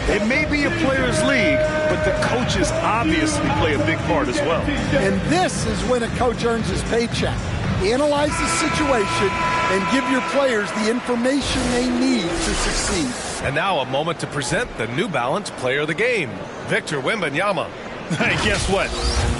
It may be a players' league, but the coaches obviously play a big part as well. And this is when a coach earns his paycheck. Analyze the situation and give your players the information they need to succeed. And now a moment to present the New Balance Player of the Game, Victor Wembanyama. Hey, guess what?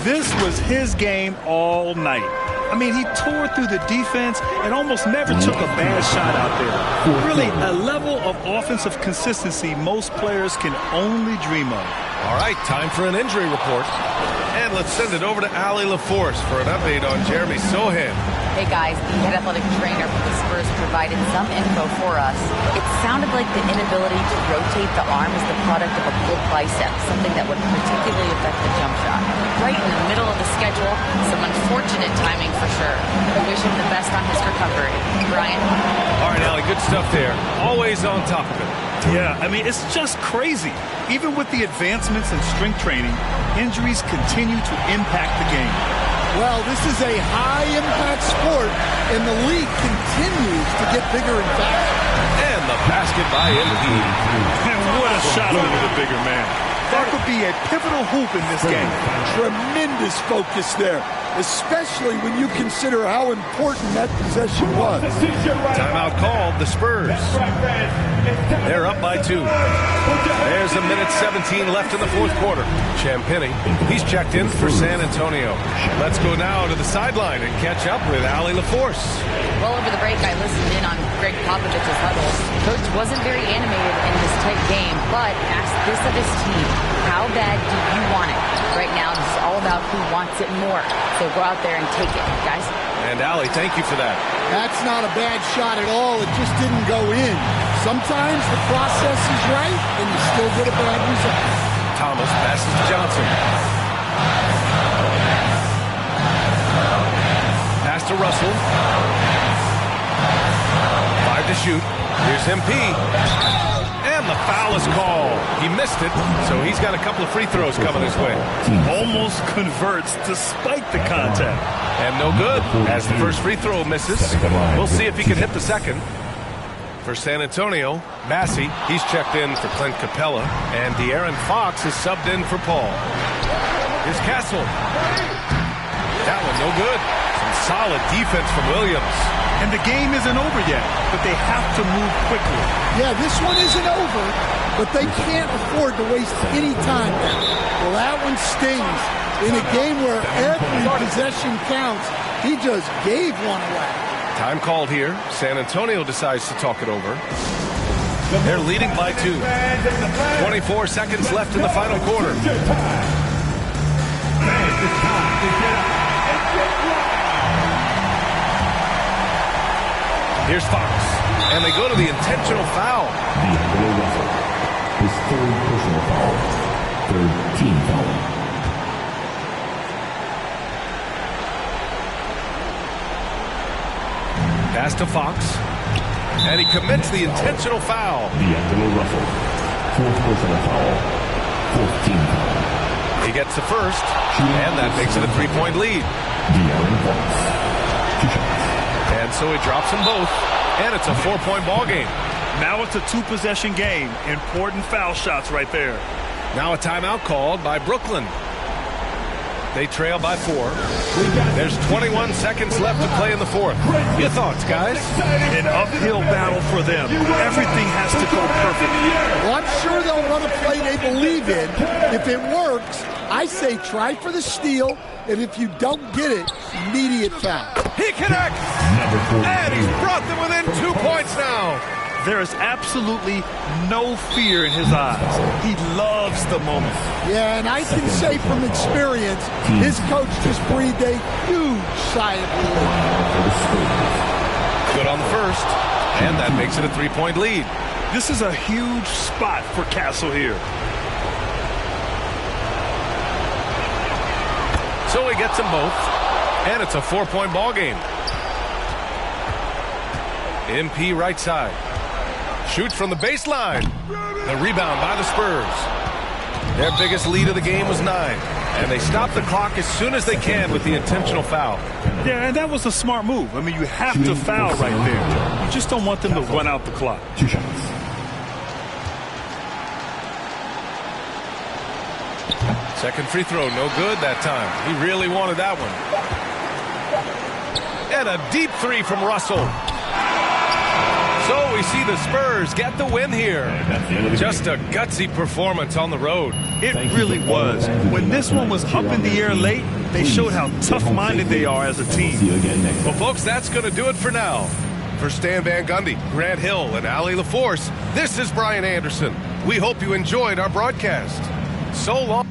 This was his game all night. I mean, he tore through the defense and almost never took a bad shot out there. Really, a level of offensive consistency most players can only dream of. All right, time for an injury report. And let's send it over to Allie LaForce for an update on Jeremy Sohan. Hey guys, the head athletic trainer for the Spurs provided some info for us. It sounded like the inability to rotate the arm is the product of a pulled bicep, something that would particularly affect the jump shot. Right in the middle of the schedule, some unfortunate timing for sure. We wish him the best on his recovery. Brian? All right, Allie, good stuff there. Always on top of it. Yeah, I mean, it's just crazy. Even with the advancements in strength training, injuries continue to impact the game. Well, this is a high-impact sport, and the league continues to get bigger and faster. And the basket by MP. And what a shot over the bigger man. That could be a pivotal hoop in this game. Tremendous focus there, especially when you consider how important that possession was. Timeout called, the Spurs. They're up by 2. There's a minute 17 left in the fourth quarter. Champagnie, he's checked in for San Antonio. Let's go now to the sideline and catch up with Allie LaForce. Well, over the break, I listened in on Greg Popovich's huddle. Coach wasn't very animated in this tight game, but asked this of his team: how bad do you want it? Right now, this is all about who wants it more. So go out there and take it, guys. And Allie, thank you for that. That's not a bad shot at all. It just didn't go in. Sometimes the process is right, and you still get a bad result. Thomas passes to Johnson. Pass to Russell. 5 to shoot. Here's MP. And the foul is called. He missed it, so he's got a couple of free throws coming his way. Almost converts despite the contact. And no good, as the first free throw misses. We'll see if he can hit the second. For San Antonio, Massey, he's checked in for Clint Capella, and De'Aaron Fox is subbed in for Paul. Here's Castle. That one no good. Some solid defense from Williams. And the game isn't over yet, but they have to move quickly. Yeah, this one isn't over, but they can't afford to waste any time now. Well, that one stings. In a game where every possession counts, he just gave one away. Time called here. San Antonio decides to talk it over. They're leading by 2. 24 seconds left in the final quarter. Here's Fox. And they go to the intentional foul. D'Angelo Russell. His 3rd personal foul. 3rd team foul. Pass to Fox. And he commits the intentional foul. D'Angelo Russell. 4th personal foul. 4th team foul. He gets the first, and that makes it a 3-point lead. De'Aaron Fox. 2 shots. And so he drops them both, and it's a 4-point ball game. Now it's a 2-possession game. Important foul shots right there. Now a timeout called by Brooklyn. They trail by 4. There's 21 seconds left to play in the fourth. Your thoughts, guys? An uphill battle for them. Everything has to go perfect. Well, I'm sure they'll run a play they believe in. If it works, I say try for the steal, and if you don't get it, immediate foul. He connects! And he's brought them within 2 points now. There is absolutely no fear in his eyes. He loves the moment. Yeah, and I can say from experience, his coach just breathed a huge sigh of relief. Good on the first, and that makes it a 3-point lead. This is a huge spot for Castle here. So he gets them both, and it's a 4-point ball game. MP right side. Shoots from the baseline. The rebound by the Spurs. Their biggest lead of the game was 9. And they stop the clock as soon as they can with the intentional foul. Yeah, and that was a smart move. I mean, you have to foul right there. You just don't want them to run out the clock. 2 shots. Second free throw, no good that time. He really wanted that one. And a deep 3 from Russell. So we see the Spurs get the win here. Just a gutsy performance on the road. It really was. When this one was up in the air late, they showed how tough-minded they are as a team. Well, folks, that's going to do it for now. For Stan Van Gundy, Grant Hill, and Allie LaForce, this is Brian Anderson. We hope you enjoyed our broadcast. So long.